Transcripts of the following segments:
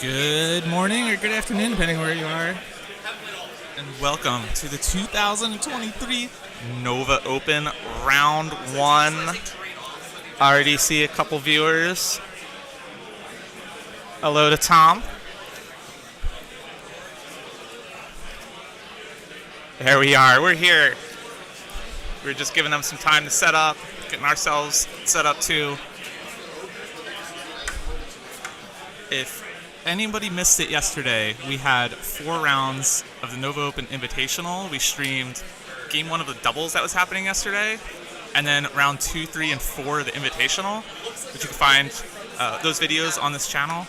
Good morning or good afternoon, depending where you are. And welcome to the 2023 Nova Open Round 1. I already see a couple viewers. Hello to Tom. There we are. We're here. We're just giving them some time to set up, getting ourselves set up too. If anybody missed it yesterday, we had 4 rounds of the Nova Open Invitational. We streamed game 1 of the doubles that was happening yesterday, and then round 2, 3, and 4 of the Invitational, which you can find those videos on this channel.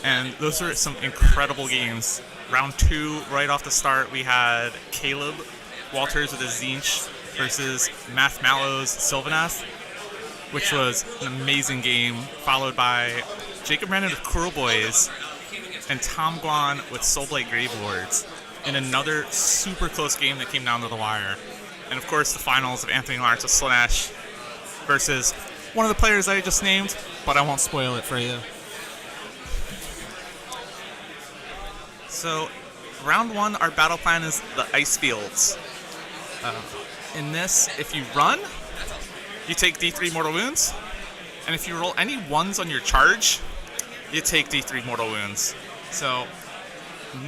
And those were some incredible games. Round 2, right off the start, we had Caleb Walters with a Zinch versus Math Mallows Sylvaneth, which was an amazing game, followed by Jacob Brennan with Coral Boys and Tom Guan with Soulblight Grave Lords in another super close game that came down to the wire. And of course, the finals of Anthony Lawrence with Slanesh versus one of the players I just named, but I won't spoil it for you. So, round 1, our battle plan is the ice fields. In this, if you run, you take D3 Mortal Wounds, and if you roll any 1s on your charge, you take D3 Mortal Wounds. So,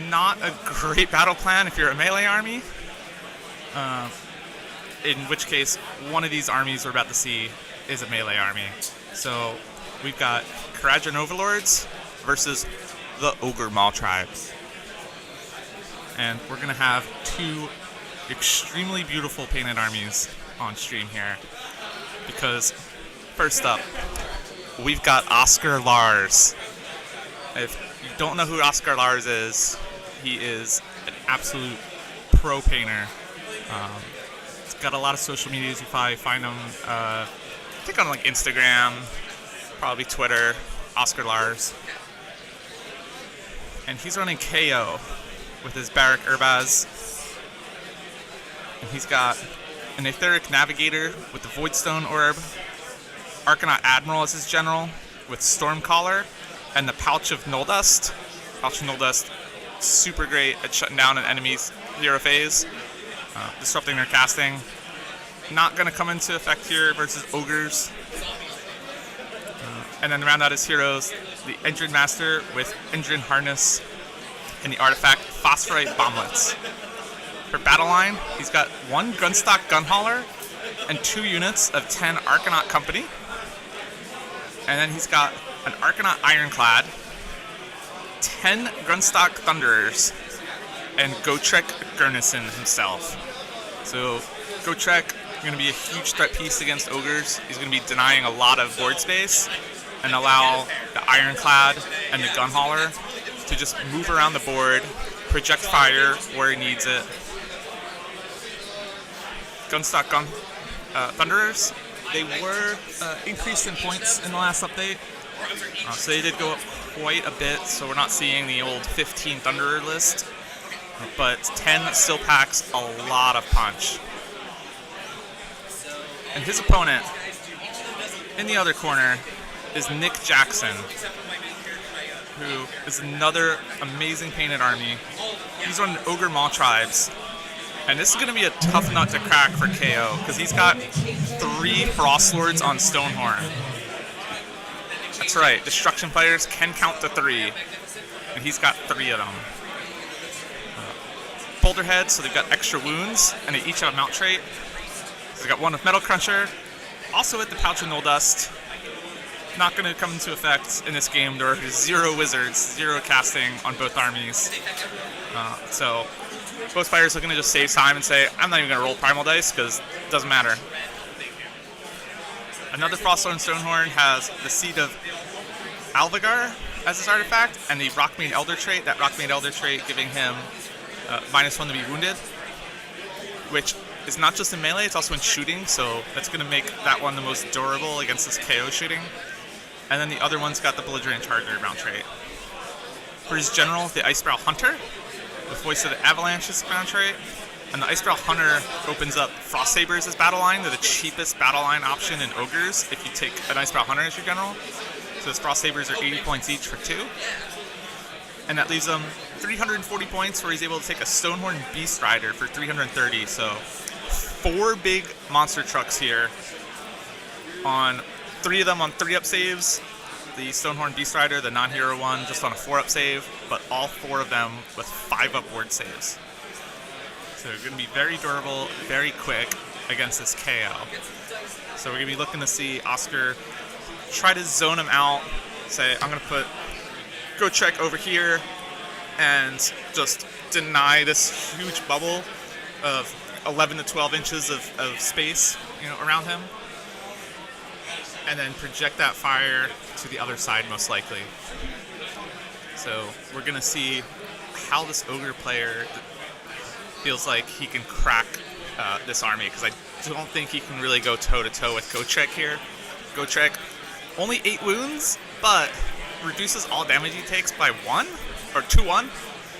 not a great battle plan if you're a melee army, in which case, one of these armies we're about to see is a melee army. So, we've got Kharadron Overlords versus the Ogre Maw Tribes. And we're going to have 2 extremely beautiful painted armies on stream here. Because, first up, we've got Oscar Lars. If you don't know who Oscar Lars is, he is an absolute pro painter. He's got a lot of social medias. You probably find him, I think on like Instagram, probably Twitter, Oscar Lars. And he's running KO with his Barak Urbaz. And he's got an Etheric Navigator with the Voidstone Orb, Arcanaut Admiral as his general with Stormcaller, and the Pouch of Nulldust. Pouch of Nulldust, super great at shutting down an enemy's hero phase, disrupting their casting. Not going to come into effect here versus Ogres. And then round out his heroes, the Endrin Master with Endrin Harness and the artifact Phosphorite Bomblets. For battle line, he's got 1 Gunstock Gunhauler and 2 units of 10 Arcanaut Company. And then he's got an Arcanaut Ironclad, 10 Gunstock Thunderers, and Gotrek Gurnison himself. So Gotrek going to be a huge threat piece against Ogres. He's going to be denying a lot of board space and allow the Ironclad and the Gunhauler to just move around the board, project fire where he needs it. Gunstock Thunderers, they were increased in points in the last update. So they did go up quite a bit, so we're not seeing the old 15 Thunderer list. But 10 still packs a lot of punch. And his opponent, in the other corner, is Nick Jackson, who is another amazing painted army. He's on Ogre Maw Tribes. And this is going to be a tough nut to crack for KO, because he's got 3 Frost Lords on Stonehorn. That's right, Destruction Fighters can count to 3, and he's got 3 of them. Boulderhead, so they've got extra wounds, and they each have a mount trait. So they've got 1 with Metal Cruncher, also with the Pouch of Nulldust. Not going to come into effect in this game. There are 0 wizards, 0 casting on both armies. So both players are going to just save time and say, I'm not even going to roll Primal Dice because it doesn't matter. Another Frostlord Stonehorn has the Seed of Alvagar as his artifact, and the Rockmane Elder trait. That Rockmane Elder trait giving him -1 to be wounded, which is not just in melee, it's also in shooting, so that's going to make that one the most durable against this KO shooting. And then the other one's got the Belligerent Charger mount trait. For his general, the Icebrow Hunter, with Voice of the Avalanche's mount trait. And the Icebrow Hunter opens up Frost Sabers as battle line. They're the cheapest battle line option in Ogres if you take an Icebrow Hunter as your general. So his Frost Sabers are 80 points each for 2. and that leaves him 340 points, where he's able to take a Stonehorn Beast Rider for 330. So 4 big monster trucks here. On 3 of them on 3-up saves. The Stonehorn Beast Rider, the non-hero one, just on a 4-up save, but all 4 of them with 5-up ward saves. So they're going to be very durable, very quick against this KO. So we're going to be looking to see Oscar try to zone him out, say, I'm going to put Go Trek over here, and just deny this huge bubble of 11 to 12 inches of space, around him. And then project that fire to the other side, most likely. So we're going to see how this Ogre player feels like he can crack this army, because I don't think he can really go toe-to-toe with Gotrek here. Gotrek, only 8 wounds, but reduces all damage he takes by 1, or 2-1.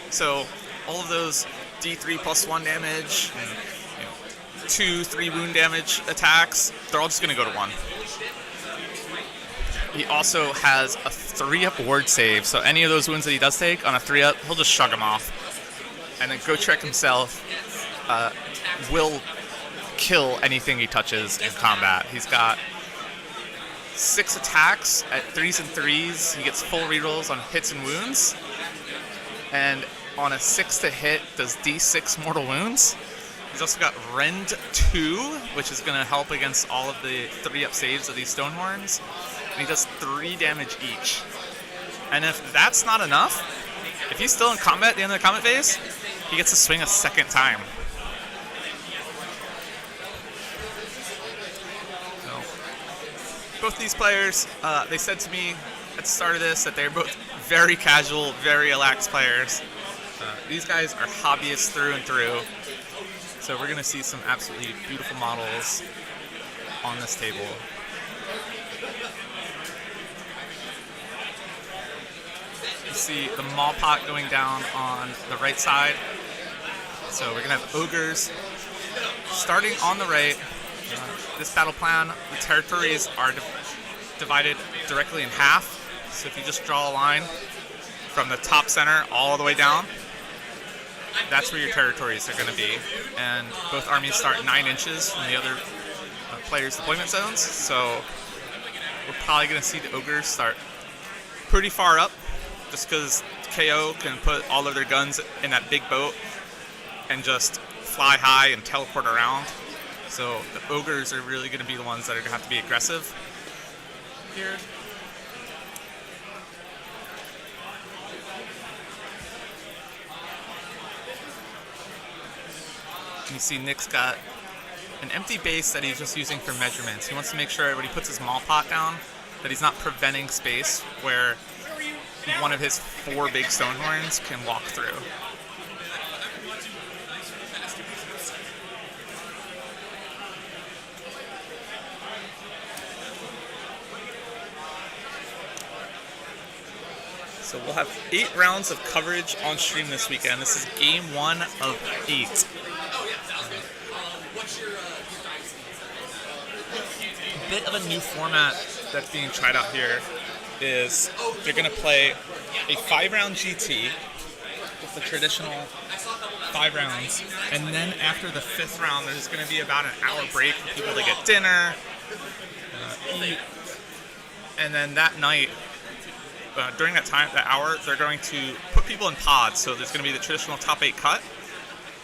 So all of those D3 plus 1 damage, and 2-3 wound damage attacks, they're all just going to go to 1. He also has a 3-up ward save, so any of those wounds that he does take on a 3-up, he'll just shrug them off. And then Gotrek himself will kill anything he touches in combat. He's got 6 attacks at 3s and 3s. He gets full rerolls on hits and wounds. And on a 6 to hit, does D6 mortal wounds. He's also got Rend 2, which is going to help against all of the 3-up saves of these Stonehorns. And he does 3 damage each. And if that's not enough, if he's still in combat at the end of the combat phase, he gets to swing a 2nd time. So, both these players, they said to me at the start of this that they're both very casual, very relaxed players. These guys are hobbyists through and through. So we're going to see some absolutely beautiful models on this table. You see the Maul Pot going down on the right side. So we're going to have Ogres starting on the right. This battle plan, the territories are divided directly in half. So if you just draw a line from the top center all the way down, that's where your territories are going to be. And both armies start 9 inches from the other players' deployment zones. So we're probably going to see the Ogres start pretty far up, just because KO can put all of their guns in that big boat and just fly high and teleport around. So the Ogres are really going to be the ones that are going to have to be aggressive here. You see Nick's got an empty base that he's just using for measurements. He wants to make sure when he puts his Maul Pot down that he's not preventing space where one of his 4 big Stonehorns can walk through. So we'll have 8 rounds of coverage on stream this weekend. This is game 1 of 8. A bit of a new format that's being tried out here is they're going to play a 5-round GT with the traditional 5 rounds, and then after the 5th round there's going to be about an hour break for people to get dinner, eat, and then that night, during that hour, they're going to put people in pods. So there's going to be the traditional top 8 cut,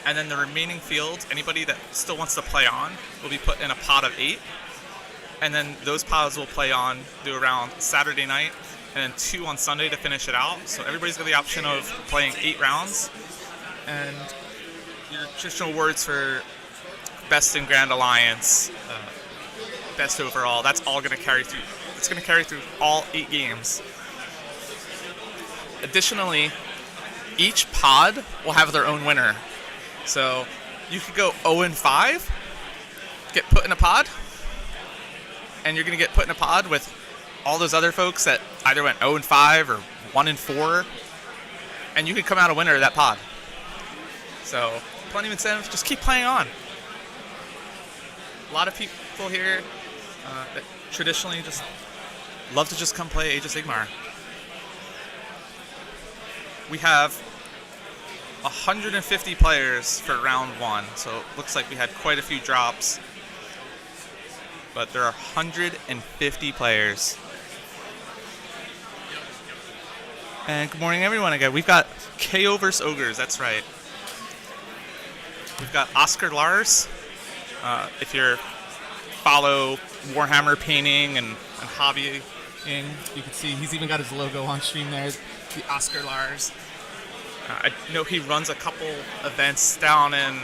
and then the remaining field, anybody that still wants to play on, will be put in a pod of 8. And then those pods will play on, do around Saturday night, and then 2 on Sunday to finish it out. So everybody's got the option of playing 8 rounds. And your traditional awards for best in Grand Alliance, best overall, that's all going to carry through. It's going to carry through all 8 games. Additionally, each pod will have their own winner. So you could go 0-5, get put in a pod, and you're going to get put in a pod with all those other folks that either went 0-5 or 1-4, and you could come out a winner of that pod. So plenty of incentives. Just keep playing on. A lot of people here that traditionally just love to just come play Age of Sigmar. we have 150 players for round 1, so it looks like we had quite a few drops. But there are 150 players. And good morning, everyone. Again, we've got KO versus Ogres. That's right. We've got Oscar Lars. If you follow Warhammer painting and hobbying, you can see he's even got his logo on stream there. The Oscar Lars. I know he runs a couple events down in,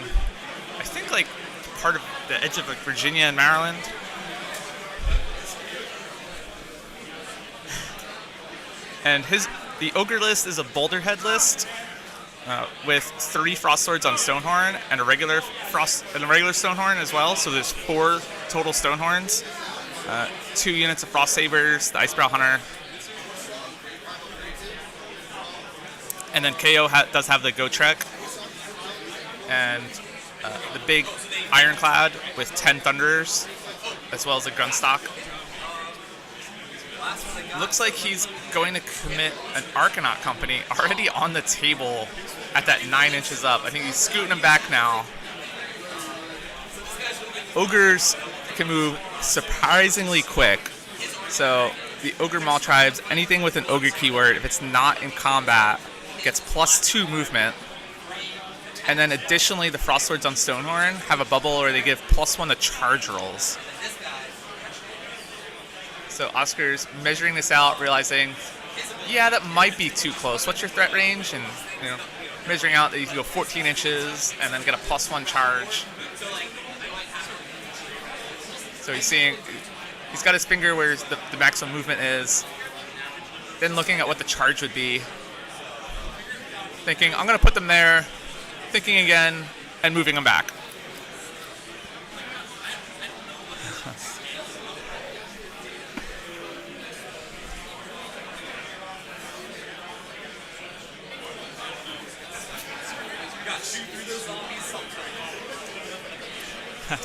I think, like part of the edge of like Virginia and Maryland. And the Ogre list is a Boulderhead list with 3 Frost Swords on Stonehorn and a regular Stonehorn as well. So there's 4 total Stonehorns, 2 units of Frost Sabers, the Icebrow Hunter, and then KO does have the Gotrek and the big Ironclad with 10 Thunderers, as well as the Grunstock. Looks like he's going to commit an Arcanaut Company already on the table at that 9 inches up. I think he's scooting him back now. Ogres can move surprisingly quick. So the Ogre Mall tribes, anything with an Ogre keyword, if it's not in combat, gets +2 movement. And then additionally, the Frost Swords on Stonehorn have a bubble where they give +1 to charge rolls. So Oscar's measuring this out, realizing, yeah, that might be too close. What's your threat range? And measuring out that you can go 14 inches and then get a +1 charge. So he's got his finger where the maximum movement is. Then looking at what the charge would be. Thinking, I'm going to put them there. Thinking again, and moving them back.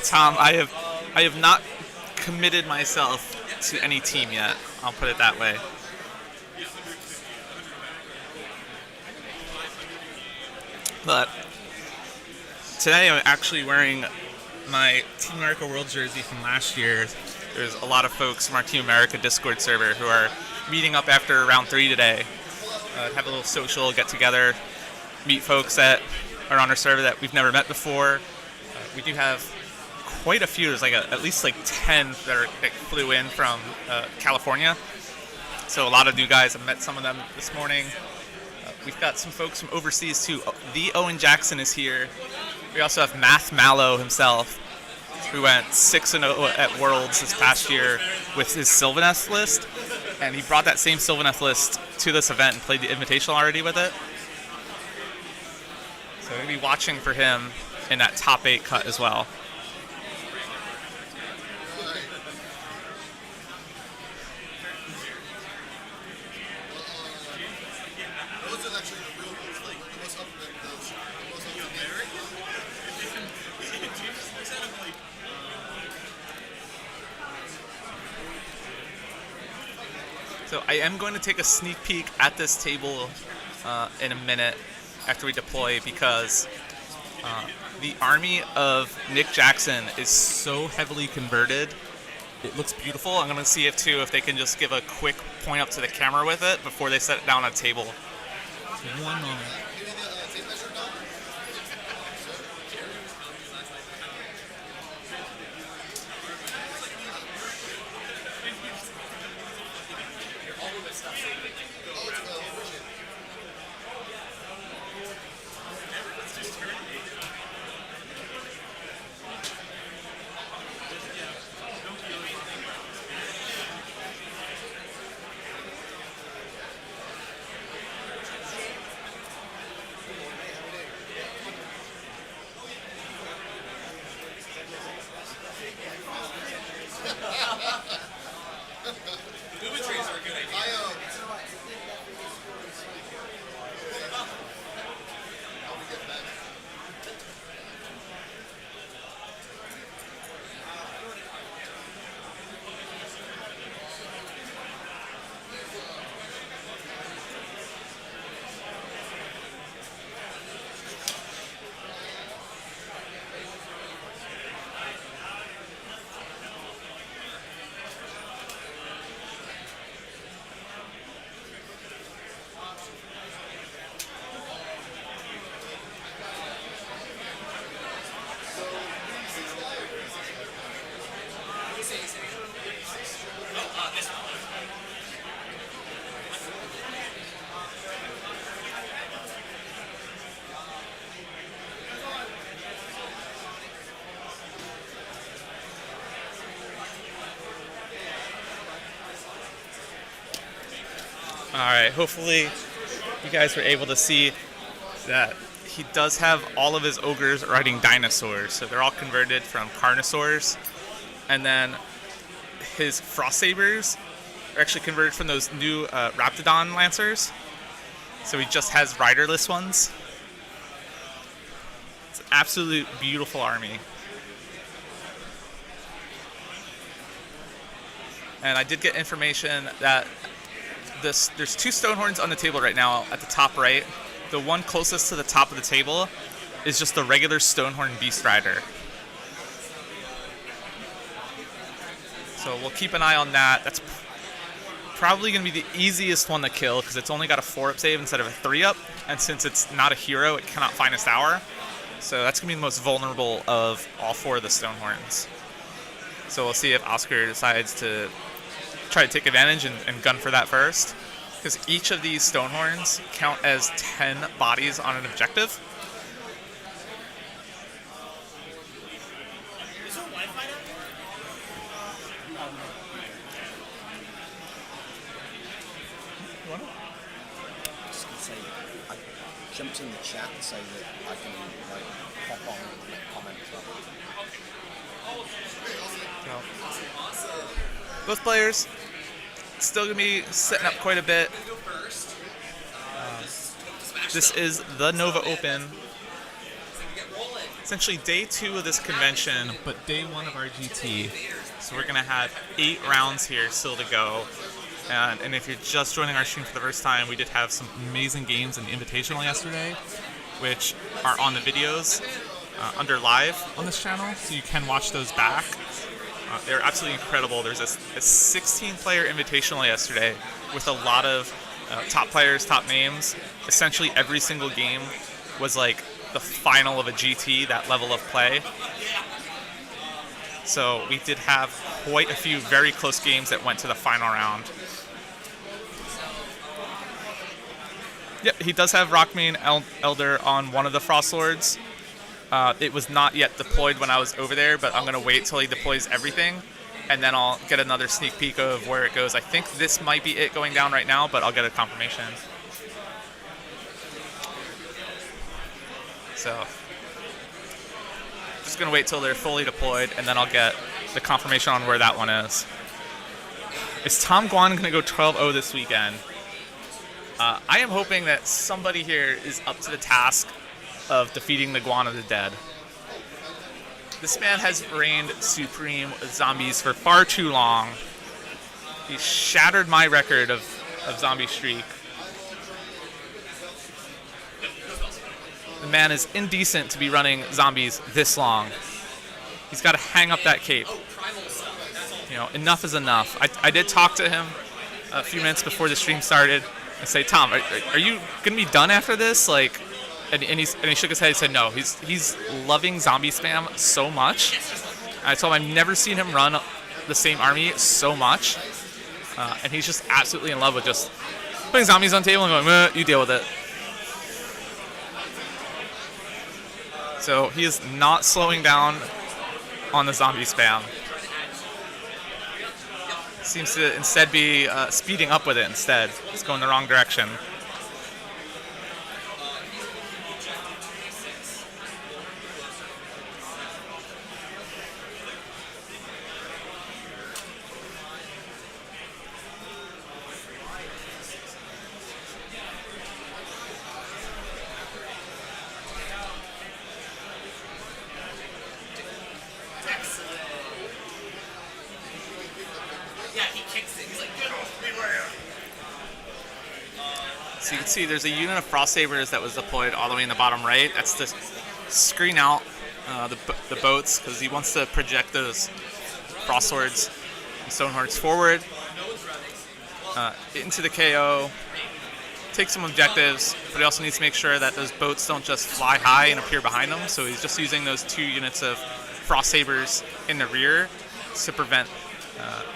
Tom, I have not committed myself to any team yet. I'll put it that way. But today I'm actually wearing my Team America World jersey from last year. There's a lot of folks from our Team America Discord server who are meeting up after round 3 today. Have a little social get together, meet folks that are on our server that we've never met before. We do have quite a few. There's like at least like 10 that flew in from California. So a lot of new guys. I've met some of them this morning. We've got some folks from overseas too. The Owen Jackson is here. We also have Math Mallow himself, who went 6-0 at Worlds this past year with his Sylvaneth list, and he brought that same Sylvaneth list to this event and played the Invitational already with it. So we're going to be watching for him in that top 8 cut as well. So I am going to take a sneak peek at this table in a minute after we deploy, because the army of Nick Jackson is so heavily converted. It looks beautiful. I'm going to see if they can just give a quick point up to the camera with it before they set it down on a table. One moment. Alright, hopefully you guys were able to see that he does have all of his ogres riding dinosaurs, so they're all converted from carnosaurs, and then his frost sabers are actually converted from those new Raptidon Lancers, so he just has riderless ones. It's an absolute beautiful army. And I did get information that there's 2 Stonehorns on the table right now at the top right. The one closest to the top of the table is just the regular Stonehorn Beast Rider. So we'll keep an eye on that. That's probably going to be the easiest one to kill because it's only got a 4-up save instead of a 3-up. And since it's not a hero, it cannot Finest Hour. So that's going to be the most vulnerable of all 4 of the Stonehorns. So we'll see if Oscar decides to try to take advantage and gun for that first, because each of these Stonehorns count as 10 bodies on an objective. Is there Wi-Fi down there? Just gonna say, I jumped in the chat to say that I can like pop on and comment as well. Both players still going to be setting up quite a bit. This is the Nova Open. Essentially day 2 of this convention, but day 1 of our GT. So we're going to have 8 rounds here still to go. And if you're just joining our stream for the first time, we did have some amazing games in the Invitational yesterday, which are on the videos under live on this channel, so you can watch those back. They're absolutely incredible. There's a 16-player invitational yesterday with a lot of top players, top names. Essentially every single game was like the final of a GT, that level of play. So we did have quite a few very close games that went to the final round. Yep, he does have Rockmane Elder on one of the Frost Lords. It was not yet deployed when I was over there, but I'm going to wait till he deploys everything, and then I'll get another sneak peek of where it goes. I think this might be it going down right now, but I'll get a confirmation. So, just going to wait till they're fully deployed, and then I'll get the confirmation on where that one is. Is Tom Guan going to go 12-0 this weekend? I am hoping that somebody here is up to the task of defeating the Guan of the Dead. This man has reigned supreme with zombies for far too long. He shattered my record of zombie streak. The man is indecent to be running zombies this long. He's got to hang up that cape. You know, enough is enough. I did talk to him a few minutes before the stream started and say, Tom, are you gonna be done after this? Like, and he shook his head. He said, no. He's loving zombie spam so much. And I told him I've never seen him run the same army so much, and he's just absolutely in love with just putting zombies on the table and going, you deal with it. So he is not slowing down on the zombie spam. Seems to instead be speeding up with it instead. It's going the wrong direction. So you can see there's a unit of Frost Sabers that was deployed all the way in the bottom right. That's to screen out the boats, because he wants to project those Frost Swords and Stonehorns forward into the KO, take some objectives, but he also needs to make sure that those boats don't just fly high and appear behind them. So he's just using those 2 units of Frost Sabers in the rear to prevent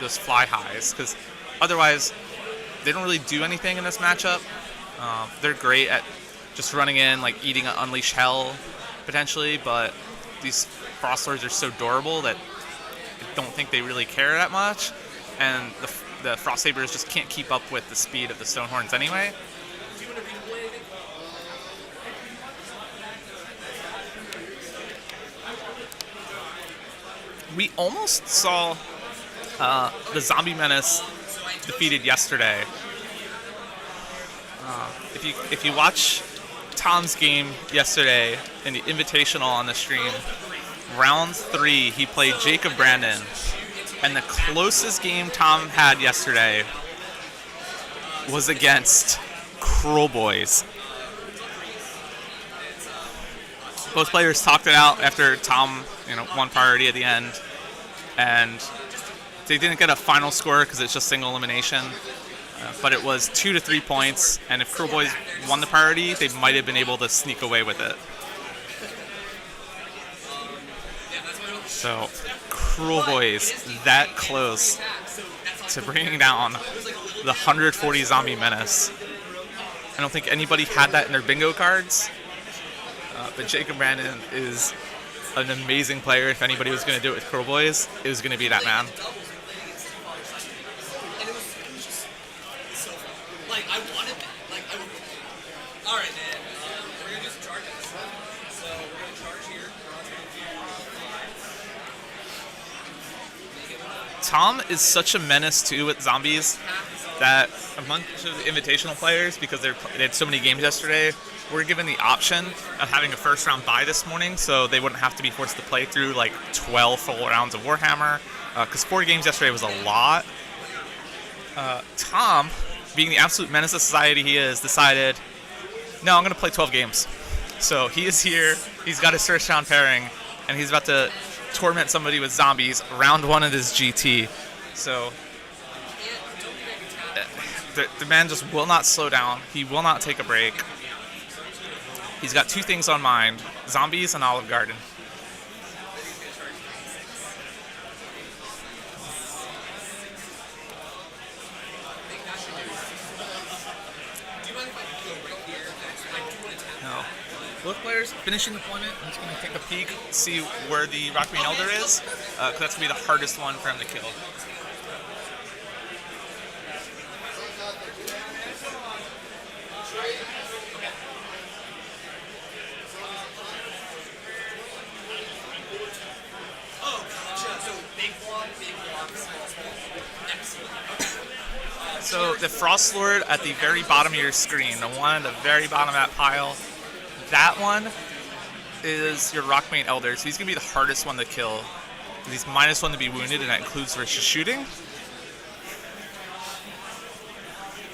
those fly highs, because otherwise they don't really do anything in this matchup. They're great at just running in, like eating an Unleash Hell potentially, but these Frost Lords are so durable that I don't think they really care that much, and the Frost Sabers just can't keep up with the speed of the Stonehorns anyway. We almost saw the Zombie Menace defeated yesterday. If you watch Tom's game yesterday in the Invitational on the stream, round 3 he played Jacob Brandon, and the closest game Tom had yesterday was against Cruel Boys. Both players talked it out after Tom, won priority at the end, and they didn't get a final score because it's just single elimination. But it was 2 to 3 points, and if Cruel Boys won the priority, they might have been able to sneak away with it. So, Cruel Boys that close to bringing down the 140 Zombie Menace. I don't think anybody had that in their bingo cards, but Jacob Brandon is an amazing player. If anybody was going to do it with Cruel Boys, it was going to be that man. Tom is such a menace too with zombies that a bunch of the invitational players, because they had so many games yesterday, were given the option of having a first round bye this morning, so they wouldn't have to be forced to play through like 12 full rounds of Warhammer, because 4 games yesterday was a lot. Tom, being the absolute menace of society he is, decided, no, I'm going to play 12 games. So he is here, he's got his first round pairing, and he's about to torment somebody with zombies round 1 of his GT. So the man just will not slow down. He will not take a break. He's got 2 things on mind: zombies and Olive Garden. No. Both players finishing deployment. I'm just going to take a peek, see where the Rockbean Elder is, because that's going to be the hardest one for him to kill. So the Frost Lord at the very bottom of your screen, the one at the very bottom of that pile, that one is your Rockbane Elder, so he's going to be the hardest one to kill. He's -1 to be wounded, and that includes versus shooting.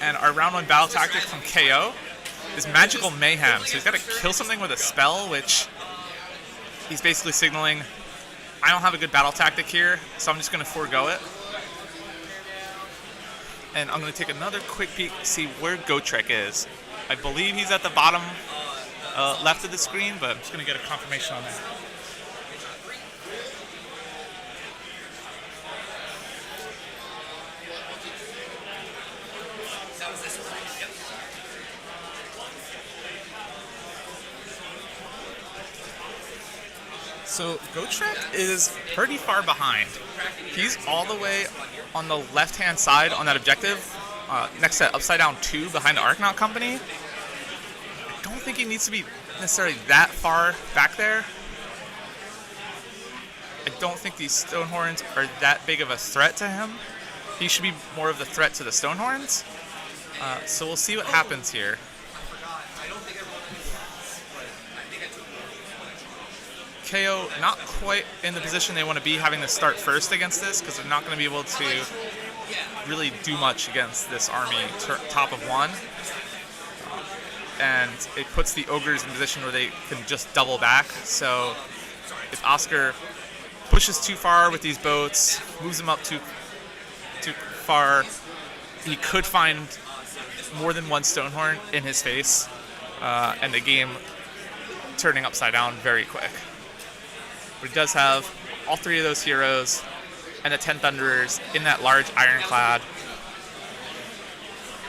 And our round 1 battle tactic from KO is Magical Mayhem. So he's got to kill something with a spell, which he's basically signaling, I don't have a good battle tactic here, so I'm just going to forego it. And I'm going to take another quick peek to see where Gotrek is. I believe he's at the bottom left of the screen, but I'm just going to get a confirmation on that. So Gotrek is pretty far behind. He's all the way on the left-hand side on that objective, next to Upside Down 2 behind the Arknaut Company. I don't think he needs to be necessarily that far back there. I don't think these Stonehorns are that big of a threat to him. He should be more of the threat to the Stonehorns. So we'll see what happens here. KO not quite in the position they want to be, having to start first against this, because they're not going to be able to really do much against this army top of 1. And it puts the Ogres in a position where they can just double back. So if Oscar pushes too far with these boats, moves them up too far, he could find more than one Stonehorn in his face, and the game turning upside down very quick. But he does have all 3 of those heroes. and the 10 Thunderers in that large ironclad.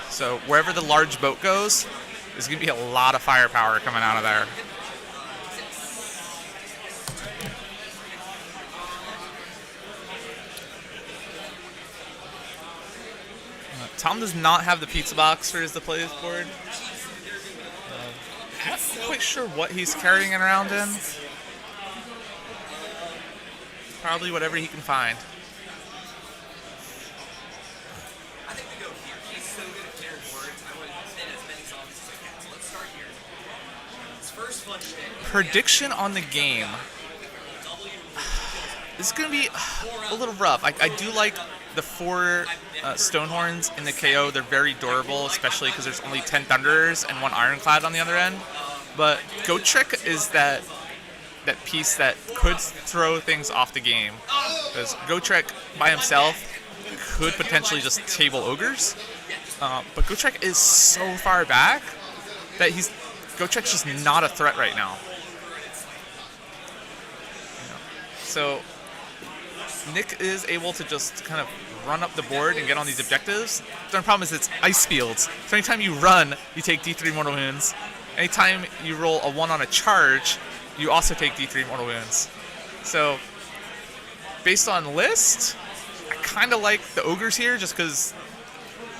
So wherever the large boat goes, there's going to be a lot of firepower coming out of there. Tom does not have the pizza box for his display board. I'm not quite sure what he's carrying it around in. Probably whatever he can find. I think we go here. He's so good at clearing words. I want to spin as many zombies as I can. So let's start here. His first fun shit. Prediction on the game. This is going to be a little rough. I do like the 4 Stonehorns in the KO. They're very durable, especially because there's only 10 Thunderers and 1 Ironclad on the other end. But Goat Trick is that piece that could throw things off the game. Because Goat Trick by himself could potentially just table Ogres. But Goat Trick is so far back that Goat Trick's just not a threat right now. So Nick is able to just kind of run up the board and get on these objectives. The only problem is it's ice fields. So anytime you run, you take D3 mortal wounds. Anytime you roll a 1 on a charge, you also take D3 mortal wounds. So based on list, I kind of like the Ogres here just because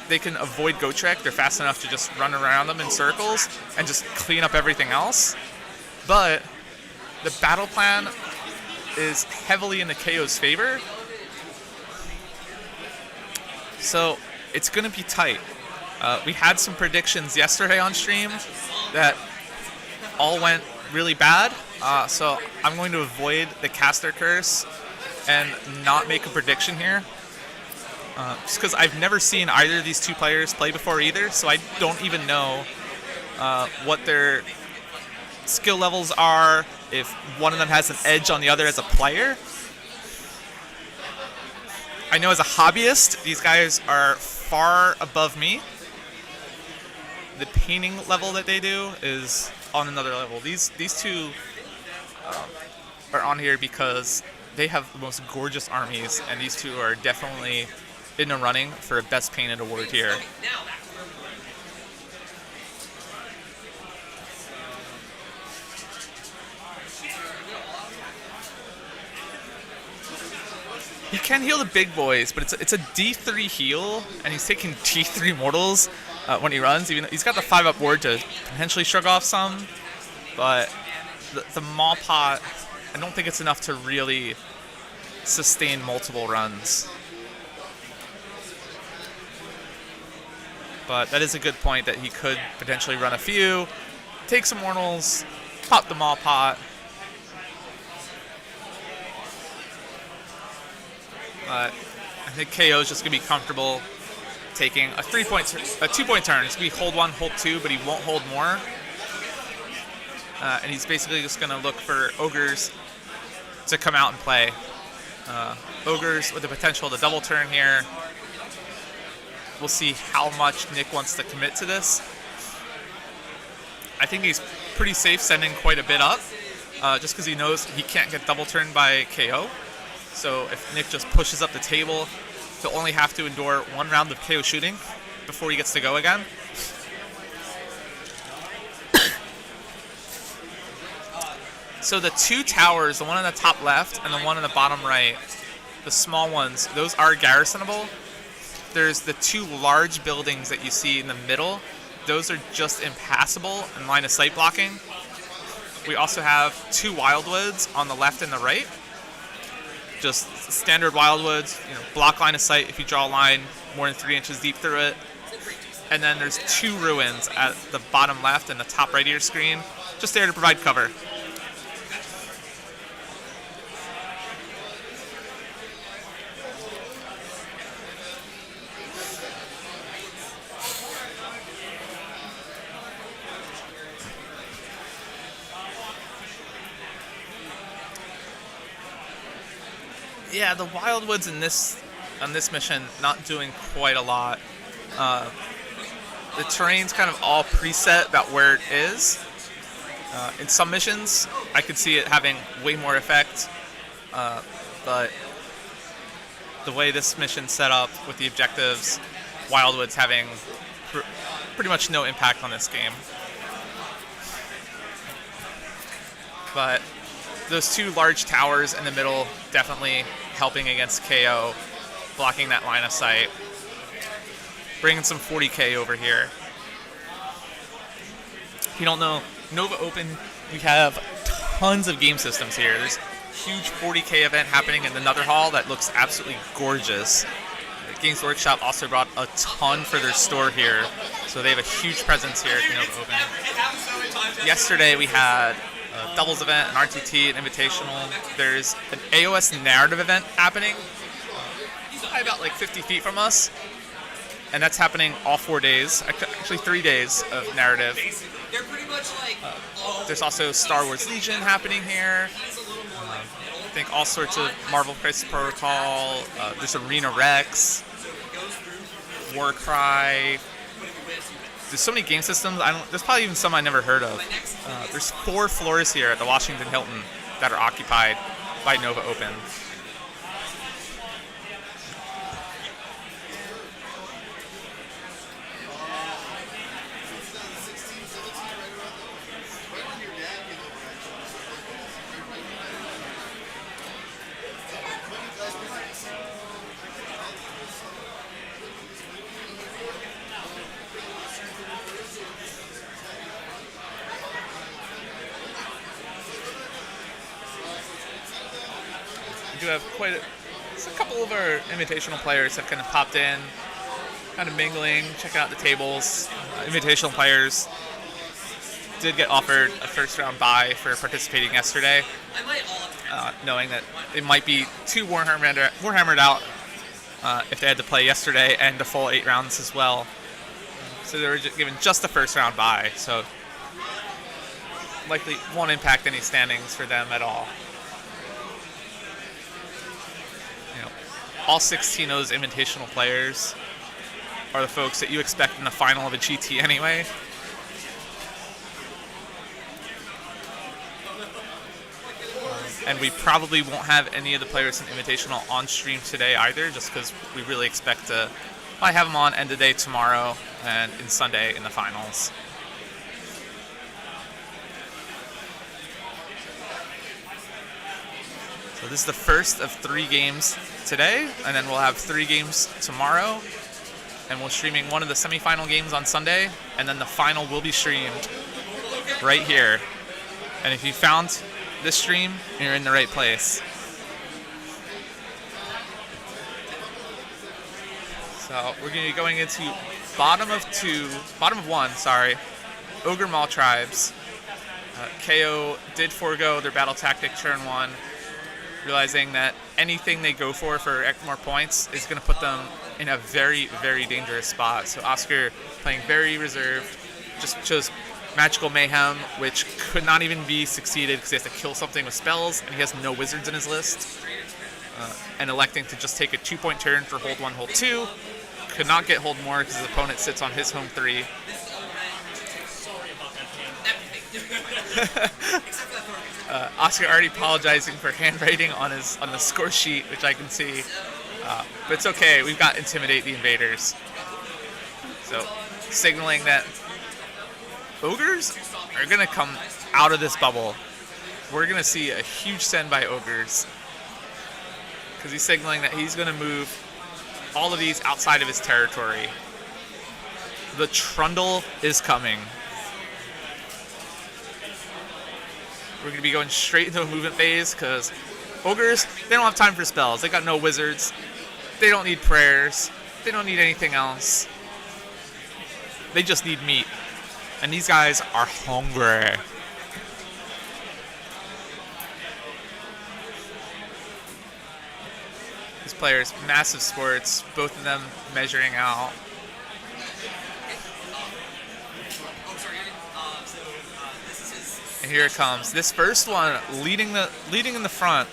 they can avoid Goat Trick. They're fast enough to just run around them in circles and just clean up everything else. But the battle plan is heavily in the KO's favor. So it's going to be tight. We had some predictions yesterday on stream that all went really bad. So I'm going to avoid the caster curse and not make a prediction here. Just because I've never seen either of these two players play before either, so I don't even know what their skill levels are, if one of them has an edge on the other as a player. I know as a hobbyist, these guys are far above me. The painting level that they do is on another level. These two are on here because they have the most gorgeous armies, and these two are definitely in the running for a best painted award here. He can heal the big boys, but it's a D3 heal, and he's taking D3 mortals when he runs. Even he's got the 5-up ward to potentially shrug off some, but the Maw Pot, I don't think it's enough to really sustain multiple runs. But that is a good point that he could potentially run a few, take some mortals, pop the Maw Pot. But I think KO is just going to be comfortable taking a 2-point turn. It's going to be hold 1, hold 2, but he won't hold more. And he's basically just going to look for Ogres to come out and play. Ogres with the potential to double turn here. We'll see how much Nick wants to commit to this. I think he's pretty safe sending quite a bit up, just because he knows he can't get double turned by KO. So if Nick just pushes up the table, he'll only have to endure 1 round of KO shooting before he gets to go again. So the 2 towers, the one on the top left and the one on the bottom right, the small ones, those are garrisonable. There's the 2 large buildings that you see in the middle. Those are just impassable and line of sight blocking. We also have 2 wildwoods on the left and the right. Just standard wildwoods, block line of sight if you draw a line more than 3 inches deep through it. And then there's 2 ruins at the bottom left and the top right of your screen, just there to provide cover. Yeah, the wildwoods on this mission not doing quite a lot. The terrain's kind of all preset about where it is. In some missions, I could see it having way more effect, but the way this mission's set up with the objectives, Wildwood's having pretty much no impact on this game. But those two large towers in the middle definitely helping against KO, blocking that line of sight. Bringing some 40k over here. If you don't know, Nova Open, we have tons of game systems here. There's a huge 40k event happening in the Nether Hall that looks absolutely gorgeous. Games Workshop also brought a ton for their store here, so they have a huge presence here at Nova Open. Yesterday we had a doubles event, an RTT, an invitational. There's an AoS narrative event happening, probably about like 50 feet from us, and that's happening all 4 days, actually 3 days of narrative. They're pretty much like. There's also Star Wars Legion happening here. I think all sorts of Marvel Crisis Protocol. There's Arena Rex, Warcry. There's so many game systems. There's probably even some I never heard of. There's 4 floors here at the Washington Hilton that are occupied by Nova Open. We do have a couple of our invitational players have kind of popped in, kind of mingling, checking out the tables. Invitational players did get offered a first round bye for participating yesterday, knowing that they might be too warhammered out if they had to play yesterday and the full 8 rounds as well. So they were given just the first round bye, so likely won't impact any standings for them at all. All 16 of those invitational players are the folks that you expect in the final of a GT anyway. And we probably won't have any of the players in Invitational on stream today either, just because we really expect to probably have them on end of day tomorrow and in Sunday in the finals. So this is the first of 3 games today, and then we'll have 3 games tomorrow, and we're streaming one of the semifinal games on Sunday, and then the final will be streamed right here. And if you found this stream, you're in the right place. So we're going to be going into bottom of 1, Ogre Maul Tribes. KO did forego their battle tactic turn 1, realizing that anything they go for more points is going to put them in a very, very dangerous spot. So Oscar playing very reserved, just chose Magical Mayhem, which could not even be succeeded because he has to kill something with spells, and he has no wizards in his list. And electing to just take a 2-point turn for hold 1, hold 2. Could not get hold more because his opponent sits on his home 3. Oscar already apologizing for handwriting on the score sheet, which I can see. But it's okay. We've got Intimidate the Invaders. So signaling that Ogres are going to come out of this bubble. We're going to see a huge send by Ogres, because he's signaling that he's going to move all of these outside of his territory. The Trundle is coming. We're going to be going straight into a movement phase, because Ogres, they don't have time for spells. They got no wizards. They don't need prayers. They don't need anything else. They just need meat. And these guys are hungry. These players, massive sports, both of them measuring out. And here it comes. This first one, leading in the front,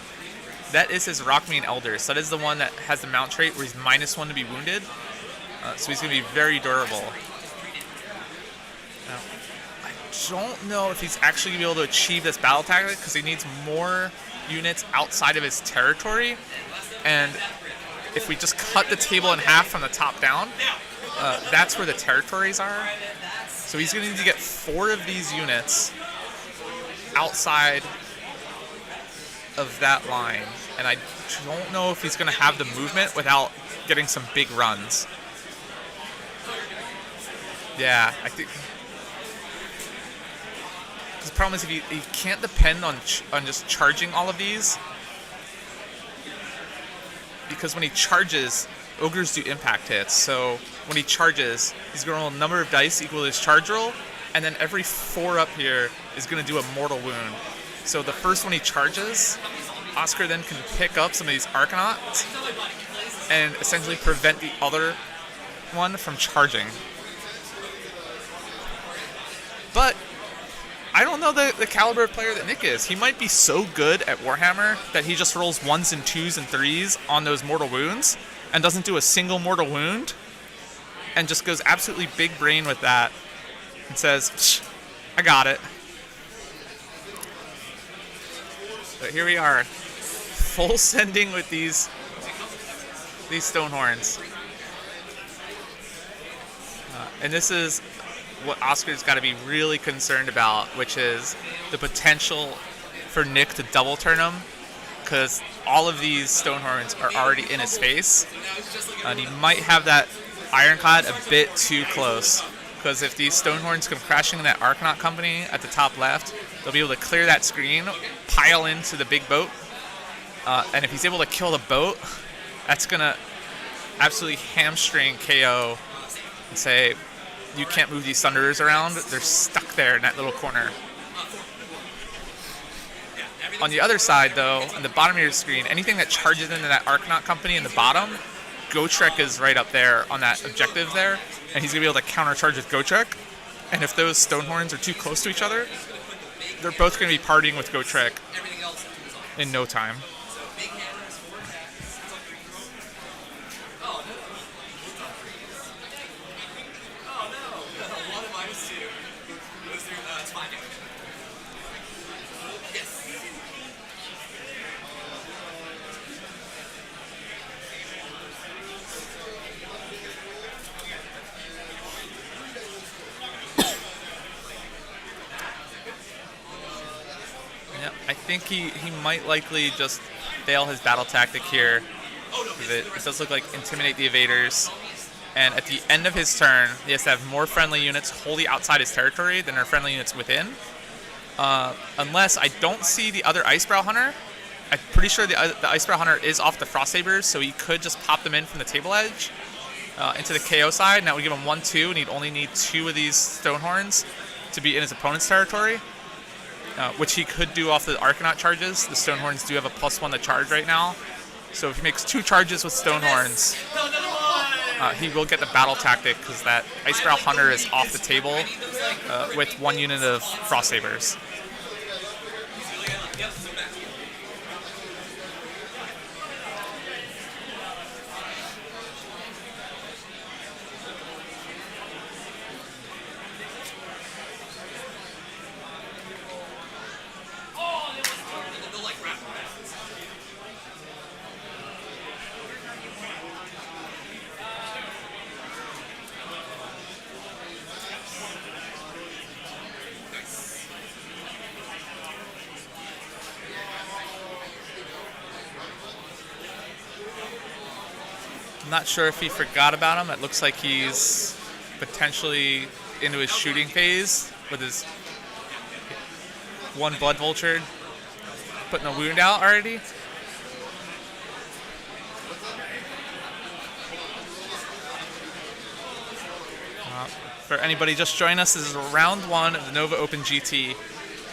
that is his Rockmean Elder. So that is the one that has the mount trait where he's -1 to be wounded. So he's going to be very durable. Now, I don't know if he's actually going to be able to achieve this battle tactic, because he needs more units outside of his territory. And if we just cut the table in half from the top down, that's where the territories are. So he's going to need to get 4 of these units outside of that line. And I don't know if he's going to have the movement without getting some big runs. Yeah, I think... The problem is if he can't depend on just charging all of these, because when he charges, ogres do impact hits. So when he charges, he's going to roll a number of dice equal to his charge roll, and then every 4 up here is going to do a mortal wound. So the first one he charges, Oscar then can pick up some of these Arcanauts and essentially prevent the other one from charging. But I don't know the caliber of player that Nick is. He might be so good at Warhammer that he just rolls 1s and 2s and 3s on those mortal wounds and doesn't do a single mortal wound and just goes absolutely big brain with that and says, I got it. But here we are, full sending with these Stonehorns. And this is what Oscar's got to be really concerned about, which is the potential for Nick to double turn him, because all of these Stonehorns are already in his face, and he might have that Ironclad a bit too close, because if these Stonehorns come crashing in that Arcanaut company at the top left, they'll be able to clear that screen, pile into the big boat, and if he's able to kill the boat, that's going to absolutely hamstring KO and say, you can't move these Thunderers around. They're stuck there in that little corner. On the other side, though, on the bottom of your screen, anything that charges into that Arcanaut company in the bottom, Gotrek is right up there on that objective there, and he's going to be able to countercharge with Gotrek. And if those Stonehorns are too close to each other, they're both going to be partying with Gotrek in no time. I think he might likely just fail his battle tactic here. It does look like Intimidate the Evaders. And at the end of his turn, he has to have more friendly units wholly outside his territory than are friendly units within. Unless I don't see the other Icebrow Hunter. I'm pretty sure the Icebrow Hunter is off the Frost Sabers, so he could just pop them in from the table edge into the KO side. And that would give him 1-2, and he'd only need 2 of these Stonehorns to be in his opponent's territory. Which he could do off the Arcanaut charges. The Stonehorns do have a +1 to charge right now. So if he makes 2 charges with Stonehorns, he will get the battle tactic, because that Icebrow Hunter is off the table with 1 unit of Frost Sabers. I'm not sure if he forgot about him. It looks like he's potentially into his shooting phase with his 1 Blood Vulture putting a wound out already. For anybody just joining us, this is round 1 of the Nova Open GT.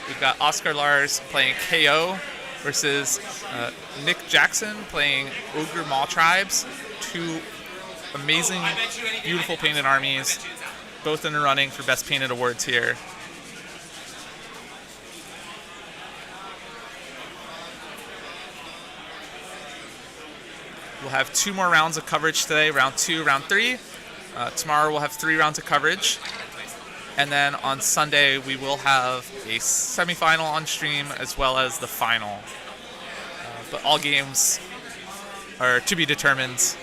We've got Oscar Lars playing KO versus Nick Jackson playing Ogre Maw Tribes. 2 amazing, beautiful painted armies, both in the running for Best Painted Awards here. We'll have 2 more rounds of coverage today, round 2, round 3. Tomorrow we'll have 3 rounds of coverage. And then on Sunday we will have a semifinal on stream as well as the final. But all games or to be determined.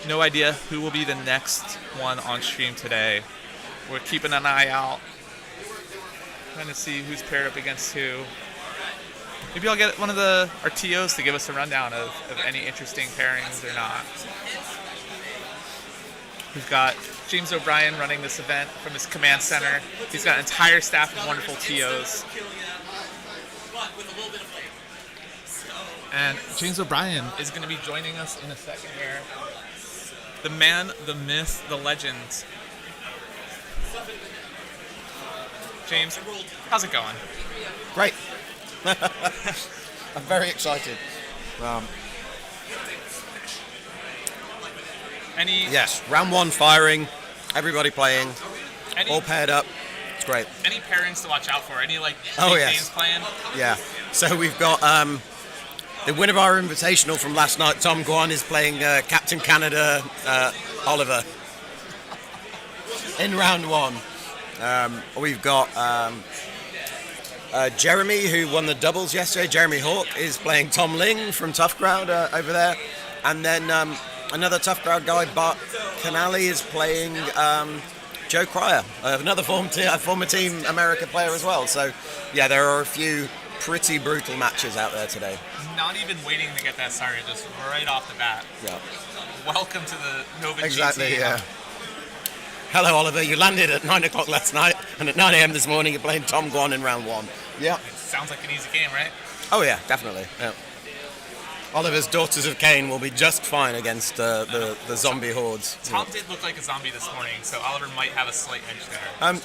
No idea who will be the next one on stream today. We're keeping an eye out, trying to see who's paired up against who. Maybe I'll get one of our TOs to give us a rundown of any interesting pairings or not. We've got James O'Brien running this event from his command center. He's got an entire staff of wonderful TOs. And James O'Brien is going to be joining us in a second here. The man, the myth, the legend. James, how's it going? Great. I'm very excited. Yes, round one firing, everybody playing, all paired up. It's great. Any pairings to watch out for? Any yes. games playing? Yeah. So we've got the winner of our invitational from last night. Tom Guan is playing Captain Canada Oliver in round one. We've got Jeremy, who won the doubles yesterday. Jeremy Hawk is playing Tom Ling from Tough Crowd over there, and then another Tough Crowd guy, Bart Canali, is playing Joe Cryer, another former Team America player as well. So, yeah, there are a few pretty brutal matches out there today. Not even waiting to get that started, just right off the bat. Yeah. Welcome to the Nova Exactly, GT. yeah. Hello, Oliver. You landed at 9 o'clock last night, and at 9 a.m. this morning you're playing Tom Guan in round one. Yeah. Sounds like an easy game, right? Oh, yeah, definitely. Yeah. Oliver's Daughters of Cain will be just fine against the zombie hordes. Tom did look like a zombie this morning, so Oliver might have a slight edge there.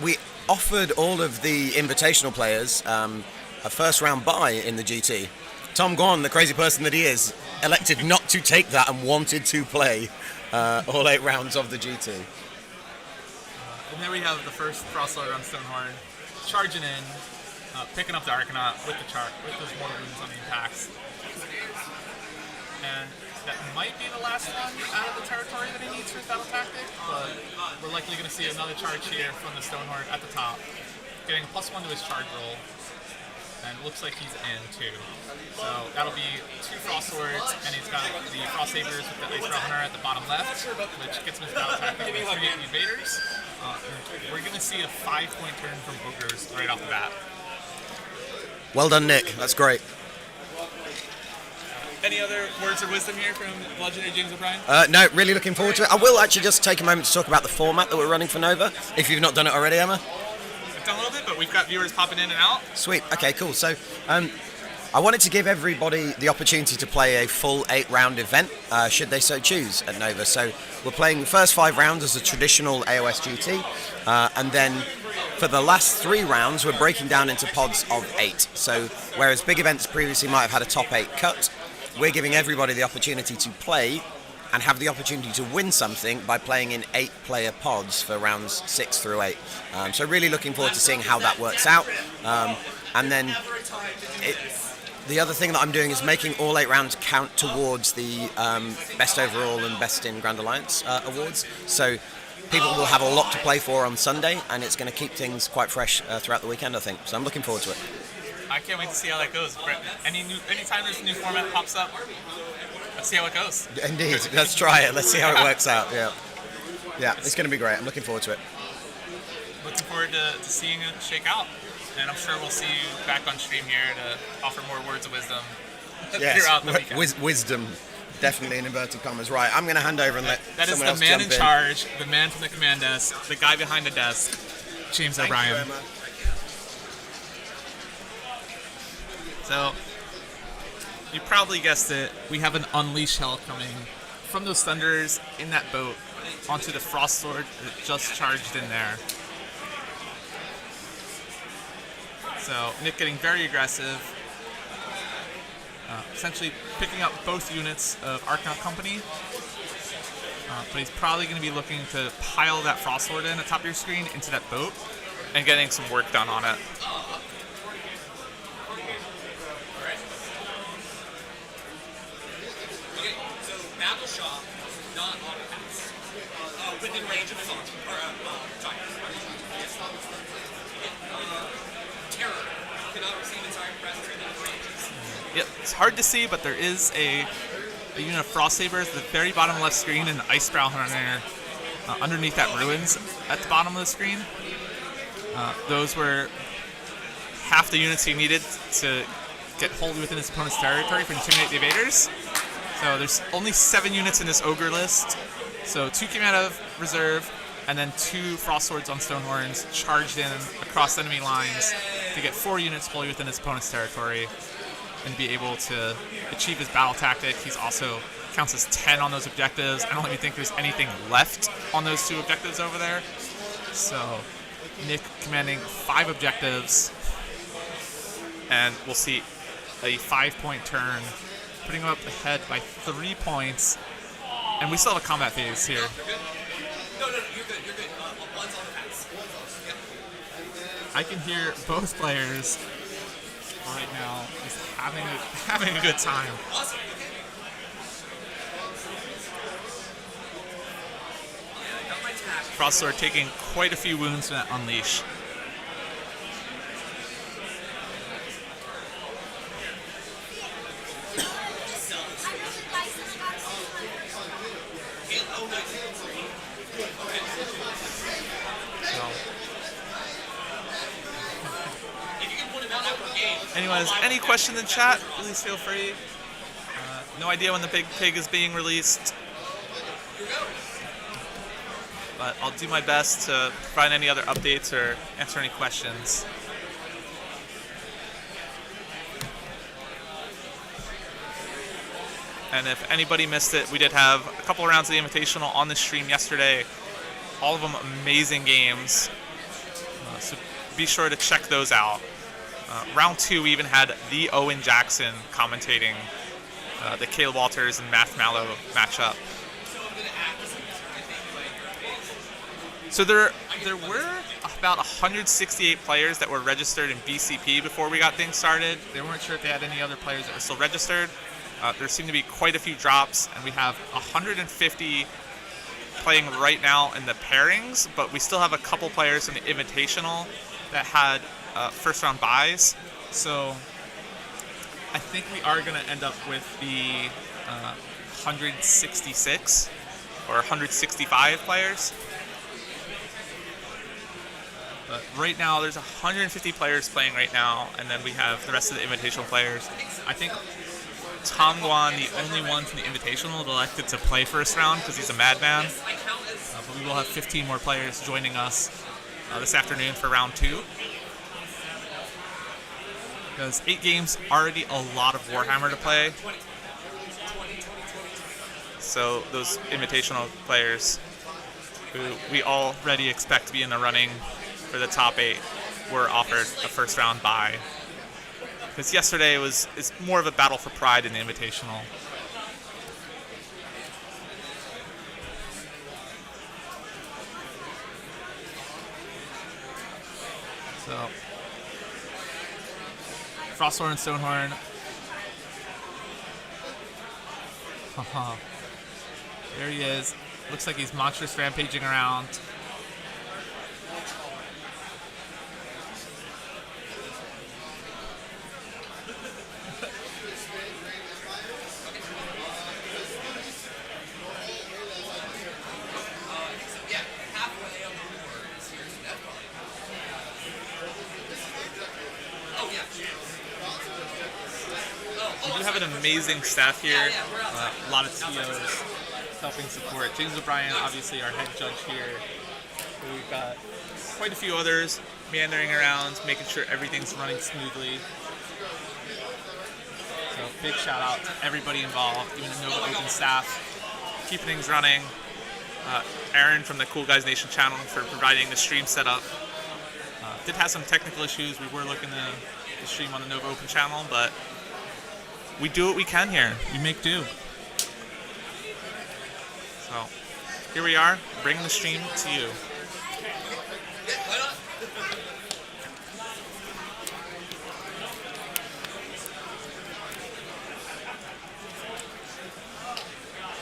We offered all of the invitational players a first round bye in the GT. Tom Guan, the crazy person that he is, elected not to take that and wanted to play all 8 rounds of the GT. And there we have the first Frostlord on Stonehorn, charging in, picking up the Arcanaut with those mortal wounds on the impacts. And that might be the last one out of the territory that he needs for his battle tactic, but we're likely going to see another charge here from the Stonehorn at the top, getting a +1 to his charge roll. And it looks like he's in too. So that'll be 2 Frost Swords, and he's got the Frost Sabers with the Ice Rail Hunter at the bottom left, which gets him his battle tactic with 3 invaders. We're going to see a 5-point turn from Ogres right off the bat. Well done, Nick. That's great. Any other words of wisdom here from legendary James O'Brien? No, really looking forward to it. I will actually just take a moment to talk about the format that we're running for Nova, if you've not done it already, Emma. Done a little bit, but we've got viewers popping in and out. Sweet. Okay, cool. So I wanted to give everybody the opportunity to play a full 8-round event, should they so choose, at Nova. So we're playing the first 5 rounds as a traditional AoS GT, and then for the last 3 rounds, we're breaking down into pods of 8. So whereas big events previously might have had a top 8 cut, we're giving everybody the opportunity to play and have the opportunity to win something by playing in 8-player pods for rounds 6 through 8. So really looking forward to seeing how that works out. And then the other thing that I'm doing is making all 8 rounds count towards the Best Overall and Best in Grand Alliance awards. So people will have a lot to play for on Sunday, and it's going to keep things quite fresh throughout the weekend, I think. So I'm looking forward to it. I can't wait to see how that goes. Brett, anytime there's a new format pops up, let's see how it goes. Indeed. Let's try it. Let's see how it works out. Yeah. Yeah, it's going to be great. I'm looking forward to it. Looking forward to seeing it shake out. And I'm sure we'll see you back on stream here to offer more words of wisdom throughout the weekend. Wisdom. Definitely in inverted commas. Right, I'm going to hand over and let that someone else jump in. That is the man in in charge, the man from the command desk, the guy behind the desk, James O'Brien. Thank you, Emma. So, you probably guessed it, we have an Unleash Hell coming from those Thunders in that boat onto the Frost Sword that just charged in there. So, Nick getting very aggressive, essentially picking up both units of Arcanaut Company, but he's probably going to be looking to pile that Frost Sword in at the top of your screen into that boat and getting some work done on it. Battle Shock, not auto pass. Within range of thought. Or, giant. Terror. Cannot it's hard to see, but there is a unit of Frost Sabers at the very bottom left screen and the Ice Sprout Hunter underneath that ruins at the bottom of the screen. Those were half the units he needed to get wholly within his opponent's territory for Intimidate the Invaders. So there's only 7 units in this Ogre list. So 2 came out of reserve, and then 2 Frost Swords on Stonehorns charged in across enemy lines to get 4 units wholly within his opponent's territory and be able to achieve his battle tactic. He's also counts as 10 on those objectives. I don't even think there's anything left on those 2 objectives over there. So Nick commanding 5 objectives, and we'll see a 5-point turn, putting him up ahead by 3 points. And we still have a combat phase here. No, you're good. One's on the pass. I can hear both players right now just having a good time. Awesome. Frost Sword taking quite a few wounds from that Unleash. Anyways, any questions in chat, please feel free. No idea when the Big Pig is being released, but I'll do my best to find any other updates or answer any questions. And if anybody missed it, we did have a couple rounds of the Invitational on the stream yesterday. All of them amazing games, so be sure to check those out. Round 2, we even had the Owen Jackson commentating the Caleb Walters and Matt Mallow matchup. So there were about 168 players that were registered in BCP before we got things started. They weren't sure if they had any other players that were still registered. There seem to be quite a few drops, and we have 150 playing right now in the pairings, but we still have a couple players from the Invitational that had first round buys. So I think we are going to end up with the 166 or 165 players. But right now there's 150 players playing right now, and then we have the rest of the Invitational players. I think Tom Guan, the only one from the Invitational, elected to play first round because he's a madman. But we will have 15 more players joining us this afternoon for round 2. Because 8 games, already a lot of Warhammer to play. So those Invitational players who we already expect to be in the running for the top 8 were offered a first round bye. Because yesterday it's more of a battle for pride in the Invitational. So Frosthorn and Stonehorn. There he is. Looks like he's monstrous rampaging around. We do have an amazing staff here. A lot of TOs helping support. James O'Brien, obviously our head judge here. We've got quite a few others meandering around, making sure everything's running smoothly. So big shout out to everybody involved, even the Nova Open staff, keeping things running. Aaron from the Cool Guys Nation channel for providing the stream setup. Did have some technical issues. We were looking to stream on the Nova Open channel, but we do what we can here. We make do. So here we are, bringing the stream to you.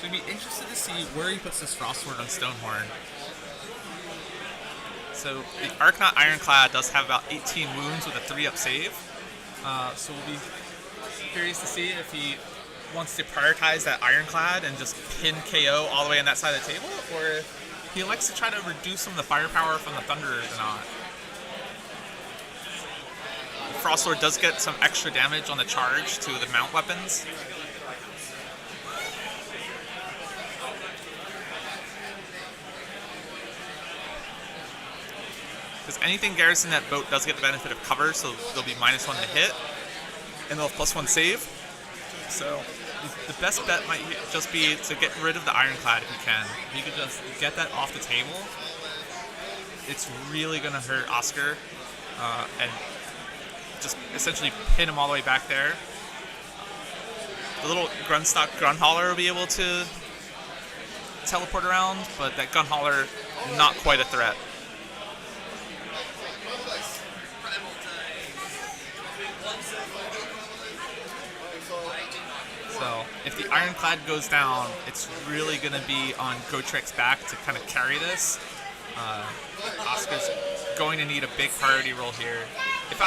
So I'd be interested to see where he puts this Frostsword on Stonehorn. So the Arcanaut Ironclad does have about 18 wounds with a 3-up save. So we'll be curious to see if he wants to prioritize that Ironclad and just pin KO all the way on that side of the table, or if he likes to try to reduce some of the firepower from the Thunderers or not. Frostlord does get some extra damage on the charge to the mount weapons. Because anything garrison that boat does get the benefit of cover, so they'll be -1 to hit, and they'll have +1 save. So the best bet might just be to get rid of the Ironclad if you can. If you could just get that off the table, it's really going to hurt Oscar, and just essentially pin him all the way back there. The little Grunstock Grunhauler will be able to teleport around, but that Gunhauler, not quite a threat. So if the Ironclad goes down, it's really going to be on Gotrek's back to kind of carry this. Oscar's going to need a big priority roll here. If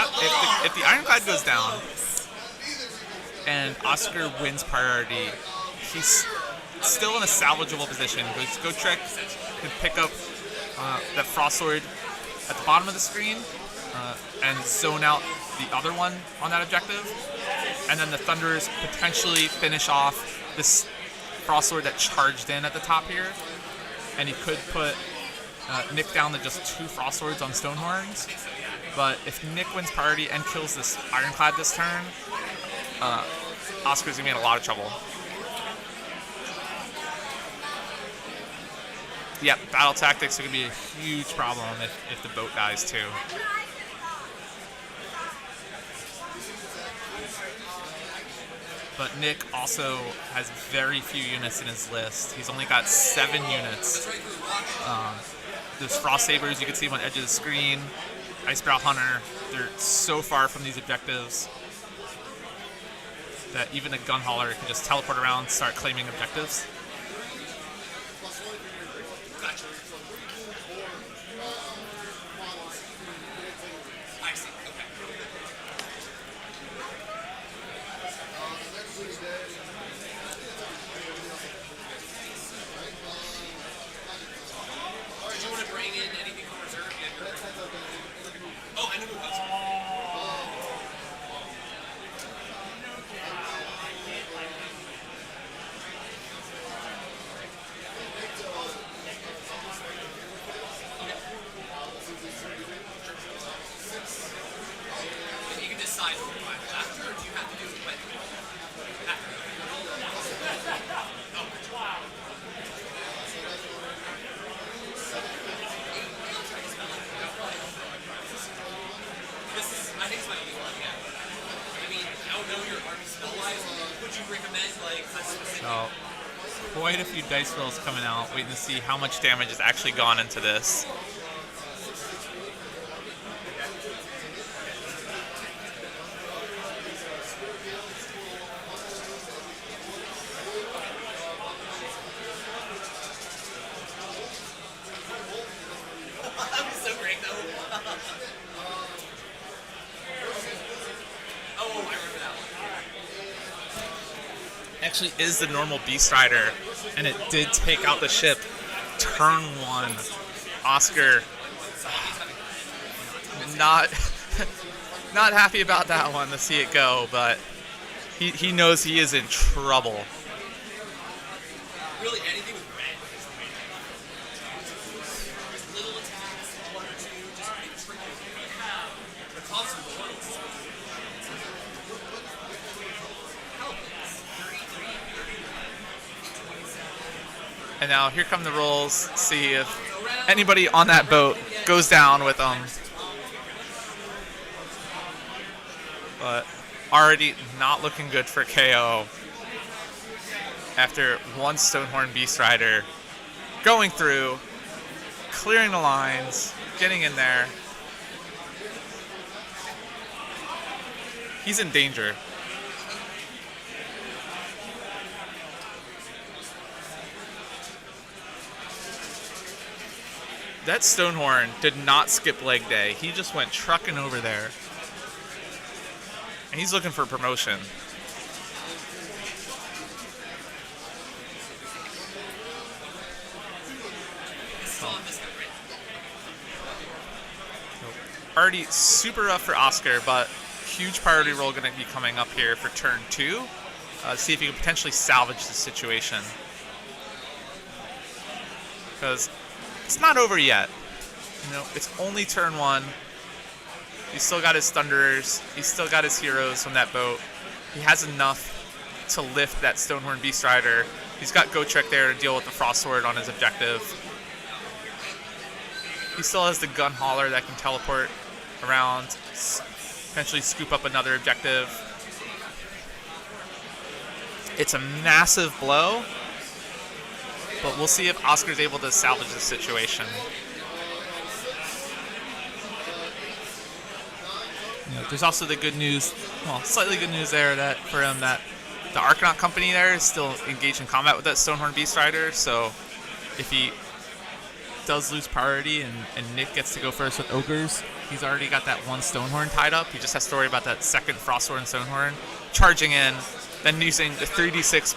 the Ironclad goes down and Oscar wins priority, he's still in a salvageable position because Gotrek can pick up that Frostlord at the bottom of the screen and zone out the other one on that objective. And then the Thunderers potentially finish off this Frostlord that charged in at the top here. And he could put Nick down to just 2 Frostlords on Stonehorns. But if Nick wins priority and kills this Ironclad this turn, Oscar's gonna be in a lot of trouble. Yep, battle tactics are gonna be a huge problem if the boat dies too. But Nick also has very few units in his list. He's only got 7 units. There's Frost Sabers, you can see them on the edge of the screen. Icebrow Hunter, they're so far from these objectives that even a gun hauler can just teleport around and start claiming objectives. I see. Okay. Did you want to bring in anything from reserve? Oh, I know who it was. You can decide who to buy after, or do you have to do it when? After. This is, I think it's my only one, yeah. I mean, I don't know your army spell-wise. Would you recommend, like, a specific... So, quite a few dice rolls coming out, waiting to see how much damage has actually gone into this. That was so great, though. Oh, I remember that one. Actually is the normal Beast Rider, and it did take out the ship turn 1. Oscar, not not happy about that one to see it go, but he knows he is in trouble. Really, anything with red is amazing. Just little attacks, 1 or 2, just make tricky. The constant ones. Hell, it's 33, 27. And now here come the rolls. See if anybody on that boat goes down with them. But already not looking good for KO. After one Stonehorn Beast Rider going through, clearing the lines, getting in there. He's in danger. That Stonehorn did not skip leg day. He just went trucking over there. And he's looking for promotion. already super rough for Oscar, but huge priority roll going to be coming up here for turn 2. See if you can potentially salvage the situation. Because it's not over yet. You know, it's only turn 1. He's still got his Thunderers. He's still got his heroes from that boat. He has enough to lift that Stonehorn Beast Rider. He's got Gotrek there to deal with the Frost Sword on his objective. He still has the Gun Hauler that can teleport around, potentially scoop up another objective. It's a massive blow, but we'll see if Oscar's able to salvage the situation. There's also the good news, well, slightly good news there that for him that the Arcanaut company there is still engaged in combat with that Stonehorn Beast Rider, so if he does lose priority and Nick gets to go first with Ogres, he's already got that one Stonehorn tied up. He just has to worry about that second Frosthorn Stonehorn charging in, then using the 3d6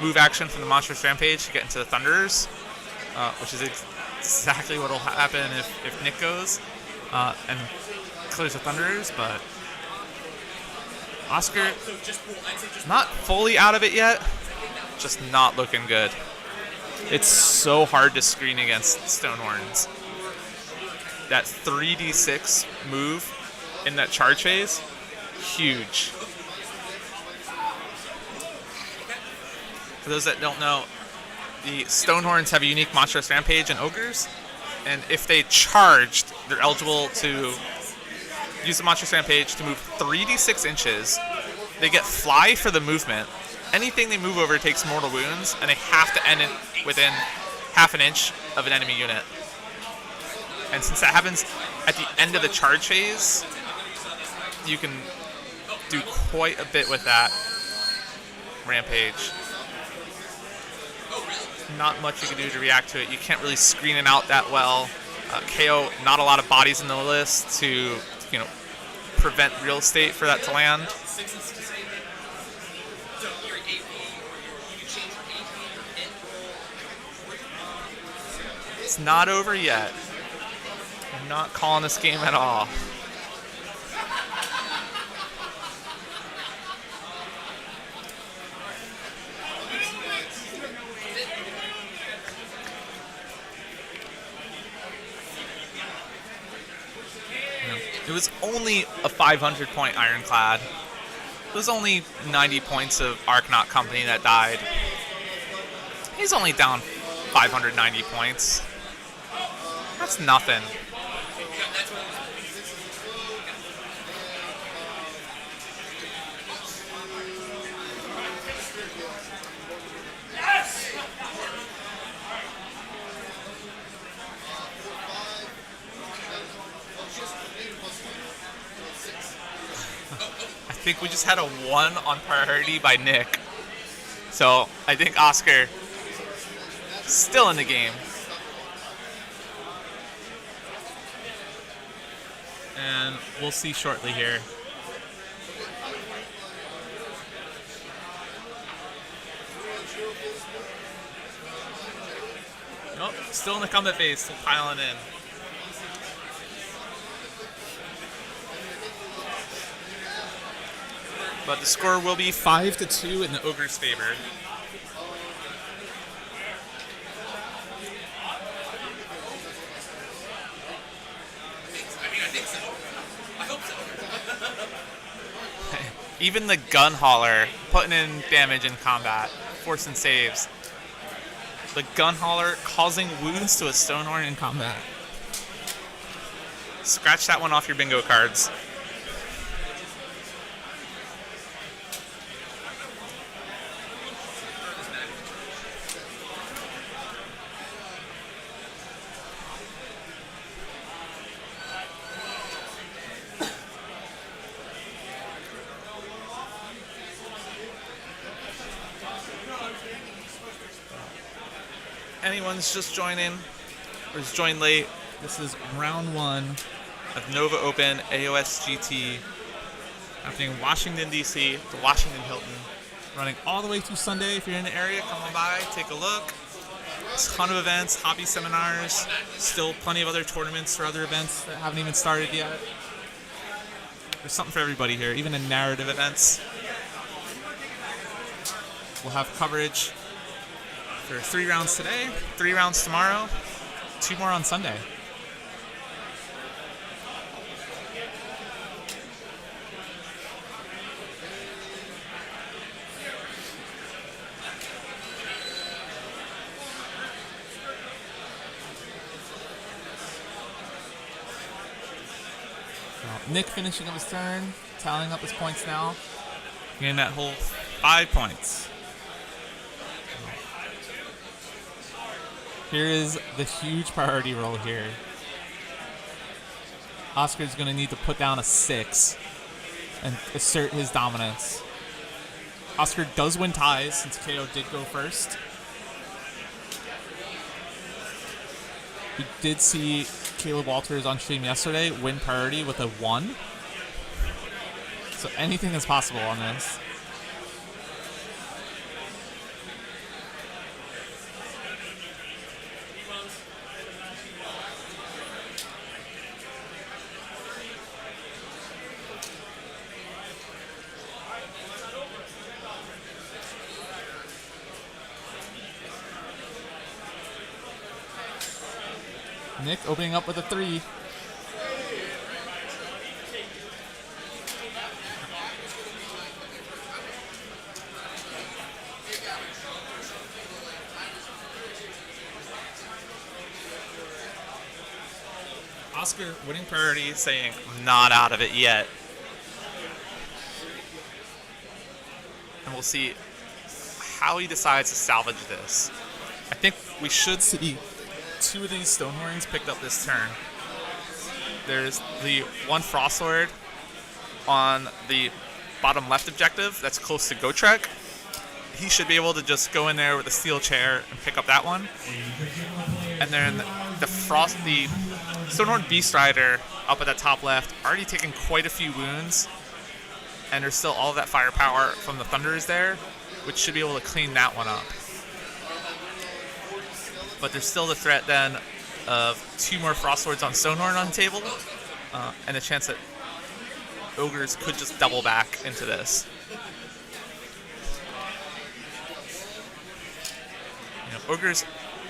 move action from the Monstrous Rampage to get into the Thunderers, which is exactly what will happen if Nick goes and clears the Thunderers, but Oscar not fully out of it yet, just not looking good. It's so hard to screen against Stonehorns. That 3d6 move in that charge phase, huge. For those that don't know, the Stonehorns have a unique Monstrous Rampage and Ogres, and if they charged, they're eligible to use the Monstrous Rampage to move 3d6 inches. They get Fly for the movement. Anything they move over takes mortal wounds, and they have to end it within half an inch of an enemy unit. And since that happens at the end of the charge phase, you can do quite a bit with that Rampage. Not much you can do to react to it. You can't really screen it out that well. KO, not a lot of bodies in the list to, you know, prevent real estate for that to land. It's not over yet. I'm not calling this game at all. It was only a 500-point Ironclad. It was only 90 points of Arcanaut Company that died. He's only down 590 points. That's nothing. I think we just had a 1 on priority by Nick. So I think Oscar still in the game. And we'll see shortly here. Nope, still in the combat phase, still piling in. But the score will be 5-2 in the Ogre's favor. I think so. I hope so. Even the Gun Hauler putting in damage in combat, forcing saves. The Gun Hauler causing wounds to a Stonehorn in combat. Scratch that one off your bingo cards. Anyone's just joining or has joined late, this is round 1 of Nova Open AoS GT happening in Washington, D.C., the Washington Hilton. Running all the way through Sunday. If you're in the area, come on by, take a look. ton of events, hobby seminars, still plenty of other tournaments for other events that haven't even started yet. There's something for everybody here, even in narrative events. We'll have coverage for 3 rounds today, 3 rounds tomorrow, 2 more on Sunday. Nick finishing up his turn, tallying up his points now. Getting that whole 5 points. Here is the huge priority roll here. Oscar's going to need to put down a 6 and assert his dominance. Oscar does win ties since KO did go first. We did see Caleb Walters on stream yesterday win priority with a 1. So anything is possible on this. Nick opening up with a 3. Oscar winning priority, saying, I'm not out of it yet. And we'll see how he decides to salvage this. I think we should see 2 of these Stonehorns picked up this turn. There's the 1 Frostlord on the bottom left objective that's close to Gotrek. He should be able to just go in there with a steel chair and pick up that one. And then the Stonehorn Beast Rider up at the top left, already taken quite a few wounds, and there's still all of that firepower from the Thunders there, which should be able to clean that one up. But there's still the threat then of 2 more Frostlords on Stonehorn on the table, and the chance that Ogres could just double back into this. Ogres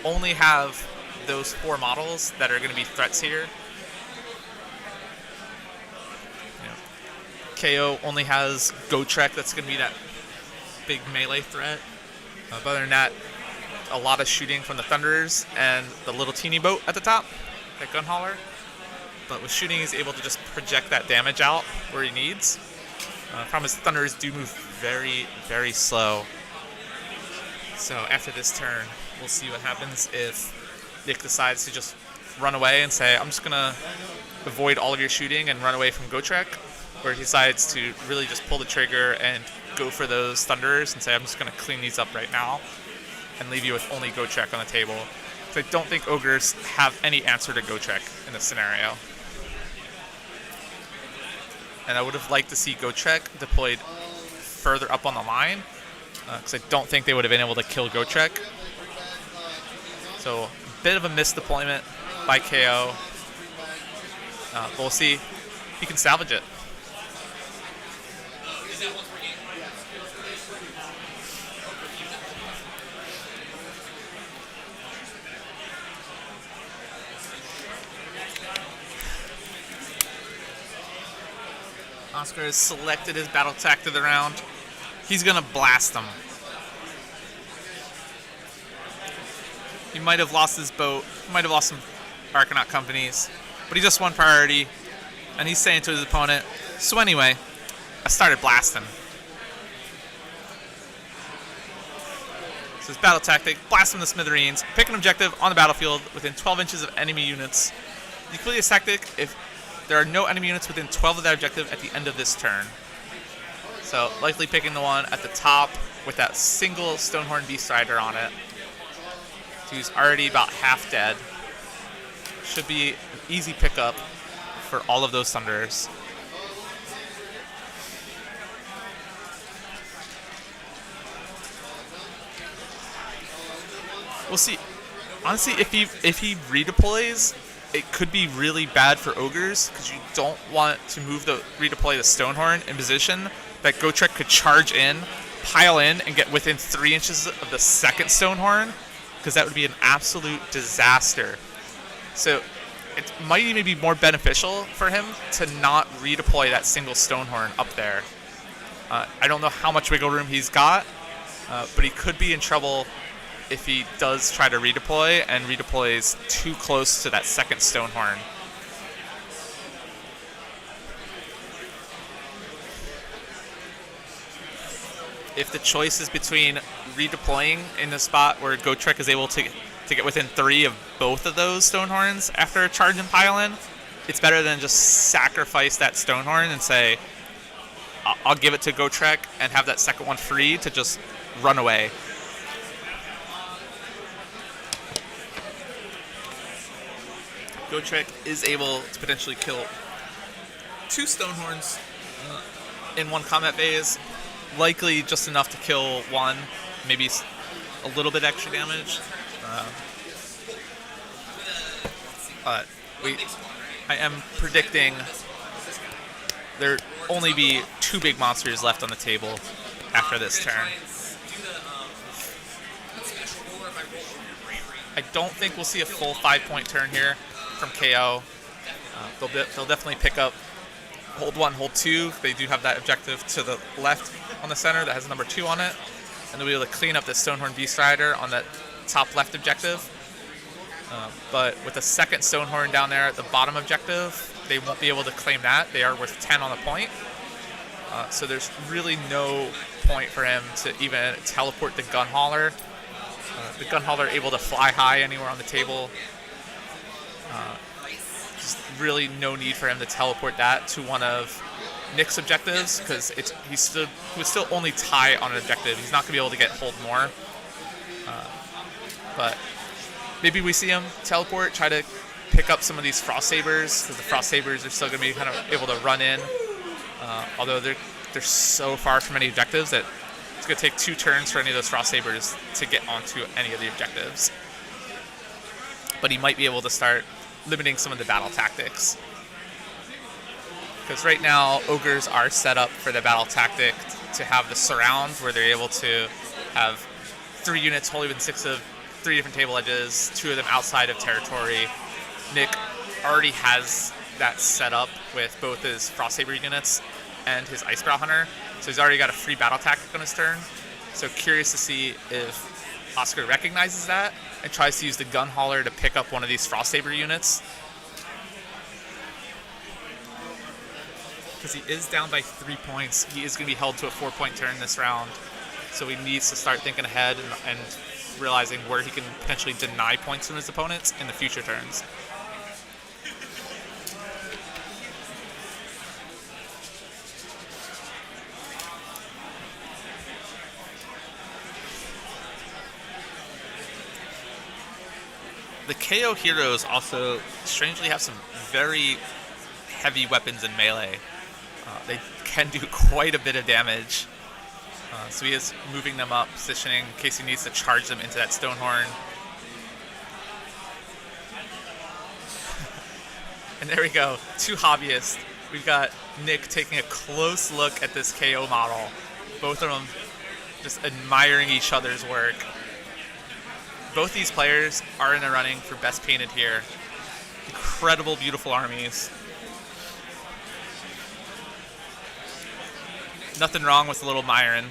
only have those 4 models that are going to be threats here. KO only has Gotrek that's going to be that big melee threat. But other than that, a lot of shooting from the Thunderers and the little teeny boat at the top, that gun hauler. But with shooting, he's able to just project that damage out where he needs. Problem is, Thunderers do move very, very slow. So after this turn, we'll see what happens if Nick decides to just run away and say, I'm just going to avoid all of your shooting and run away from Gotrek, or he decides to really just pull the trigger and go for those Thunderers and say, I'm just going to clean these up right now and leave you with only Gotrek on the table. So I don't think Ogres have any answer to Gotrek in this scenario. And I would have liked to see Gotrek deployed further up on the line, because I don't think they would have been able to kill Gotrek. So a bit of a missed deployment by KO. But we'll see if he can salvage it. Oscar has selected his battle tactic of the round. He's going to blast them. He might have lost his boat. He might have lost some Arcanaut companies. But he just won priority. And he's saying to his opponent, so anyway, I started blasting. So his battle tactic, blast them to smithereens, pick an objective on the battlefield within 12 inches of enemy units. You complete this tactic if there are no enemy units within 12 of that objective at the end of this turn. So likely picking the one at the top with that single Stonehorn Beast Rider on it. Who's already about half dead. Should be an easy pickup for all of those Thunderers. We'll see. Honestly, if he redeploys, it could be really bad for ogres because you don't want to redeploy the Stonehorn in position that Gotrek could charge in, pile in, and get within 3 inches of the second Stonehorn, because that would be an absolute disaster. So it might even be more beneficial for him to not redeploy that single Stonehorn up there. I don't know how much wiggle room he's got, but he could be in trouble if he does try to redeploy and redeploys too close to that second Stonehorn. If the choice is between redeploying in the spot where Gotrek is able to get within 3 of both of those Stonehorns after a charge and pile in, it's better than just sacrifice that Stonehorn and say, I'll give it to Gotrek and have that second one free to just run away. Gotrek is able to potentially kill 2 Stonehorns in one combat phase. Likely just enough to kill one, maybe a little bit extra damage. But I am predicting there only be 2 big monsters left on the table after this turn. I don't think we'll see a full 5-point turn here from KO. They'll definitely pick up hold 1, hold 2. They do have that objective to the left on the center that has number 2 on it. And they'll be able to clean up the Stonehorn Beast Rider on that top left objective. But with the second Stonehorn down there at the bottom objective, they won't be able to claim that. They are worth 10 on the point. So there's really no point for him to even teleport the Gun Hauler. The Gun Hauler able to fly high anywhere on the table. Just really no need for him to teleport that to one of Nick's objectives, because he would still only tie on an objective. He's not going to be able to get hold more. But maybe we see him teleport, try to pick up some of these Frost Sabers, because the Frost Sabers are still going to be kind of able to run in. Although they're so far from any objectives that it's going to take 2 turns for any of those Frost Sabers to get onto any of the objectives. But he might be able to start limiting some of the battle tactics. Because right now, ogres are set up for the battle tactic to have the surround, where they're able to have 3 units wholly within 6 of 3 different table edges, 2 of them outside of territory. Nick already has that set up with both his Frost Saber units and his Icebrow Hunter, so he's already got a free battle tactic on his turn. So curious to see if Oscar recognizes that and tries to use the Gun Hauler to pick up one of these Frost Saber units. Because he is down by 3 points. He is going to be held to a 4-point turn this round. So he needs to start thinking ahead and realizing where he can potentially deny points from his opponents in the future turns. The KO heroes also strangely have some very heavy weapons in melee. They can do quite a bit of damage. So he is moving them up, positioning in case he needs to charge them into that Stonehorn. And there we go, 2 hobbyists. We've got Nick taking a close look at this KO model. Both of them just admiring each other's work. Both these players are in the running for best painted here. Incredible, beautiful armies. Nothing wrong with a little Myron.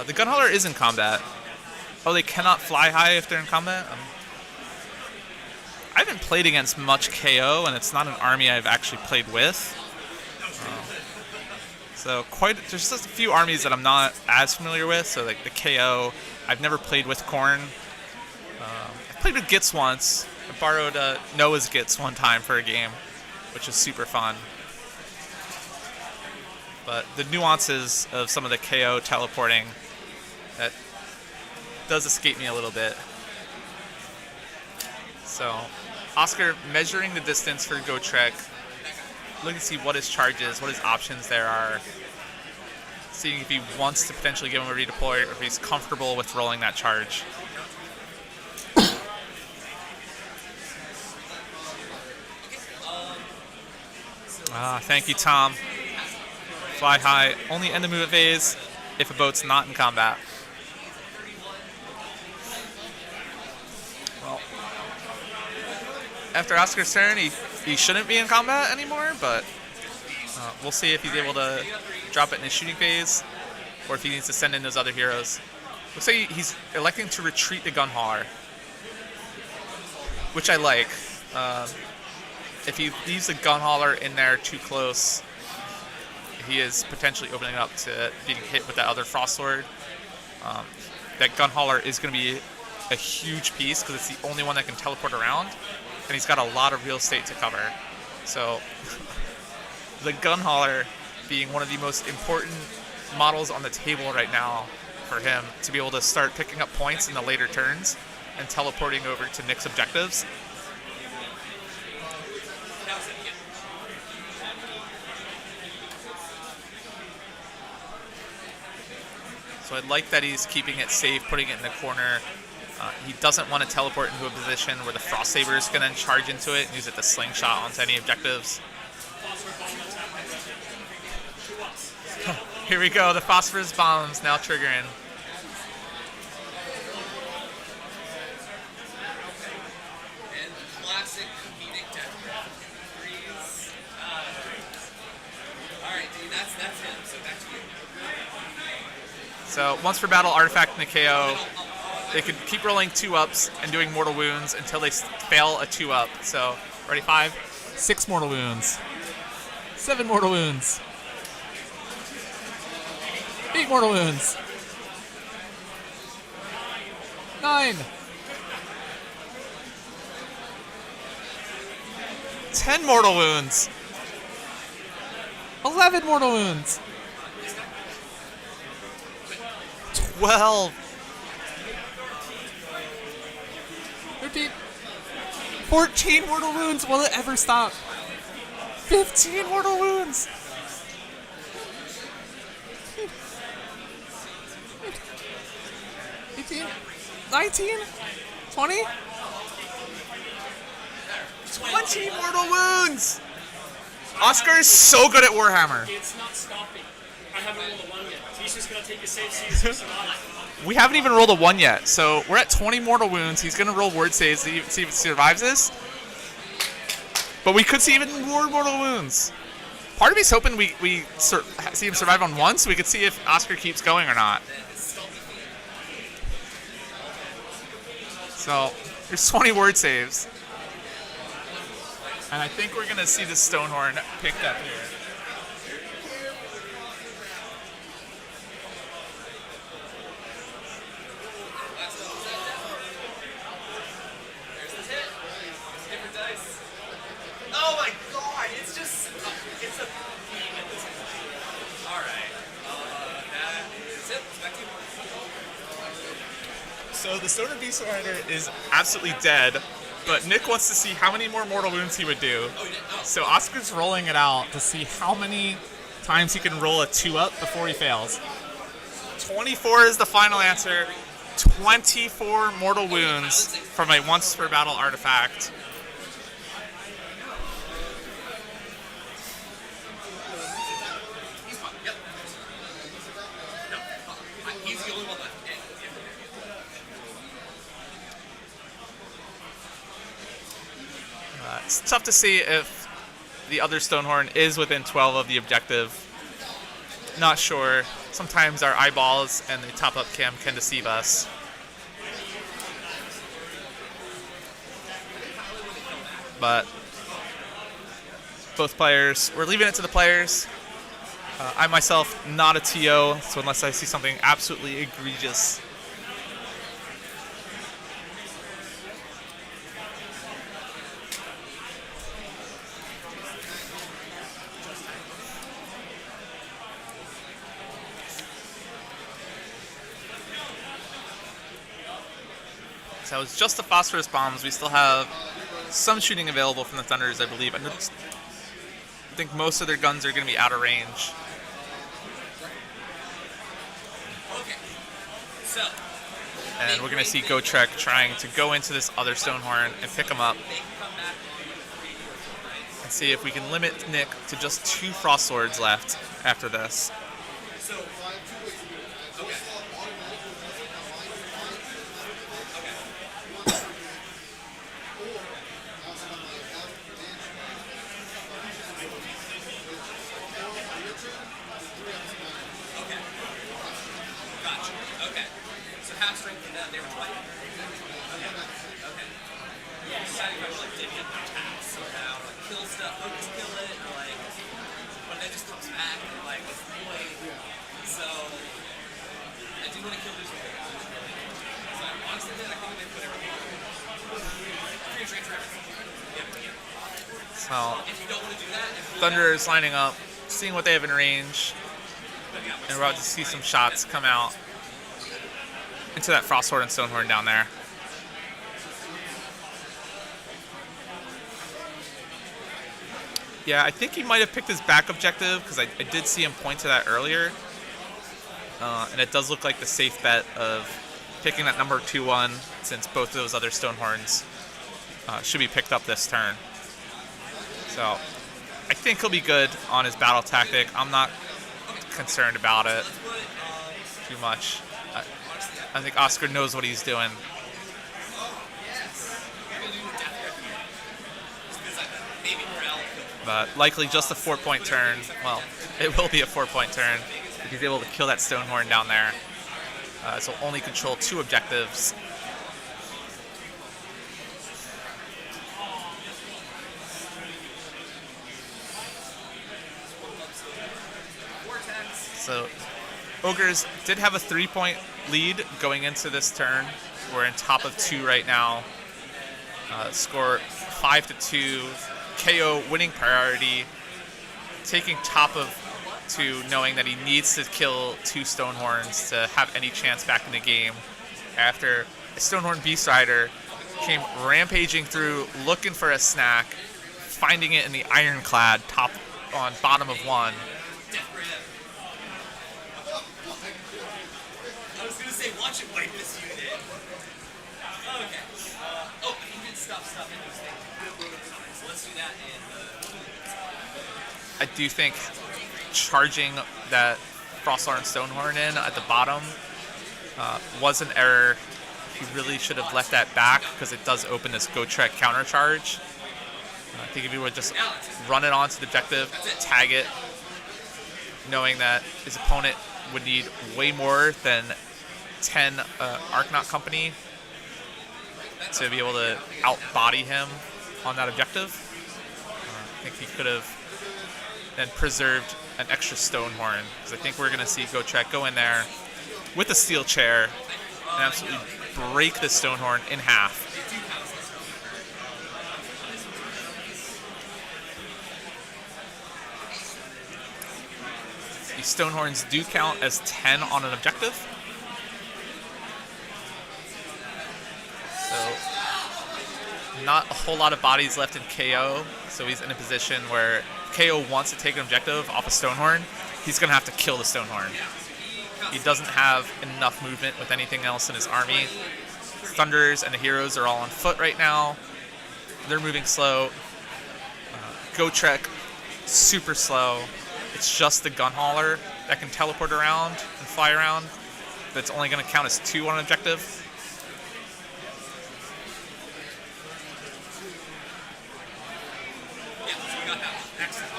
The Gun Hauler is in combat. Oh, they cannot fly high if they're in combat? I haven't played against much KO, and it's not an army I've actually played with. So there's just a few armies that I'm not as familiar with. So like the KO, I've never played with Khorne. I played with Gitz once. I borrowed Noah's Gitz one time for a game, which is super fun. But the nuances of some of the KO teleporting, that does escape me a little bit. So Oscar measuring the distance for Gotrek, looking to see what his charges, what his options there are. seeing if he wants to potentially give him a redeploy or if he's comfortable with rolling that charge. Thank you, Tom. Fly high. Only end the movement phase if a boat's not in combat. Well, after Oscar's turn, he shouldn't be in combat anymore, but we'll see if he's able to drop it in his shooting phase or if he needs to send in those other heroes. Looks like he's electing to retreat the gun hauler, which I like. If he leaves the gun hauler in there too close, he is potentially opening up to being hit with that other frost sword. That gun hauler is going to be a huge piece because it's the only one that can teleport around, and he's got a lot of real estate to cover. So the gun hauler being one of the most important models on the table right now for him to be able to start picking up points in the later turns and teleporting over to Nick's objectives. So I like that he's keeping it safe, putting it in the corner. He doesn't want to teleport into a position where the Frost Saber is going to charge into it and use it to slingshot onto any objectives. Here we go, the phosphorus bombs now triggering. And classic comedic death grab. Freeze. Alright, dude, that's him. So back to you. So once per battle artifact in the KO, they could keep rolling 2-ups and doing mortal wounds until they fail a 2-up. So, ready? 5, 6 mortal wounds, 7 mortal wounds, 8 mortal wounds, 9, 10 mortal wounds, 11 mortal wounds, 12, 13, 14 mortal wounds. Will it ever stop? 15 mortal wounds. 18, 19, 20, 20 mortal wounds. Oscar is so good at Warhammer. It's not stopping. I haven't rolled a 1 yet. He's just going to take a safe season. We haven't even rolled a 1 yet, so we're at 20 mortal wounds. He's going to roll word saves to see if he survives this. But we could see even more mortal wounds. Part of me's hoping we see him survive on 1 so we could see if Oscar keeps going or not. So, there's 20 word saves. And I think we're going to see the Stonehorn picked up here. Oh my god, it's just, it's a theme at this point. Alright, that is it. Back to you. So the Stoner Beast Rider is absolutely dead, but Nick wants to see how many more mortal wounds he would do. So Oscar's rolling it out to see how many times he can roll a 2-up before he fails. 24 is the final answer. 24 mortal wounds from a once per battle artifact. He's fine. Yep. No, he's the only one left. It's tough to see if the other Stonehorn is within 12 of the objective. Not sure. Sometimes our eyeballs and the top-up cam can deceive us. But both players, we're leaving it to the players. I myself, not a TO, so unless I see something absolutely egregious. So it's just the phosphorus bombs. We still have some shooting available from the Thunders, I believe. I think most of their guns are going to be out of range. Okay. So, And we're going to see Gotrek trying to go into this other Stonehorn and pick him up. they can come back And see if we can limit Nick to just 2 Frost Swords left after this. So, okay. Okay. Okay. Gotcha. Okay. So half strength for them, they were 20. Okay. Okay. Yeah, deciding if I would like divvy up their attacks somehow, or like kill stuff, focus kill it, or like, but then it just comes back and like, what's the point? So, I do want to kill this one. So honestly, then I think they put everything on. Free trade for everything. Yep, yep. So If you don't want to do that, if you Thunder is lining up, seeing what they have in range, and we're about to see some shots come out into that Frost Sword and Stonehorn down there. Yeah, I think he might have picked his back objective because I did see him point to that earlier. And it does look like the safe bet of picking that number 2-1 since both of those other Stonehorns should be picked up this turn. So I think he'll be good on his battle tactic. I'm not concerned about it too much. I think Oscar knows what he's doing. But likely just a 4-point turn. Well, it will be a 4-point turn if he's able to kill that Stonehorn down there. So he'll only control 2 objectives. So Ogres did have a 3-point lead going into this turn. We're in top of 2 right now. Score 5-2. KO winning priority. Taking top of 2, knowing that he needs to kill 2 Stonehorns to have any chance back in the game. After a Stonehorn Beast Rider came rampaging through, looking for a snack, finding it in the Ironclad top on bottom of 1. I was gonna say, watch it wipe this unit. Okay. Oh, he did stuff into his thing. So let's do that and I do think charging that Frostlord and Stonehorn in at the bottom was an error. He really should have left that back because it does open this Gotrek counter charge. I think if he would just run it onto the objective, tag it, knowing that his opponent would need way more than 10 Arknaut Company to be able to outbody him on that objective. I think he could have then preserved an extra Stonehorn, because I think we're going to see Gotrek go in there with a steel chair and absolutely break the Stonehorn in half. These Stonehorns do count as 10 on an objective. So not a whole lot of bodies left in KO, so he's in a position where KO wants to take an objective off a Stonehorn. He's going to have to kill the Stonehorn. He doesn't have enough movement with anything else in his army. Thunders and the heroes are all on foot right now. They're moving slow. Gotrek, super slow. It's just the gun hauler that can teleport around and fly around. That's only going to count as 2 on an objective. yeah, so we got that one. Excellent.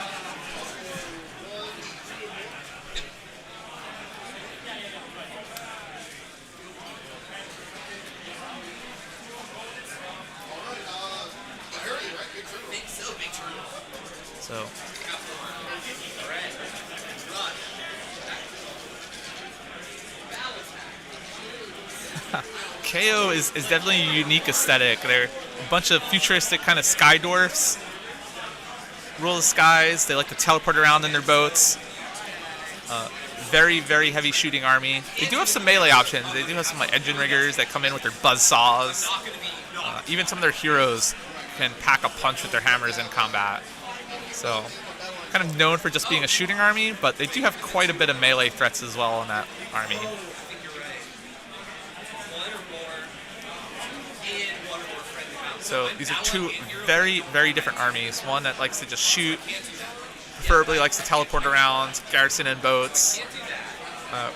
Think so, big turn. So KO is definitely a unique aesthetic. They're a bunch of futuristic kind of sky dwarfs. Rule the skies. They like to teleport around in their boats. Very, very heavy shooting army. They do have some melee options. They do have some like engine riggers that come in with their buzz saws. Even some of their heroes can pack a punch with their hammers in combat. So kind of known for just being a shooting army, but they do have quite a bit of melee threats as well in that army. So these are two very, very different armies. One that likes to just shoot, preferably likes to teleport around, garrison in boats,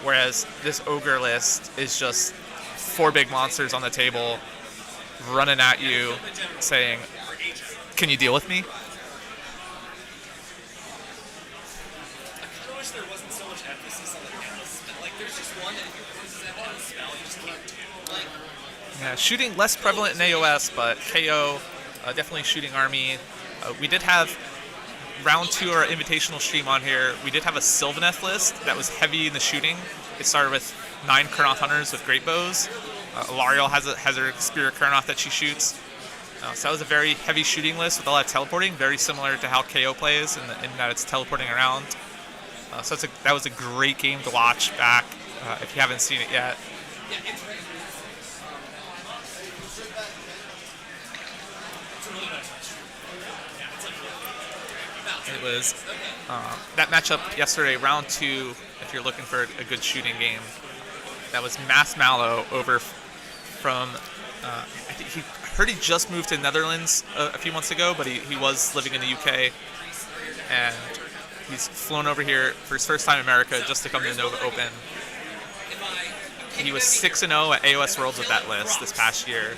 whereas this ogre list is just 4 big monsters on the table running at you saying, can you deal with me? I wish there wasn't so much emphasis on the end spell. Like, there's just one that if you use that end spell, you just can't do. Like, Yeah, shooting less prevalent in AoS, but KO, definitely shooting army. We did have round 2 of our invitational stream on here. We did have a Sylvaneth list that was heavy in the shooting. It started with 9 Kurnoth Hunters with great bows. Alariel has her Spear Kurnoth that she shoots. So that was a very heavy shooting list with a lot of teleporting, very similar to how KO plays in that it's teleporting around. So that was a great game to watch back if you haven't seen it yet. yeah, it's right. It's a really nice match. Yeah, it's like really good. It was that matchup yesterday, round 2, if you're looking for a good shooting game. That was Mass Mallow over from, I think he heard he just moved to Netherlands a few months ago, but he was living in the UK. And he's flown over here for his first time in America just to come to Nova Open. He was 6-0 at AoS Worlds with that list this past year.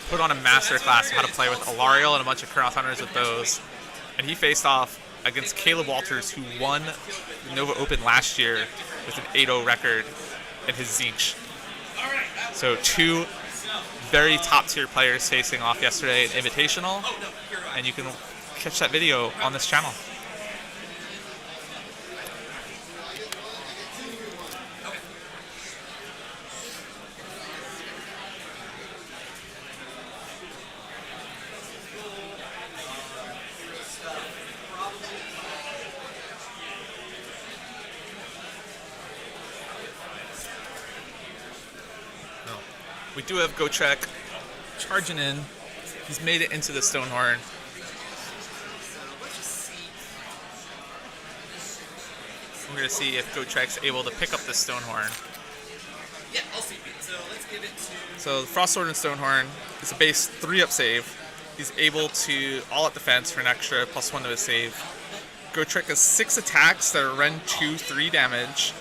Put on a master class of how to play with Alariel and a bunch of Kurnoth Hunters with those. And he faced off against Caleb Walters, who won the Nova Open last year with an 8-0 record in his Zinch. So 2 very top-tier players facing off yesterday in Invitational, and you can catch that video on this channel. We do have Gotrek charging in. He's made it into the Stonehorn. We're going to see if Gotrek's able to pick up the Stonehorn. Yeah, I'll see. So let's give it to... So the Frost Sword and Stonehorn is a base 3-up save. He's able to all-out defense for an extra +1 to his save. Gotrek has 6 attacks that are Ren 2/3 damage.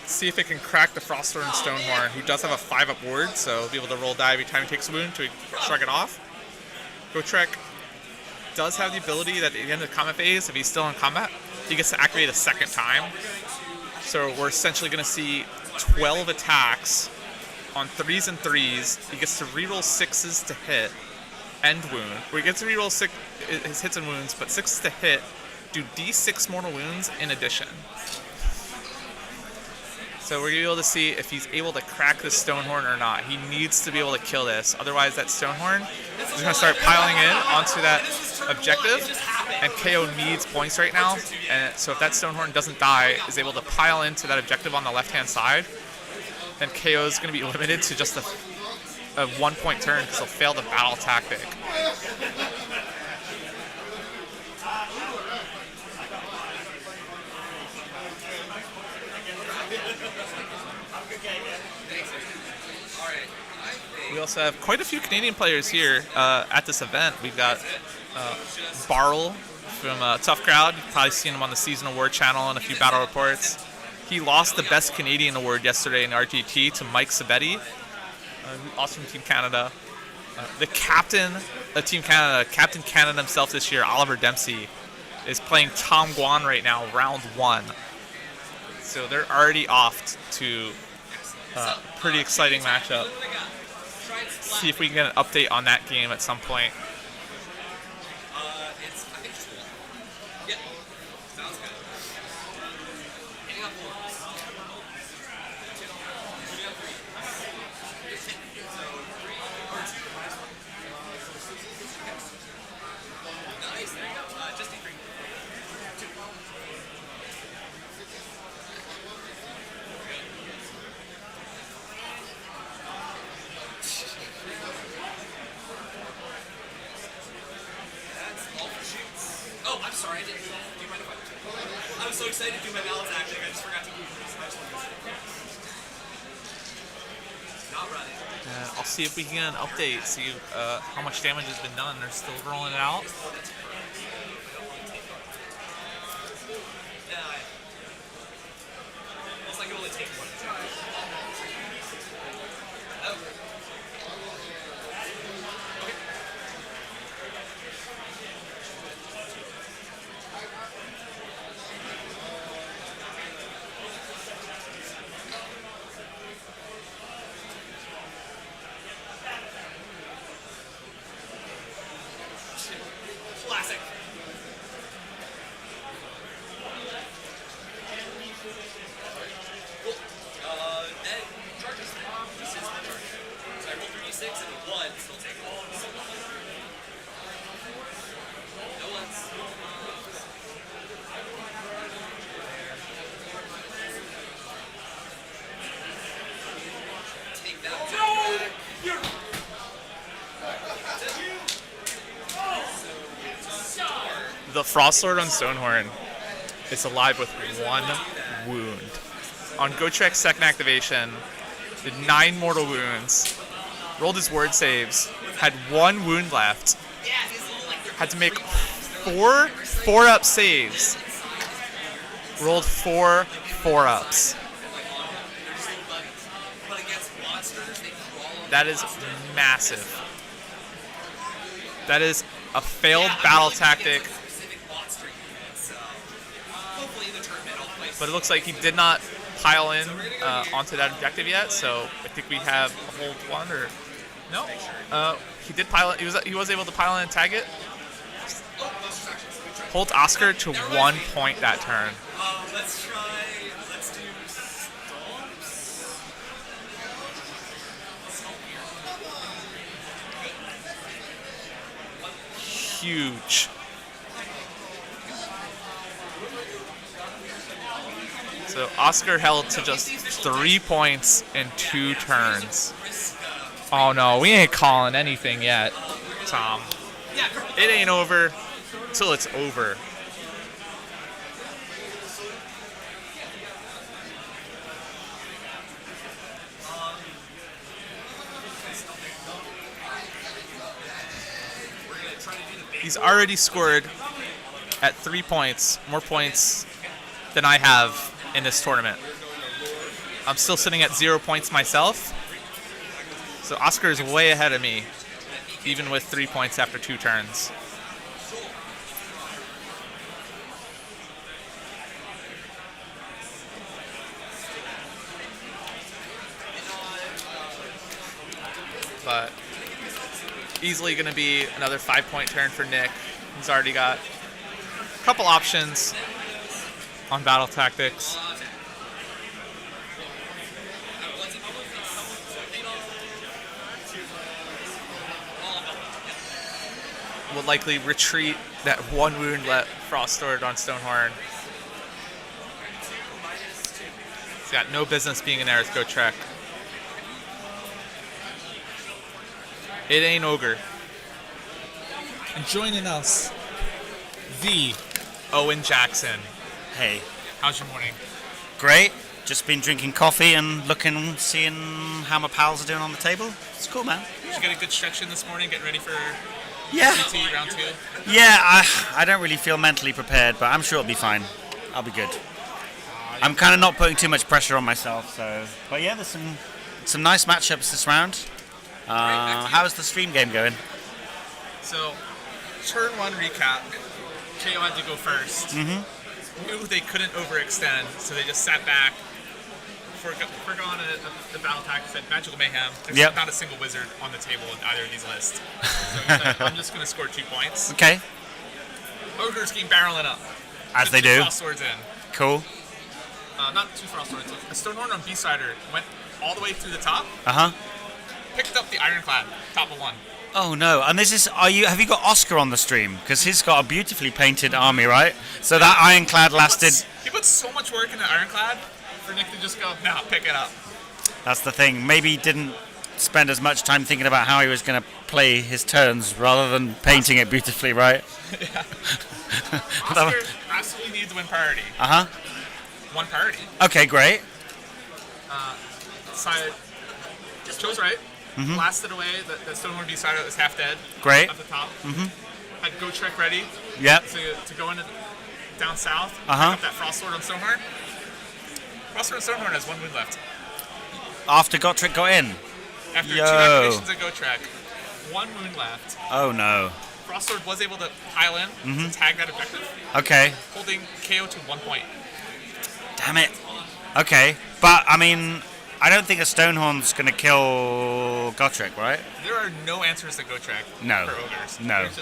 See if it can crack the Frost Sword and Stonehorn, who does have a 5-up ward, so he'll be able to roll die every time he takes a wound to shrug it off. Gotrek does have the ability that at the end of the combat phase, if he's still in combat, he gets to activate a second time. So we're essentially going to see 12 attacks on 3s and 3s. He gets to reroll 6s to hit and wound. Where he gets to reroll his hits and wounds, but 6s to hit do D6 mortal wounds in addition. So we're going to be able to see if he's able to crack this Stonehorn or not. He needs to be able to kill this. Otherwise, that Stonehorn is going to start piling in onto that objective. And KO needs points right now. And so if that Stonehorn doesn't die, is able to pile into that objective on the left-hand side, then KO is going to be limited to just a 1-point turn because he'll fail the battle tactic. We also have quite a few Canadian players here at this event. We've got Barl from Tough Crowd. You've probably seen him on the Season Award channel and a few battle reports. He lost the Best Canadian Award yesterday in RGT to Mike Sabetti, also from Team Canada. The captain of Team Canada, Captain Canada himself this year, Oliver Dempsey, is playing Tom Guan right now, round 1. So they're already off to a pretty exciting matchup. See if we can get an update on that game at some point. It's, I think, just 1. Yeah, sounds good. Hitting up 1. Nice, there you go. Just a 3. Oh, I'm sorry, I didn't. Do you mind if I was so excited to do my balance acting, I just forgot to do this. And I'll see if we can get an update, see how much damage has been done. They're still rolling it out. It's like it only takes one. Classic. Cool. That charges. This is the charge. So I roll 3d6 and a 1 still take it. No ones. Take that back. The Frost Sword on Stonehorn is alive with 1 wound. On Gotrek's second activation, did 9 mortal wounds, rolled his word saves, had 1 wound left, had to make 4 4-up saves, rolled 4 4-ups. But against monsters, they crawl on That is massive. That is a failed battle tactic, specific monster units. So hopefully in the tournament I'll play. but it looks like he did not pile in onto that objective yet. So I think we have a hold 1 or no. He did pile. He was able to pile in and tag it. Hold Oscar to 1 point that turn. Let's do Storms. Huge. So Oscar held to just 3 points in 2 turns. Oh no, we ain't calling anything yet, Tom. It ain't over till it's over. He's already scored at 3 points, more points than I have in this tournament. I'm still sitting at 0 points myself. So Oscar is way ahead of me, even with 3 points after 2 turns. But easily going to be another 5-point turn for Nick. He's already got a couple options on battle tactics. Will likely retreat that 1 wound let Frost Sword on Stonehorn. He's got no business being in there with Gotrek. It ain't ogre. And joining us, the Owen Jackson. Hey, How's your morning? great. Just been drinking coffee and seeing how my pals are doing on the table. It's cool, man. Did you get a good stretch in this morning, getting ready for Yeah, PT round 2? yeah. I don't really feel mentally prepared, but I'm sure it'll be fine. I'll be good. I'm kind of not putting too much pressure on myself, so. But yeah, there's some nice matchups this round. How's the stream game going? So, turn 1 recap. KO had to go first. Knew they couldn't overextend, so they just sat back. Forgone the battle tactics at Magical Mayhem. There's Yep. not a single wizard on the table in either of these lists. So he said, I'm just going to score 2 points. Okay, Ogres keep barreling up. as Put they 2 do. Frost Swords in. Cool. Not 2 Frost Swords. A Stonehorn on B-Sider went all the way through the top, Uh huh. picked up the Ironclad, top of 1. Oh no! And this is have you got Oscar on the stream? Because he's got a beautifully painted army, right? So that Ironclad lasted. He put so much work into Ironclad for Nick to just go, nah, pick it up. That's the thing. Maybe he didn't spend as much time thinking about how he was going to play his turns rather than painting it beautifully, right? Oscar absolutely needs to win priority. Uh huh. 1 priority. Okay, great. Side Chose right. Blasted away the Stonehorn B-side that was half dead. Great. At the top. Had Go Trek ready Yep. to go into down south. Uh-huh. Pick up that Frost Sword on Stonehorn. Frost Sword on Stonehorn has 1 wound left. After Gotrek got in. After Yo. 2 activations of Go Trek, 1 wound left. Oh no. Frost Sword was able to pile in to tag that objective, Okay. holding KO to 1 point. Damn it. Okay. But I mean, I don't think a Stonehorn's gonna kill Gotrek, right? There are no answers to Go Trek No. for ogres. No. There's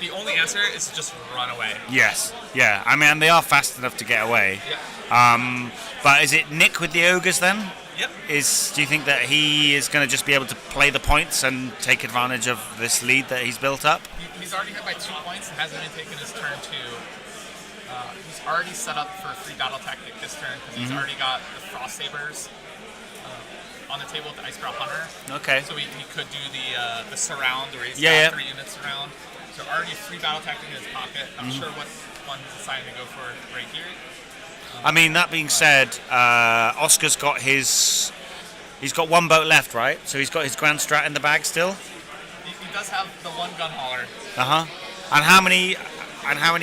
the only answer is to just run away. Yes. Yeah. I mean, they are fast enough to get away. Yeah. But is it Nick with the ogres then? Yep. Do you think that he is going to just be able to play the points and take advantage of this lead that he's built up? He's already hit by 2 points and hasn't even taken his turn to. He's already set up for a free battle tactic this turn because he's already got the Frost Sabers on the table with the Icebrow Hunter. Okay. So he could do the surround where he's Yeah, got 3 units around. So already a free battle tactic in his pocket. I'm sure what one decided to go for right here. I mean, that being said, Oscar's got he's got 1 boat left, right? So he's got his Grand Strat in the bag still. He does have the 1 gun hauler. And how many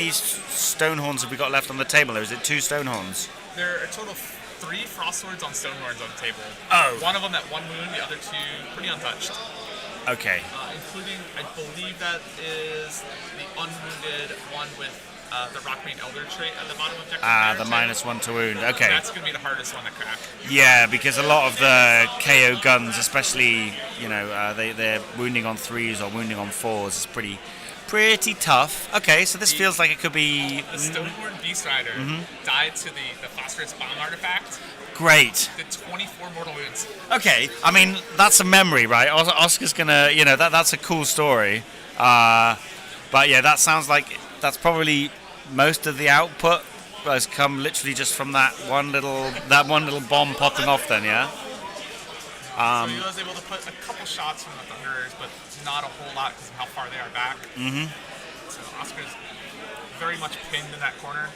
Stonehorns have we got left on the table? Or is it 2 Stonehorns? There are a total of 3 Frost Swords on Stonehorns on the table. Oh. One of them at 1 wound, the other 2 pretty untouched. Okay. Including, I believe that is the unwounded one with the Rockbane Elder trait at the bottom objective. The -1 to wound. Okay. That's going to be the hardest one to crack. Yeah, because a lot of the KO guns, especially, they're wounding on 3s or wounding on 4s, is pretty tough. Okay, so this feels like it could be The Stonehorn Beast Rider died to the Phosphorus Bomb artifact. great. Did 24 mortal wounds. Okay, I mean, that's a memory, right? Oscar's gonna, that's a cool story. But yeah, that sounds like that's probably most of the output has come literally just from that one little bomb popping off. Then, yeah. So he was able to put a couple shots from the Thunderers, but not a whole lot because of how far they are back. So Oscar's very much pinned in that corner.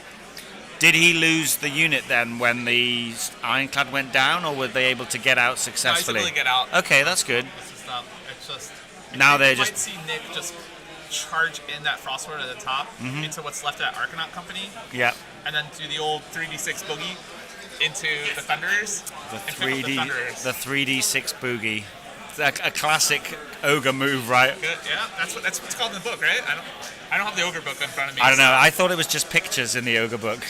Did he lose the unit then when the Ironclad went down, or were they able to get out No, successfully? he's able to get out. Okay, that's good. It's just Now they're you just might see Nick just charge in that Frost Sword at the top into what's left of that Arcanaut Company, yeah. and then do the old 3d6 boogie into the Thunderers. The and pick up 3D, Thunderers. the 3D6 boogie. It's a classic ogre move, right? Good, yeah, that's what's called in the book, right? I don't have the ogre book in front of me. I don't know. I thought it was just pictures in the ogre book.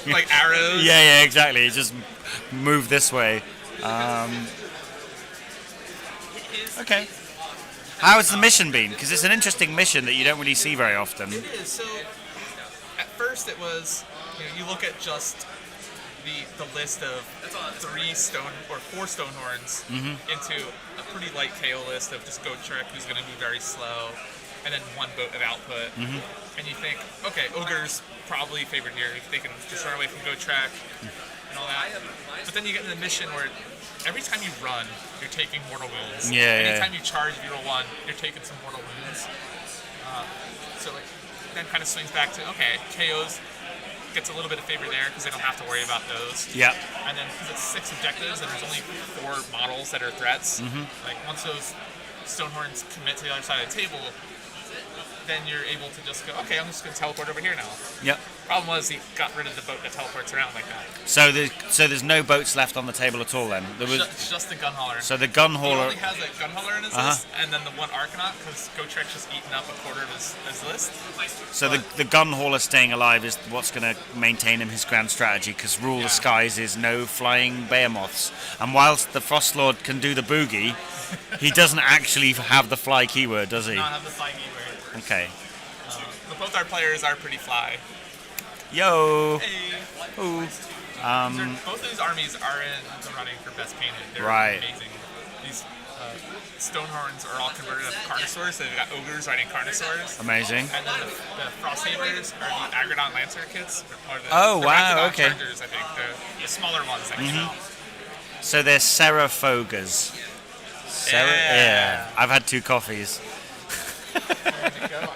Like arrows. Yeah, exactly. Just move this way. Okay. How has the mission been? Because it's an interesting mission that you don't really see very often. It is. So at first it was, you look at just the list of 4 Stonehorns into a pretty light KO list of just Go Trek, who's going to be very slow, and then 1 boat of output. And you think, okay, Ogre's probably favored here. They can just run away from Go Trek and all that. But then you get in the mission where every time you run, you're taking mortal wounds. Anytime you charge, if you roll 1, you're taking some mortal wounds. So then kind of swings back to, okay, KOs gets a little bit of favor there because they don't have to worry about those. Yeah. And then because it's 6 objectives and there's only 4 models that are threats, like once those Stonehorns commit to the other side of the table, then you're able to just go, okay, I'm just going to teleport over here now. Yep. Problem was he got rid of the boat that teleports around like that. So there's no boats left on the table at all then. There was. It's just the gun hauler. So the gun He hauler. only has a gun hauler in his list, and then the 1 Arcanaut because Gotrek's just eaten up a quarter of his list. So the gun hauler staying alive is what's going to maintain him his grand strategy, because rule of skies is no flying behemoths. And whilst the Frostlord can do the boogie, he doesn't actually have the fly keyword, does he? Not have the fly keyword. Okay. But both our players are pretty fly. Yo. Hey. Ooh. Both of these armies are in the running for best painted. They're Right. amazing. These Stonehorns are all converted to Carnosaurs, so they've got ogres riding Carnosaurs. Amazing. And then the Frost Sabers are the Agrodon Lancer kits. Or the, Oh, the wow, Rakudon okay. Chargers, I think. The smaller ones that came out. So they're Seraphogas. Yeah. I've had 2 coffees. There you go.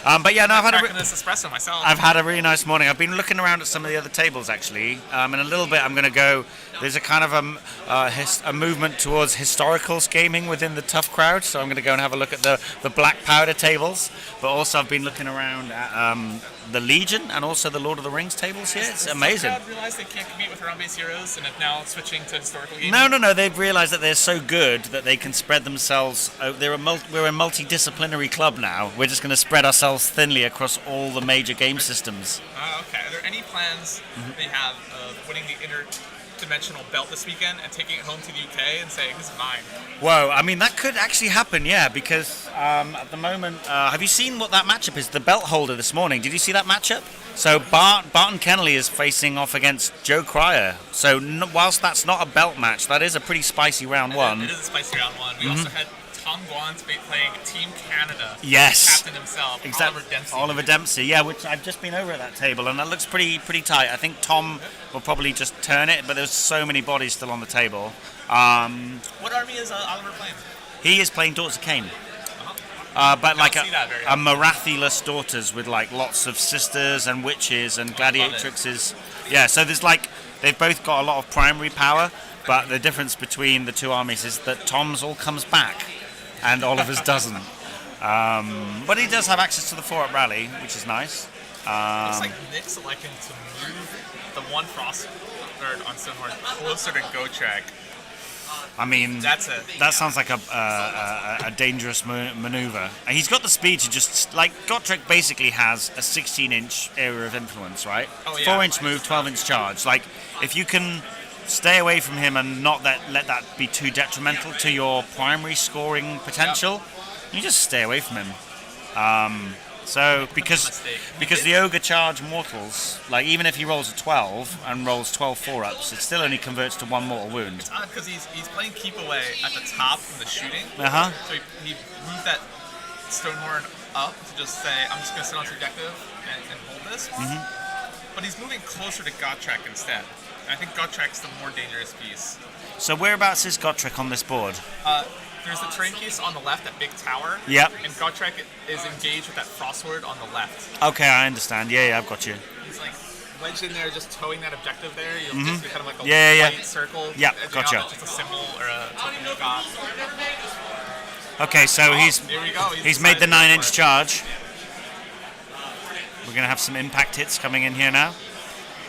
But yeah, no, I've had Cracking this espresso myself. I've had a really nice morning. I've been looking around at some of the other tables actually. In a little bit, I'm going to go. There's a kind of a movement towards historicals gaming within the tough crowd. So I'm going to go and have a look at the black powder tables. But also, I've been looking around at the Legion and also the Lord of the Rings tables here. It's amazing. Have realized they can't compete with round-based heroes and have now switching to historical gaming? No. They've realised that they're so good that they can spread themselves. We're a multidisciplinary club now. We're just going to spread ourselves thinly across all the major game systems. Okay. Are there any plans they have of winning the interdimensional belt this weekend and taking it home to the UK and saying, this is mine? Whoa, I mean, that could actually happen, yeah, because at the moment, have you seen what that matchup is? The belt holder this morning. Did you see that matchup? So Barton Kennelly is facing off against Joe Cryer. So whilst that's not a belt match, that is a pretty spicy round one. It is a spicy round one. We also had Tom Guan's playing Team Canada. Yes. Captain himself, Exactly. Oliver Dempsey, yeah, which I've just been over at that table, and that looks pretty tight. I think Tom will probably just turn it, but there's so many bodies still on the table. What army is Oliver playing? He is playing Daughters of Cain. But like see that very a Marathi-less daughters with like lots of sisters and witches and gladiatrixes. Yeah, so there's like, they've both got a lot of primary power, but the difference between the two armies is that Tom's all comes back and Oliver's doesn't. But he does have access to the 4-up rally, which is nice. Looks like Nick's electing to move the one frost third on Stonehorn closer to Gotrek. I mean, That sounds like a dangerous maneuver. And he's got the speed to just, like, Gotrek basically has a 16-inch area of influence, right? Oh, yeah. 4-inch move, 12-inch charge. Like, if you can stay away from him and not let that be too detrimental to your primary scoring potential, you just stay away from him. So because the ogre charge mortals, like even if he rolls a 12 and rolls 12 4-ups, it still only converts to one mortal wound. It's odd because he's playing keep away at the top from the shooting. Uh-huh. So he moved that Stonehorn up to just say, I'm just going to sit on this objective and hold this. But he's moving closer to Gotrek instead. And I think Gotrek's the more dangerous piece. So whereabouts is Gotrek on this board? There's the terrain piece on the left, that big tower. Yep. And Gotrek is engaged with that frostward on the left. Okay, I understand. Yeah, I've got you. He's like wedged in there, just towing that objective there. You'll just be kind of like a Yeah. white circle. Yeah, edging gotcha. out, just a symbol or a token you got. Okay, so Here we go. he's made the decided to go 9-inch for it. charge. We're gonna have some impact hits coming in here now.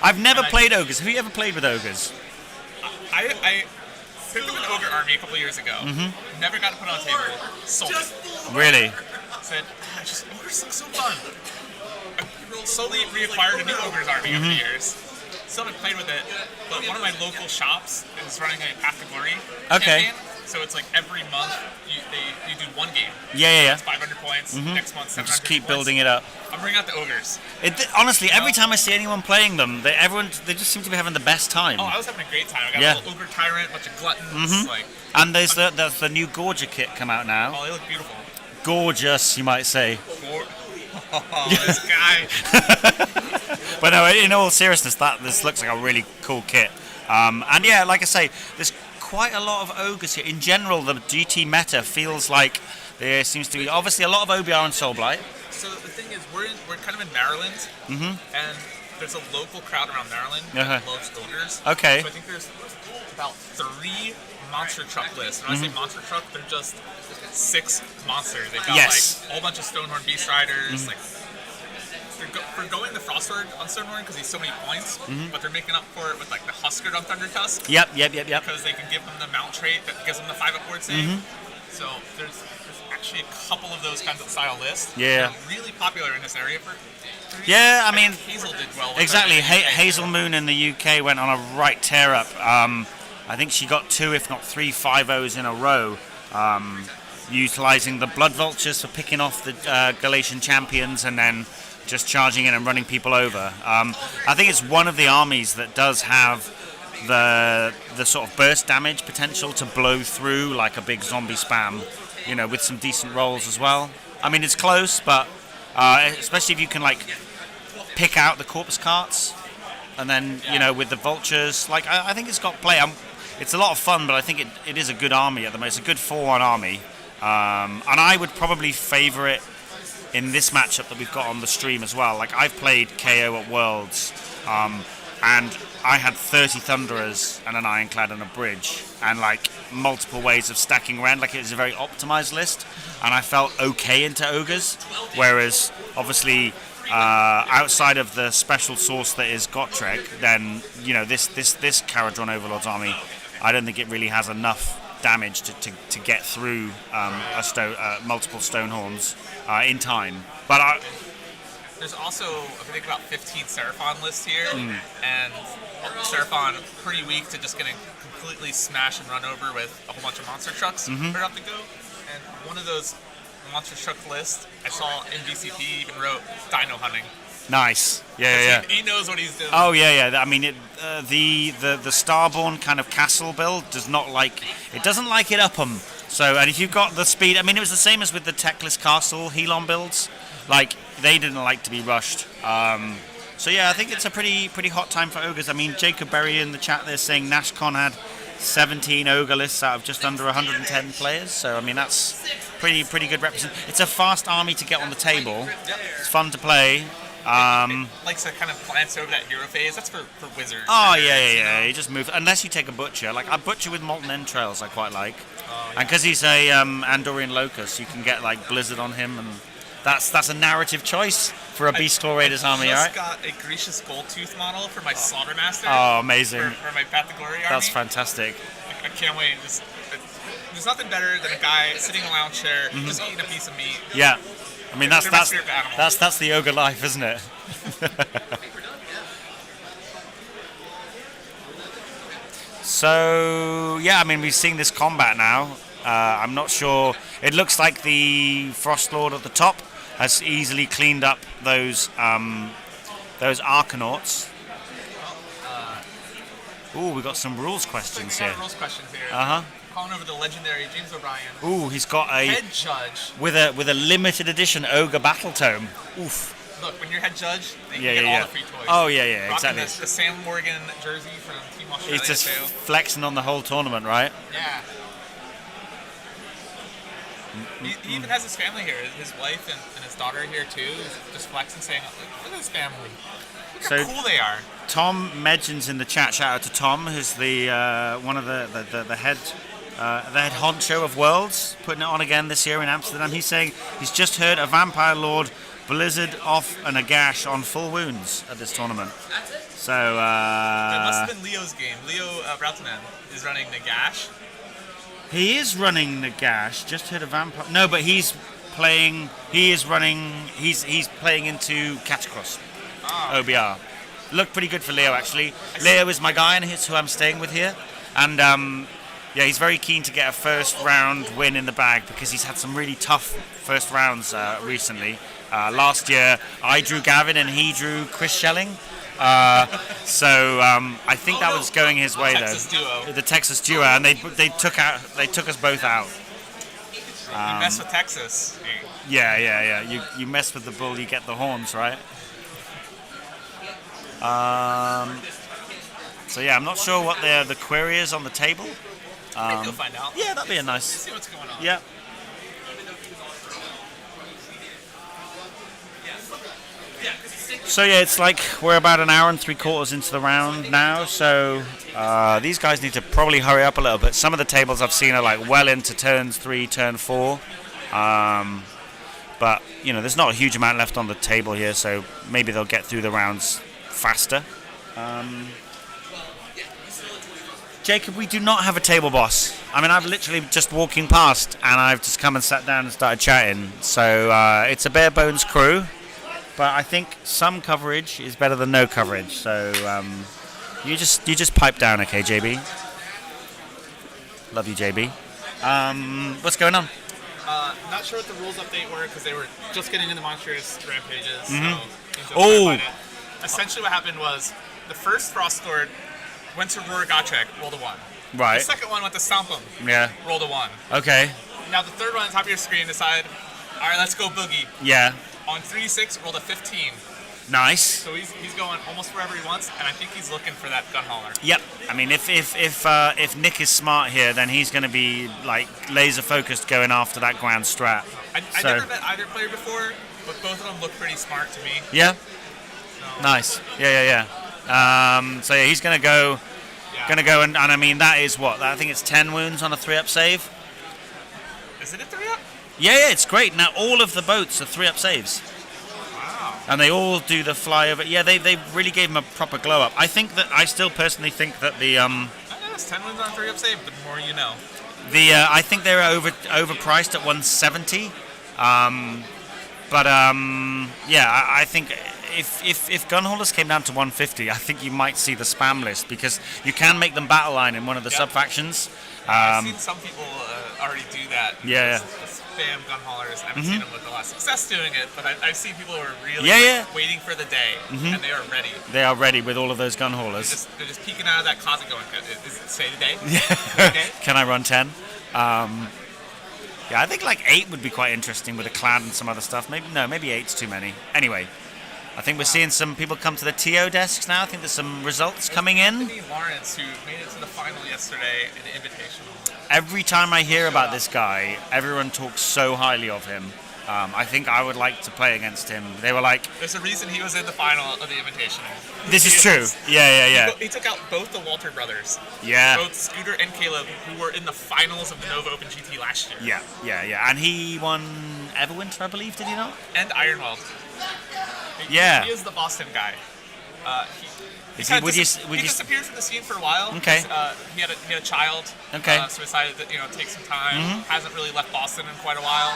I've never played ogres. Have you ever played with ogres? I picked up an ogre army a couple years ago. Never got to put it on the table. Sold it. Really? Said, ogres look so fun. I slowly reacquired a new ogres army over the years. Still haven't played with it, but one of my local shops is running a Path to Glory campaign. So it's like every month you do one game. Yeah. It's 500 points. Next month 700 Just keep points. building it up. I'm bringing out the ogres. Honestly, every time I see anyone playing them, they just seem to be having the best time. Oh, I was having a great time. I got Yeah. a little ogre tyrant, a bunch of gluttons. Like, And there's the new Gorger kit come out now. oh, they look beautiful. Gorgeous, you might say. Oh, this guy. But no, in all seriousness, this looks like a really cool kit. And yeah, like I say, there's quite a lot of ogres here. In general, the GT meta feels like there seems to be obviously a lot of OBR and Soulblight. So the thing is, we're kind of in Maryland, and there's a local crowd around Maryland that loves ogres. Okay. So I think there's about 3 monster truck lists. When I say monster truck, they're just 6 monsters. They've got Yes. like a whole bunch of Stonehorn Beast Riders. Like for going the Frostward on Stonehorn because he's so many points, but they're making up for it with like the Husker on Thunder Tusk. Yep. Because they can give them the mount trait that gives them the 5 upward save. So there's actually a couple of those kinds of style lists. Yeah. That are really popular in this area for. Yeah, I mean, Hazel did well. With exactly. that. Hazel Moon in the UK went on a right tear up. I think she got 2, if not 3 5-0s in a row, utilising the Blood Vultures for picking off the Galatian champions and then just charging in and running people over. I think it's one of the armies that does have the sort of burst damage potential to blow through like a big zombie spam, with some decent rolls as well. I mean, it's close, but especially if you can like pick out the corpse carts and then with the vultures, like I think it's got play. It's a lot of fun, but I think it is a good army at the moment. It's a good 4-1 army, and I would probably favour it in this matchup that we've got on the stream as well. Like I've played KO at Worlds, and I had 30 Thunderers and an Ironclad and a Bridge, and like multiple ways of stacking around. Like it was a very optimized list, and I felt okay into Ogres. Whereas obviously outside of the special source that is Gotrek, then this Caradron Overlord's army, I don't think it really has enough damage to get through multiple Stonehorns in time. But there's also, I think, about 15 Seraphon lists here, and Seraphon pretty weak to just getting completely smashed and run over with a whole bunch of monster trucks right off the go. And one of those monster truck lists, I saw in VCP even wrote Dino Hunting. Nice. Yeah. He knows what he's doing. Oh yeah. I mean, the Starborn kind of castle build doesn't like it up 'em. So, and if you've got the speed, I mean, it was the same as with the Techless Castle Helon builds. Like they didn't like to be rushed. So yeah, I think it's a pretty hot time for Ogres. I mean, Jacob Berry in the chat there saying NashCon had 17 Ogre lists out of just under 110 players. So I mean, that's pretty good represent. It's a fast army to get on the table. It's fun to play. It likes to kind of glance over that hero phase. That's for wizards. Oh yeah. You just move unless you take a butcher. Like a butcher with molten entrails, I quite like. And because he's a Andorian Locust, you can get like Blizzard on him, and that's a narrative choice for a Beast Claw Raiders army, right? I just got a Grecius Goldtooth model for my Slaughtermaster. Oh, amazing! For my Path to Glory army. That's fantastic. I can't wait. There's nothing better than a guy sitting in a lounge chair, just eating a piece of meat. Yeah. I mean that's spirit animal. that's the ogre life, isn't it? So yeah, I mean we've seen this combat now. I'm not sure. It looks like the Frost Lord at the top has easily cleaned up those Arcanauts. Ooh, we got some rules questions here. Rules questions here. Calling over the legendary James O'Brien. Ooh, he's got a head judge with a limited edition ogre battle tome. Oof. Look, when you're head judge, you get all the free toys. Oh yeah, exactly. The Sam Morgan jersey from Team Australia. He's just flexing on the whole tournament, right? Yeah. He even has his family here. His wife and his daughter here too. He's just flexing, saying, "Look at his family. Look how cool they are." Tom Medgens in the chat. Shout out to Tom, who's the one of the head honcho of Worlds, putting it on again this year in Amsterdam. He's saying he's just heard a Vampire Lord Blizzard off and a gash on full wounds at this tournament. So that must have been Leo's game. Leo Brautanen is running the gash. He is running the gash. Just heard a Vampire. No, but he's playing. He is running. He's playing into Catacross. OBR. Looked pretty good for Leo actually. Leo is my guy and he's who I'm staying with here. And yeah, he's very keen to get a first round win in the bag because he's had some really tough first rounds recently. Last year I drew Gavin and he drew Chris Schelling. So I think that was going his way though. The Texas duo, and they took us both out. You mess with Texas. Yeah. You mess with the bull, you get the horns, right? So yeah, I'm not sure what the query is on the table. Maybe you'll find out. Yeah, that'd be a nice. See what's going on. Yeah. So yeah, it's like we're about an hour and 3/4 into the round now. So these guys need to probably hurry up a little bit. Some of the tables I've seen are like well into turns 3, turn 4. But you know, there's not a huge amount left on the table here, so maybe they'll get through the rounds faster. Jacob, we do not have a table boss. I mean, I've literally just walking past and I've just come and sat down and started chatting. So it's a bare bones crew, but I think some coverage is better than no coverage. So you just pipe down, okay, JB? Love you, JB. What's going on? Not sure what the rules update were because they were just getting into monstrous rampages. Oh! Essentially, what happened was the first Frost Lord went to Roar Gotrek, rolled a 1. Right. The second one went to Stomp him, Yeah. rolled a 1. Okay. Now the third one on top of your screen decided, all right, let's go Boogie. Yeah. On 3d6, rolled a 15. Nice. So he's going almost wherever he wants, and I think he's looking for that gun hauler. Yep. I mean, if Nick is smart here, then he's going to be like laser focused going after that grand strat. I never met either player before but both of them look pretty smart to me. Yeah. So, Nice. Yeah. So yeah, he's gonna go. yeah. Gonna go and I mean that is what I think it's 10 wounds on a 3-up save. Is it a 3-up? Yeah, it's great. Now all of the boats are 3-up saves. Wow. And they all do the flyover. Yeah, they really gave him a proper glow up. I still personally think that the I know it's 10 wins on a 3-up save, but the more you know. I think they're overpriced at 170. Yeah, I think if gun haulers came down to 150, I think you might see the spam list because you can make them battle line in one of the sub factions. I've seen some people already do that. Yeah. The spam gun haulers. I haven't seen them with a lot of success doing it, but I've seen people who are really waiting for the day, and they are ready. They are ready with all of those gun haulers. They're just peeking out of that closet going, is it say today? Yeah. Can I run 10? Yeah, I think like 8 would be quite interesting with a clan and some other stuff. Maybe 8's too many. Anyway, I think we're seeing some people come to the TO desks now. I think there's some results coming in. Anthony Lawrence, who made it to the final yesterday in the Invitational. Every time I hear about this guy, everyone talks so highly of him. I think I would like to play against him. They were like... There's a reason he was in the final of the Invitational. This is true. Yeah. He took out both the Walter brothers. Yeah. Both Scooter and Caleb, who were in the finals of the Nova Open GT last year. Yeah. And he won Everwinter, I believe, did he not? And Ironweld. Yeah. He is the Boston guy. Would you disappeared from the scene for a while. Okay. He had a child. Okay. So decided to take some time. Hasn't really left Boston in quite a while.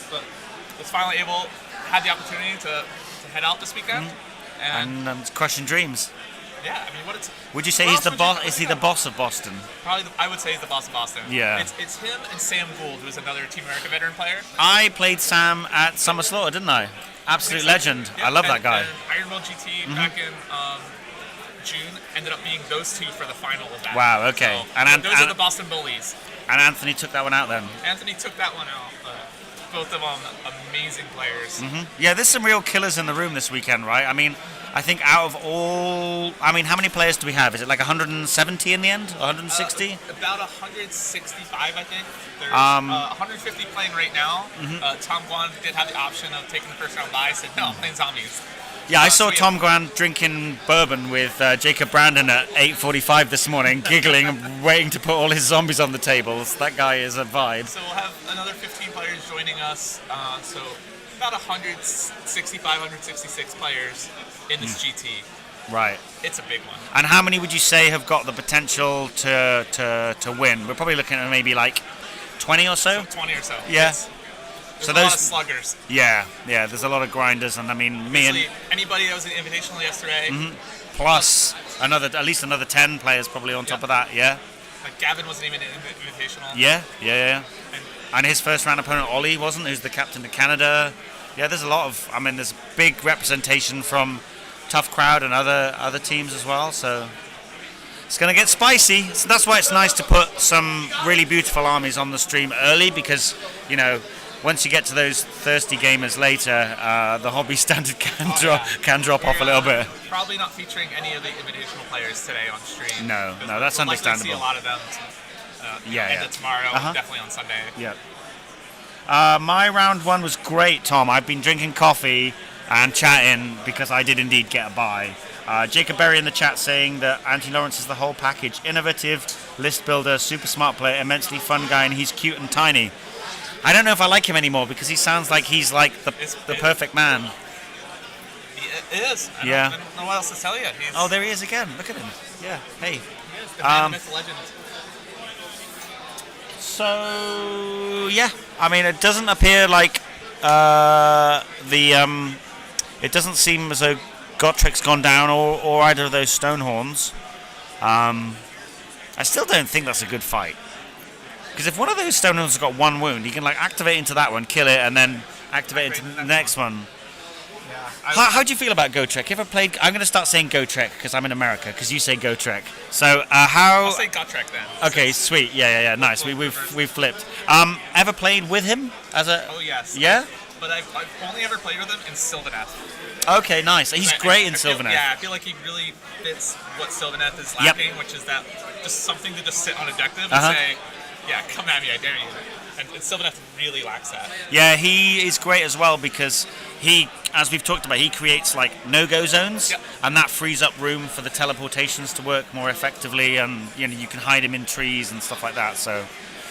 But was finally had the opportunity to head out this weekend. And crushing dreams. Yeah, I mean, Would you say he's the boss? Is he the boss of Boston? Probably, I would say he's the boss of Boston. Yeah. It's him and Sam Gould, who's another Team America veteran player. I played Sam at Summer Slaughter, didn't I? Absolute legend. Yeah, I love that guy. And Ironwell GT back in June ended up being those two for the final of that. Wow. Okay. So, those are the Boston Bullies. And Anthony took that one out then. Anthony took that one out. Both of them amazing players. Yeah, there's some real killers in the room this weekend, right? I mean, I think out of all... I mean, how many players do we have? Is it like 170 in the end? 160? About 165, I think. There's 150 playing right now. Tom Guan did have the option of taking the first round bye. Said, no, I'm playing zombies. Yeah, I saw Tom Guan drinking bourbon with Jacob Brandon at 8:45 this morning, giggling and waiting to put all his zombies on the tables. That guy is a vibe. So we'll have another 15 players joining us. So about 165, 166 players in this GT. Right. It's a big one. And how many would you say have got the potential to win? We're probably looking at maybe like 20 or so? 20 or so. Yeah. Yes. There's a lot of sluggers. Yeah, there's a lot of grinders, and I mean, anybody that was in the Invitational yesterday. Plus at least another 10 players probably on top of that, yeah? Like Gavin wasn't even in the Invitational. Yeah. And his first round opponent, Ollie, wasn't, who's the captain of Canada. Yeah, there's a lot of, there's big representation from Tough Crowd and other teams as well, so it's going to get spicy. So that's why it's nice to put some really beautiful armies on the stream early, because, once you get to those thirsty gamers later, the hobby standard can drop off a little bit. Probably not featuring any of the Invitational players today on stream. No, that's understandable. We'll likely see a lot of them end of tomorrow, definitely on Sunday. Yeah. My round one was great, Tom. I've been drinking coffee and chatting because I did indeed get a bye. Jacob Berry in the chat saying that Anthony Lawrence is the whole package. Innovative, list builder, super smart player, immensely fun guy, and he's cute and tiny. I don't know if I like him anymore because he sounds like he's like the perfect man. It is. I don't know what else to tell you. Oh, there he is again. Look at him. Yeah. Hey. He is the man, myth, legend. So yeah, it doesn't appear like it doesn't seem as though Gotrek's gone down or either of those Stonehorns. I still don't think that's a good fight. Because if one of those Stonehorns has got one wound, he can activate into that one, kill it, and then activate into the next one. Yeah. How do you feel about Gotrek? You ever played? I'm going to start saying Gotrek because I'm in America. Because you say Gotrek. So how? I'll say Gotrek then. Okay, sweet. Yeah. Nice. We've flipped. Ever played with him as a? Oh yes. Yeah. But I've only ever played with him in Sylvaneth. Okay, nice. He's great in Sylvaneth. I feel like he really fits what Sylvaneth is lacking, which is that just something to just sit on objective and say, yeah, come at me, I dare you. And Sylvaneth really lacks that. Yeah, he is great as well because he, as we've talked about, he creates like no-go zones, Yep. and that frees up room for the teleportations to work more effectively, and you can hide him in trees and stuff like that. So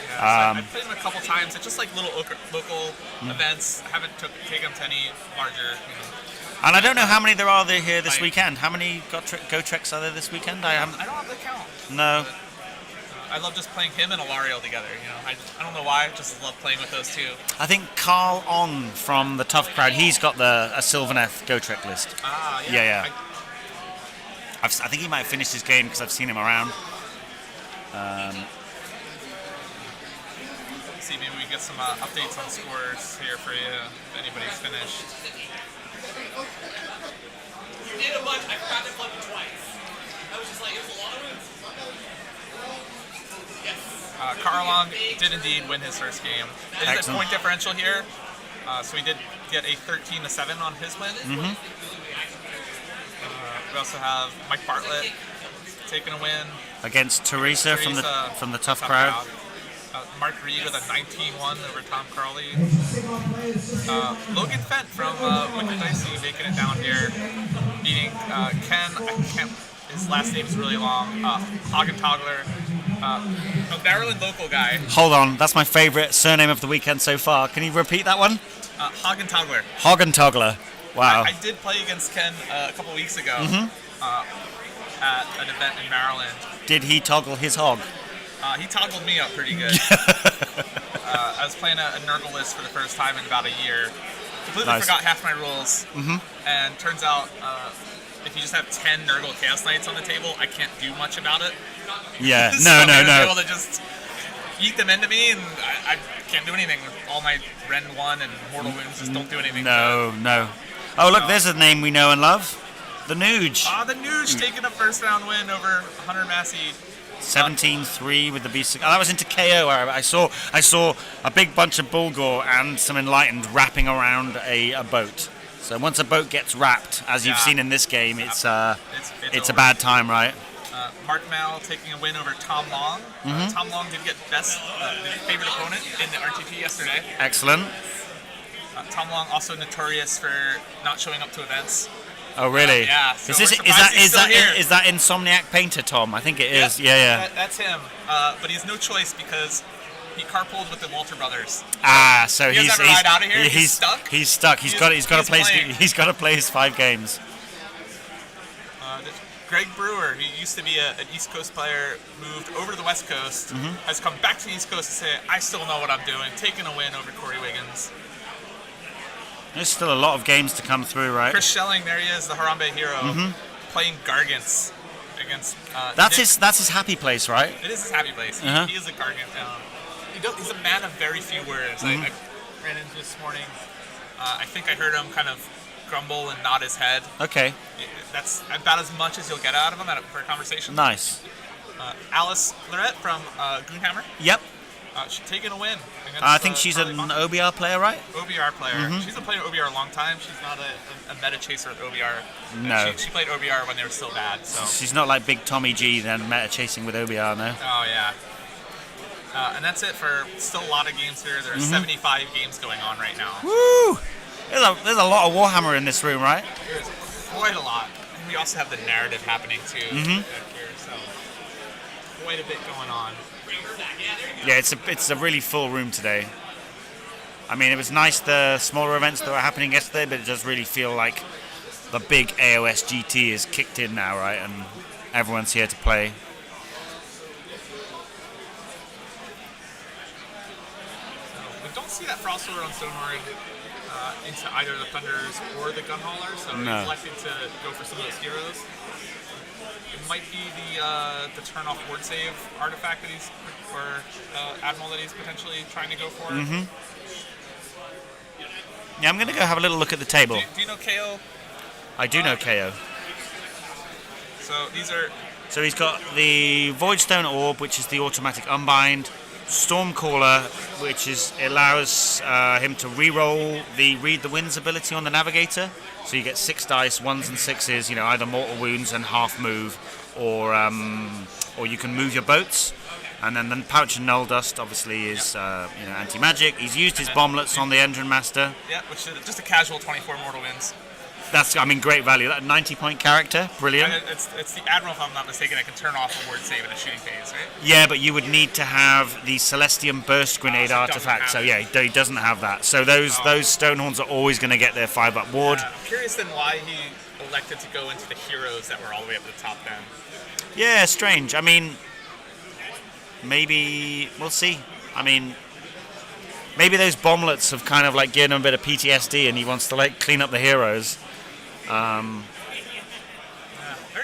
Yeah, so I've played him a couple times. It's just like little local events. I haven't taken him to any larger. and I don't know how many there are here this Like- weekend. How many Go Treks are there this weekend? I haven't. I don't have the count. No. I love just playing him and Alariel together. I don't know why. I just love playing with those two. I think Carl On from the Tough Crowd, he's got a Sylvaneth Go Trek list. Ah, yeah. Yeah. I think he might have finished his game because I've seen him around. See, maybe we get some updates on scores here for you if anybody's finished. You did a bunch. I forgot to plug it twice. I was just like, it was a lot of wins. Carlon did indeed win his first game. It is a Excellent. point differential here, so he did get a 13-7 on his win. We also have Mike Bartlett taking a win. Against Teresa from the Tough Crowd. Mark Reed with a 19-1 over Tom Carley. Logan Fent from Wicked Dicey making it down here, beating Ken. His last name's really long. Hagen Togler. A Maryland local guy. Hold on, that's my favourite surname of the weekend so far. Can you repeat that one? Hagen Togler. Hagen Togler. Wow. I did play against Ken a couple weeks ago at an event in Maryland. Did he toggle his hog? He toggled me up pretty good. I was playing a Nurgle list for the first time in about a year. Completely Nice. forgot half my rules. And turns out if you just have 10 Nurgle Chaos Knights on the table, I can't do much about it. Yeah. So No. I was able to just eat them into me, and I can't do anything. All my Ren 1 and Mortal Wounds just don't do anything. No. Oh, look, there's a name we know and love. The Nuge. The Nuge taking a first round win over Hunter Massey. 17-3 with the Beast. That was into KO. I saw a big bunch of Bulgor and some Enlightened wrapping around a boat. So once a boat gets wrapped, as you've seen in this game, it's a bad time, right? Mark Mal taking a win over Tom Long. Tom Long did get best favorite opponent in the RTP yesterday. Excellent. Tom Long also notorious for not showing up to events. Oh, really? Yeah. So Is we're this surprised he's still here. is that Insomniac Painter, Tom? I think it is. Yeah. That's him. But he has no choice because he carpooled with the Walter brothers. So He doesn't have to ride out of here? He's stuck? He's stuck. He's got to play. playing. He's got to play his 5 games. Greg Brewer, who used to be an East Coast player, moved over to the West Coast, has come back to the East Coast to say, I still know what I'm doing, taking a win over Corey Wiggins. There's still a lot of games to come through, right? Chris Schelling, there he is, the Harambe hero, playing Gargants against... That's Nick. his happy place, right? It is his happy place. He is a Gargant. He's a man of very few words. I ran into this morning. I think I heard him kind of grumble and nod his head. Okay. That's about as much as you'll get out of him for a conversation. Nice. Alice Lorette from Goonhammer. Yep. She's taken a win. Against, I think she's Charlie an Monk. OBR player, right? OBR player. She's been playing OBR a long time. She's not a meta chaser with OBR. No. She played OBR when they were still bad. So. She's not like Big Tommy G then meta chasing with OBR, no? Oh yeah. And that's it for still a lot of games here. There are 75 games going on right now. Woo! There's a lot of Warhammer in this room, right? There's quite a lot. And we also have the narrative happening too back here. So quite a bit going on. Yeah, it's a really full room today. I mean, it was nice the smaller events that were happening yesterday, but it does really feel like the big AoS GT is kicked in now, right? And everyone's here to play. We don't see that Frostlord on Stonehorn into either the Thunders or the Gunhauler, so No. he's elected to go for some of those heroes. It might be the turn-off ward save artifact that he's, or Admiral that he's potentially trying to go for. Yeah, I'm going to go have a little look at the table. Do you know KO? I do know KO. So these are So he's got the Voidstone Orb, which is the automatic unbind, Stormcaller, which allows him to re-roll the Read the Winds ability on the Navigator. So you get 6 dice, 1s and 6s, either mortal wounds and half move, or you can move your boats. And then the Pouch and Null Dust obviously is anti-magic. He's used his bomblets on the Engine Master. Yeah, which is just a casual 24 mortal wounds. That's, great value. That 90-point character, brilliant. And it's the Admiral, if I'm not mistaken, that can turn off a ward save in a shooting phase, right? Yeah, but you would need to have the Celestium Burst Grenade so he doesn't artifact. have So it. yeah, he doesn't have that. So those Stonehorns are always going to get their 5-up ward. I'm curious then why he elected to go into the heroes that were all the way up at the top then. Yeah, strange. I mean, maybe we'll see. I mean, maybe those bomblets have kind of like given him a bit of PTSD, and he wants to like clean up the heroes. Very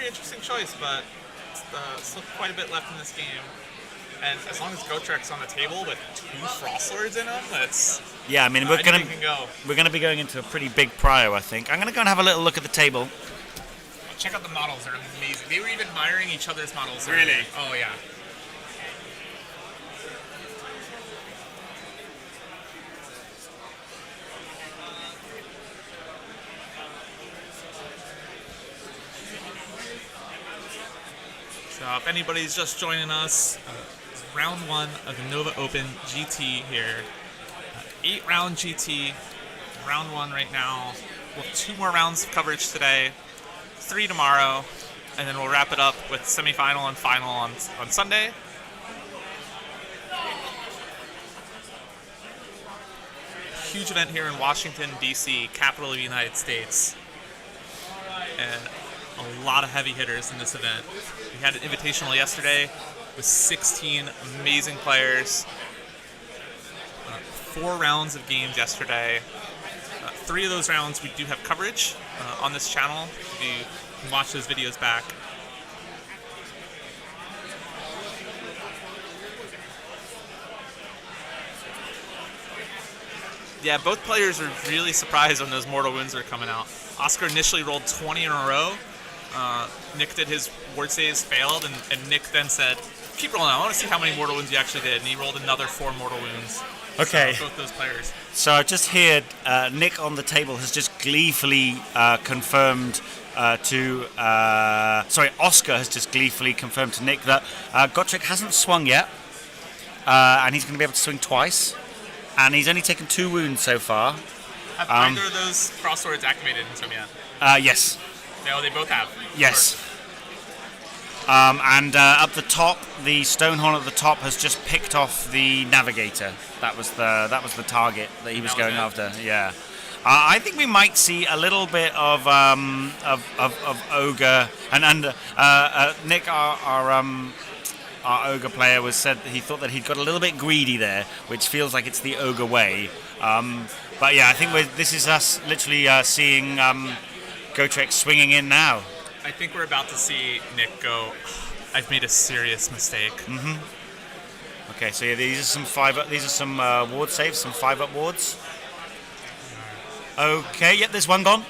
interesting choice, but still quite a bit left in this game. And as long as Gotrek's on the table with 2 Frost Lords in him, that's Yeah, I mean we're anything can go. gonna be going into a pretty big prio, I think. I'm gonna go and have a little look at the table. Check out the models; they're amazing. They were even admiring each other's models. Really? Oh yeah. So if anybody's just joining us, it's round 1 of the Nova Open GT here. 8-round GT, round 1 right now. We'll have 2 more rounds of coverage today, 3 tomorrow, and then we'll wrap it up with semifinal and final on Sunday. Huge event here in Washington, D.C., capital of the United States. And a lot of heavy hitters in this event. We had an invitational yesterday with 16 amazing players. 4 rounds of games yesterday. 3 of those rounds we do have coverage on this channel. You can watch those videos back. Yeah, both players are really surprised when those mortal wounds are coming out. Oscar initially rolled 20 in a row. Nick did his ward saves, failed, and Nick then said, keep rolling, I want to see how many mortal wounds you actually did. And he rolled another 4 mortal wounds. Okay. So both those players. So I've just heard Nick on the table has just gleefully confirmed Oscar has just gleefully confirmed to Nick that Gotrek hasn't swung yet, and he's going to be able to swing twice, and he's only taken 2 wounds so far. Have either of those cross swords activated into him yet? Yes. No, they both have. Yes. And up the top, the Stonehorn at the top has just picked off the Navigator. That was the target that he was going after. Yeah. I think we might see a little bit of Ogre and Nick, our Ogre player, said that he thought that he'd got a little bit greedy there, which feels like it's the Ogre way. But yeah, I think this is us literally seeing Gotrek swinging in now. I think we're about to see Nick go, I've made a serious mistake. Okay, so yeah, these are some ward saves, some 5-up wards. Okay, yep, there's one gone.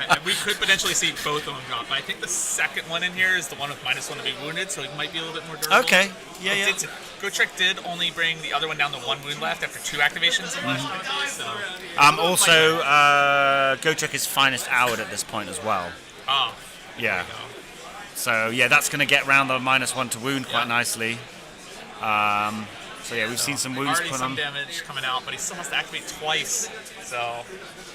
And we could potentially see both of them drop, but I think the second one in here is the one with -1 to be wounded, so it might be a little bit more durable. Okay, yeah. Gotrek did only bring the other one down to 1 wound left after 2 activations in last round, so. Also, Gotrek is finest houred at this point as well. Oh. Yeah. So yeah, that's going to get round the -1 to wound quite nicely. So yeah, we've seen some wounds already put some on. damage coming out, but he still has to activate twice. So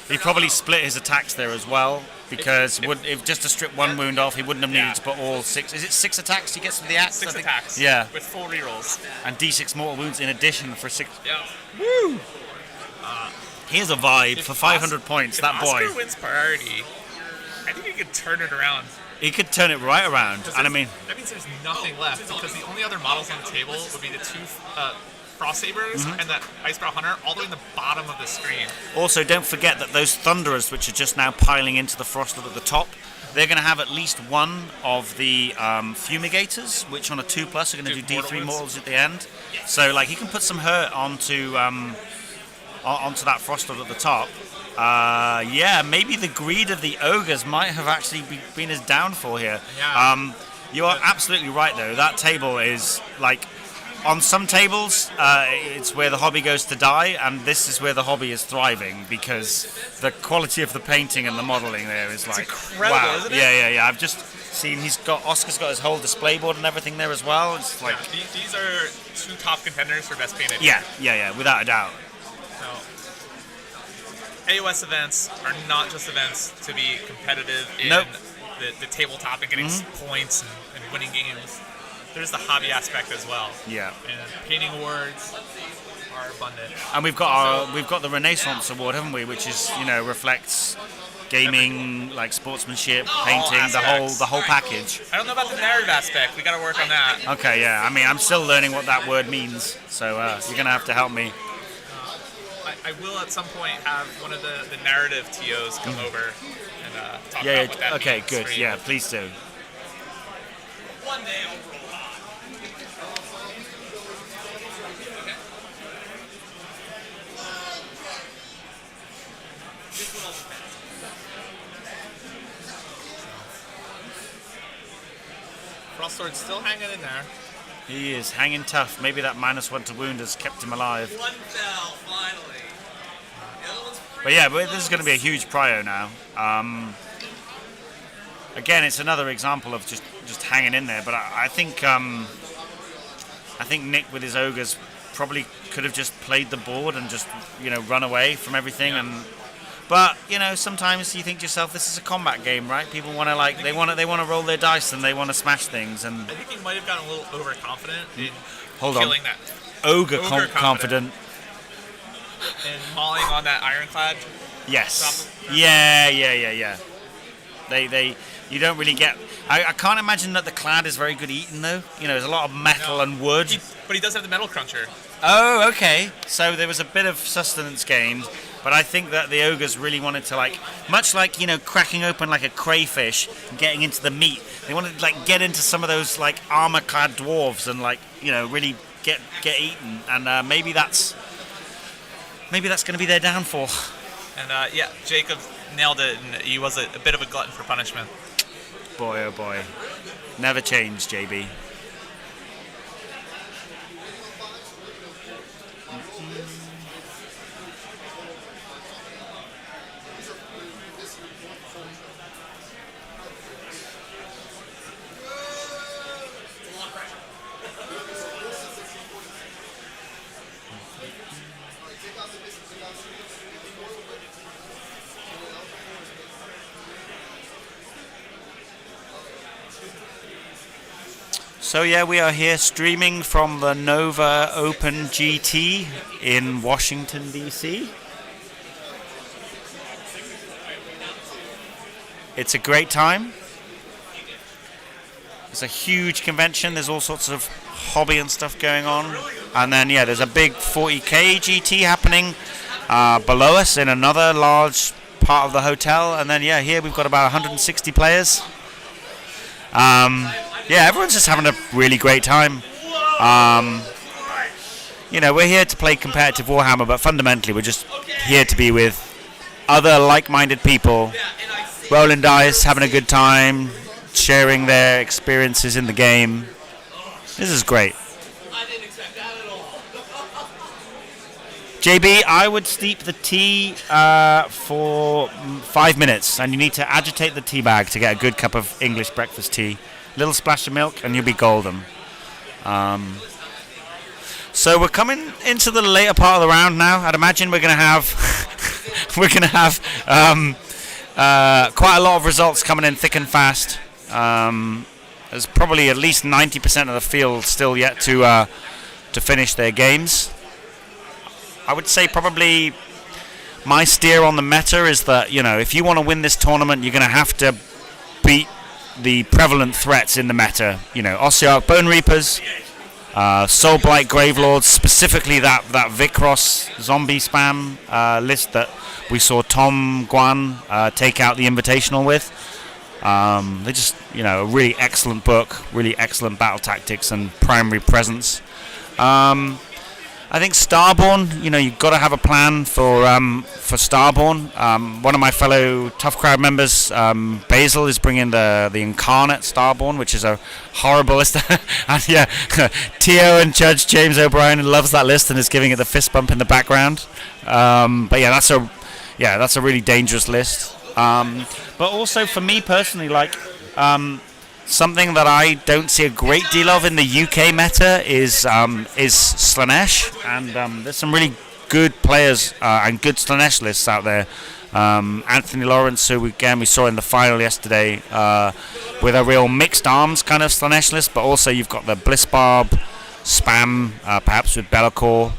He probably split his attacks there as well, because if just to strip 1 wound off, he wouldn't have needed to put all 6. Is it 6 attacks he gets with the axe? 6 I think? attacks. Yeah. With full rerolls. And D6 mortal wounds in addition for 6. Yeah. Woo! Here's a vibe for 500 points. If That boy. Oscar wins priority, I think he could turn it around. He could turn it right around. And I mean, that means there's nothing left, because the only other models on the table would be the 2 Frost Sabers and that Icebrow Hunter all the way in the bottom of the screen. also don't forget that those Thunderers, which are just now piling into the Frosted at the top, they're going to have at least one of the Fumigators, which on a 2+ are going to do D3 mortals at the end. So like he can put some hurt onto that Frosted at the top. Yeah, maybe the greed of the Ogres might have actually been his downfall here. Yeah. You are absolutely right, though. That table is like, on some tables, it's where the hobby goes to die, and this is where the hobby is thriving, because the quality of the painting and the modeling there is like incredible, wow. isn't it? Yeah. I've just seen Oscar's got his whole display board and everything there as well. It's like These are 2 top contenders for best painted. yeah, without a doubt. So, AoS events are not just events to be competitive in Nope. the tabletop and getting points and winning games. There's the hobby aspect as well. Yeah. And painting awards are abundant. And we've got the Renaissance Award, haven't we? Which is reflects gaming, like sportsmanship, painting, the whole package. I don't know about the narrative aspect. We got to work on that. Okay, yeah. I mean, I'm still learning what that word means, so you're gonna have to help me. I will at some point have one of the narrative TOs come over and talk Yeah. about what that Okay. means Good. for you. Yeah. Please do. One day I'll roll on. Frostsword's still hanging in there. He is hanging tough. Maybe that -1 to wound has kept him alive. One fell, finally. The other one's But yeah, this is going to be a huge prio now. Again, it's another example of just hanging in there. But I think Nick with his ogres probably could have just played the board and just run away from everything. But sometimes you think to yourself, this is a combat game, right? People want to they want to roll their dice and they want to smash things. And I think he might have gotten a little overconfident in hold on, killing that ogre Ogre confident. and mauling on that ironclad. Yes. Yeah. They you don't really get. I can't imagine that the clad is very good eating though. There's a lot of metal and wood. But he does have the metal cruncher. Oh, okay. So there was a bit of sustenance gained, but I think that the ogres really wanted to much like cracking open like a crayfish and getting into the meat. They wanted to get into some of those armor-clad dwarves and really get eaten. And maybe that's going to be their downfall. And Jacob nailed it, and he was a bit of a glutton for punishment. Boy, oh boy. Never change, JB. So yeah, we are here streaming from the Nova Open GT in Washington, DC. It's a great time. It's a huge convention. There's all sorts of hobby and stuff going on. And then, there's a big 40K GT happening below us in another large part of the hotel. And then, here we've got about 160 players. Everyone's just having a really great time. We're here to play competitive Warhammer, but fundamentally we're just here to be with other like-minded people, rolling dice, having a good time, sharing their experiences in the game. This is great. I didn't expect that at all. JB, I would steep the tea for 5 minutes, and you need to agitate the tea bag to get a good cup of English breakfast tea. Little splash of milk, and you'll be golden. So we're coming into the later part of the round now. I'd imagine we're going to have quite a lot of results coming in thick and fast. There's probably at least 90% of the field still yet to finish their games. I would say probably my steer on the meta is that if you want to win this tournament, you're going to have to beat the prevalent threats in the meta. Ossiarch Bone Reapers, Soulblight Gravelords, specifically that Vikros zombie spam list that we saw Tom Guan take out the Invitational with. They just, a really excellent book, really excellent battle tactics and primary presence. I think Starborn, you've got to have a plan for Starborn. One of my fellow Tough Crowd members, Basil, is bringing the Incarnate Starborn, which is a horrible list. And Tio and Judge James O'Brien loves that list and is giving it the fist bump in the background. But that's a really dangerous list. But also for me personally, something that I don't see a great deal of in the UK meta is Slanesh, and there's some really good players and good Slanesh lists out there. Anthony Lawrence, who we saw in the final yesterday, with a real mixed arms kind of Slanesh list, but also you've got the Blissbarb, Spam, perhaps with Be'lakor.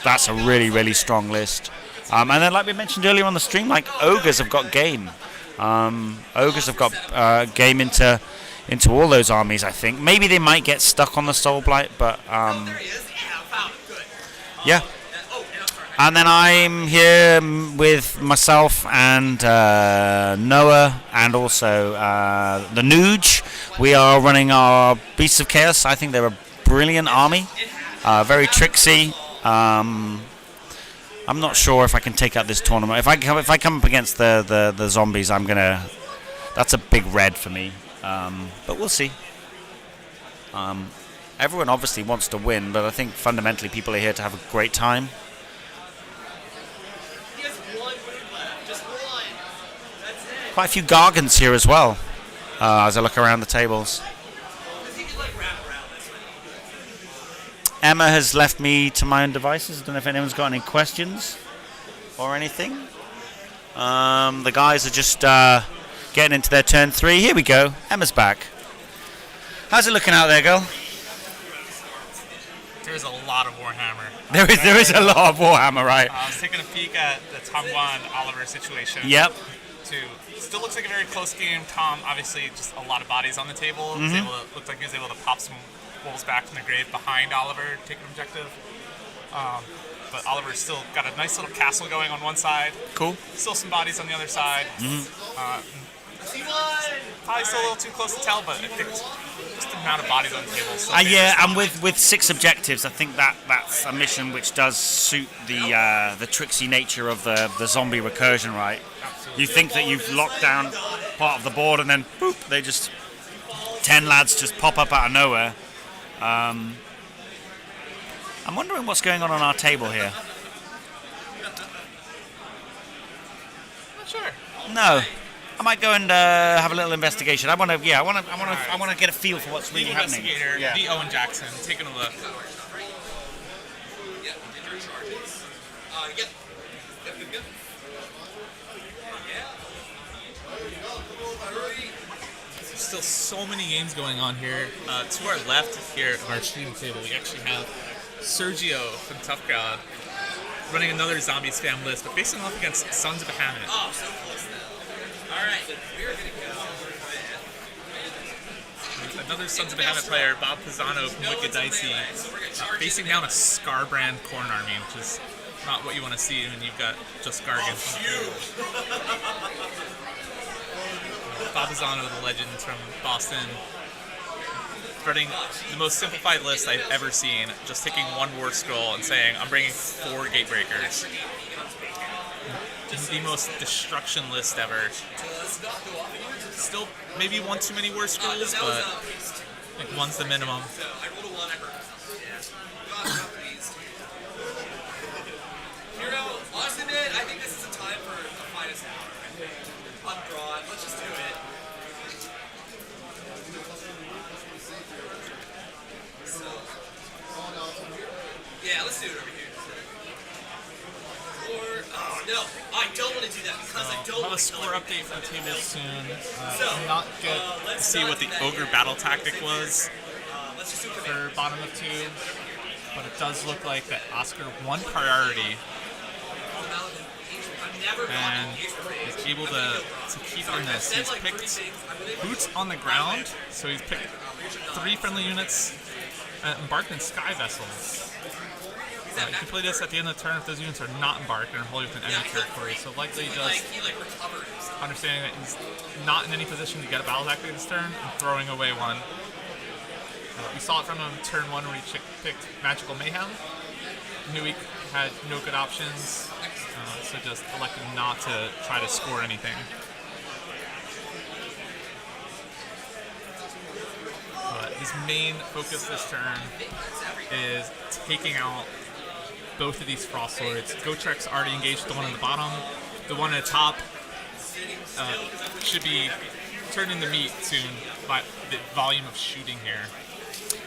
That's a really, really strong list. And then, like we mentioned earlier on the stream, like Ogres have got game. Ogres have got game into all those armies, I think. Maybe they might get stuck on the Soul Blight, but yeah. And then I'm here with myself and Noah and also the Nuge. We are running our Beasts of Chaos. I think they're a brilliant army, very tricksy. I'm not sure if I can take out this tournament. If I come up against the zombies, I'm gonna. That's a big red for me. But we'll see. Everyone obviously wants to win, but I think fundamentally people are here to have a great time. Quite a few Gargants here as well, as I look around the tables. Emma has left me to my own devices. I don't know if anyone's got any questions or anything. The guys are just getting into their turn 3. Here we go. Emma's back. How's it looking out there, girl? There's a lot of Warhammer. There is a lot of Warhammer, right? I was taking a peek at the Tom Oliver situation. Yep. Still looks like a very close game. Tom, obviously, just a lot of bodies on the table. Looked like he was able to pop some wolves back from the grave behind Oliver, take an objective. But Oliver's still got a nice little castle going on one side. Cool. Still some bodies on the other side. Probably still a little too close to tell, but I think just the amount of bodies on the table. Yeah, and with 6 objectives, I think that's a mission which does suit the tricksy nature of the zombie recursion, right? You think that you've locked down part of the board, and then boop, they just 10 lads just pop up out of nowhere. I'm wondering what's going on our table here. Not sure. No, I might go and have a little investigation. I want to get a feel for what's really happening. Investigator, the Owen Jackson, taking a look. Still so many games going on here. To our left here of our stream table, we actually have Sergio from Tough Crowd running another zombie spam list, but facing off against Sons of Bahamut. Oh, so close now. All right, we're gonna go. Another Sons of Bahamut player, Bob Pisano from Wicked Dicey, facing down a Scarbrand Corn Army, which is not what you want to see when you've got just Gargants. Bob Pisano, the legend from Boston, running the most simplified list I've ever seen, just taking one war scroll and saying, I'm bringing 4 Gatebreakers. Just the most destruction list ever. Still, maybe one too many war scrolls, but I think one's the minimum. Austin did. I think this is a time for the finest hour. Undrawn. Let's just do it. So, yeah, let's do it over here. Or, oh no, I don't want to do that because I don't We'll have want a to score update for the table soon. So, Not good to see what the Ogre battle tactic was let's just do it. for bottom of 2, but it does look like that Oscar won priority and is able to keep on this. He's picked boots on the ground, so he's picked 3 friendly units embarked in Sky Vessels. You can play this at the end of the turn if those units are not embarked and are wholly within enemy territory, so likely just understanding that he's not in any position to get a battle tactic this turn and throwing away one. We saw it from him turn 1 where he picked Magical Mayhem. Knew he had no good options, so just elected not to try to score anything. But his main focus this turn is taking out both of these Frost Lords. Gotrek's already engaged the one on the bottom. The one at the top should be turn into meat soon by the volume of shooting here.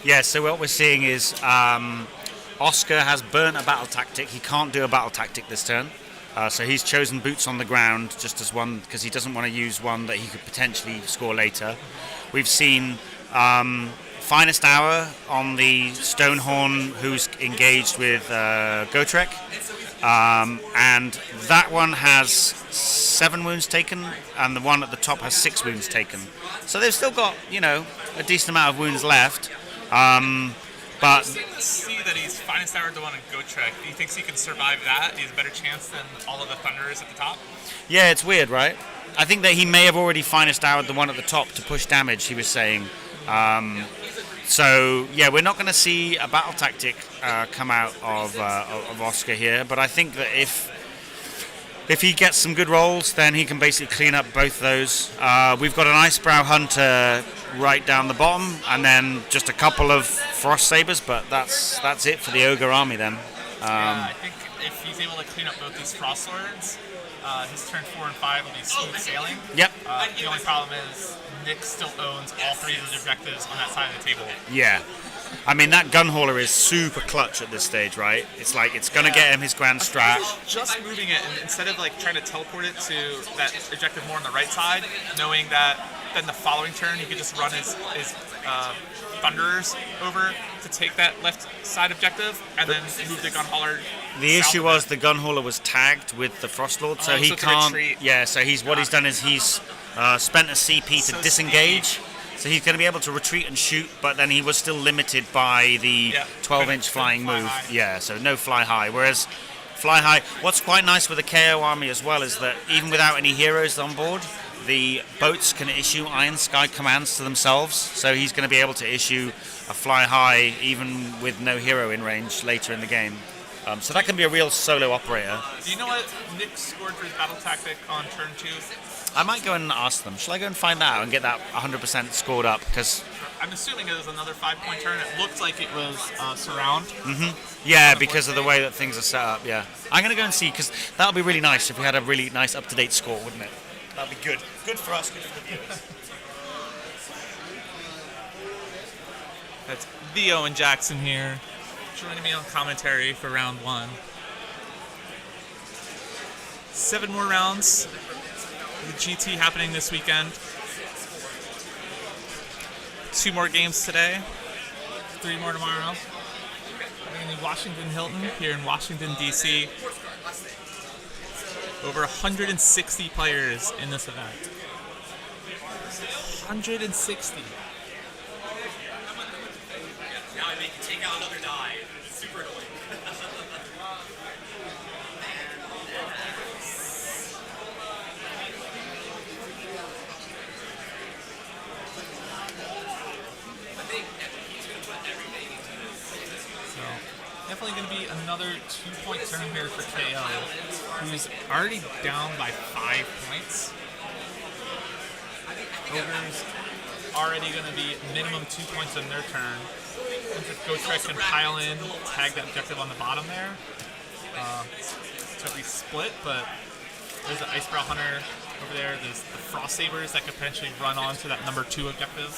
Yeah, so what we're seeing is Oscar has burnt a battle tactic. He can't do a battle tactic this turn. So he's chosen boots on the ground just as one because he doesn't want to use one that he could potentially score later. We've seen Finest Hour on the Stonehorn who's engaged with Gotrek. And that one has 7 wounds taken, and the one at the top has 6 wounds taken. So they've still got, a decent amount of wounds left. But See that he's Finest Hour the one in Gotrek. He thinks he can survive that. He has a better chance than all of the Thunderers at the top. yeah, it's weird, right? I think that he may have already Finest Houred the one at the top to push damage, he was saying. So, yeah, we're not going to see a battle tactic come out of Oscar here, but I think that if he gets some good rolls, then he can basically clean up both those. We've got an Icebrow Hunter right down the bottom, and then just a couple of Frost Sabers, but that's it for the Ogre army then. Yeah, I think if he's able to clean up both these Frost Lords, his turn 4 and 5 will be smooth sailing. Yep. The only problem is Nick still owns all 3 of the objectives on that side of the table. Yeah. I mean, that Gunhauler is super clutch at this stage, right? It's like, it's going to get him his grand strat. Just moving it, and instead of trying to teleport it to that objective more on the right side, knowing that then the following turn he could just run his Thunderers over to take that left side objective, and then move the Gunhauler. The issue was the Gunhauler was tagged with the Frostlord, so he so it's a can't. retreat. Yeah, so he's done is he's spent a CP to So disengage. So he's going to be able to retreat and shoot, but then he was still limited by the 12-inch flying fly move. high. Yeah, so no fly high. Whereas fly high, what's quite nice with the KO army as well is that even without any heroes on board, the boats can issue Iron Sky commands to themselves. So he's going to be able to issue a fly high even with no hero in range later in the game. So that can be a real solo operator. Do you know what Nick scored for his battle tactic on turn 2? I might go and ask them. Shall I go and find that out and get that 100% scored up? Because I'm assuming it was another 5-point turn. It looked like it was surround. yeah, because of the way that things are set up. Yeah, I'm gonna go and see because that would be really nice if we had a really nice up-to-date score, wouldn't it? That'd be good. Good for us. Good for the viewers. That's Theo and Jackson here, joining me on commentary for round 1. 7 more rounds. The GT happening this weekend. 2 more games today. 3 more tomorrow. We're in the Washington Hilton here in Washington, D.C. Over 160 players in this event. 160. Now I make you take out another die. Super annoying. So definitely going to be another 2-point turn here for KO, who's already down by 5 points. Ogres already going to be minimum 2 points in their turn. Once if Gotrek can pile in, tag that objective on the bottom there. So we split, but there's an Icebrow Hunter over there. There's the Frost Sabers that could potentially run on to that number 2 objective.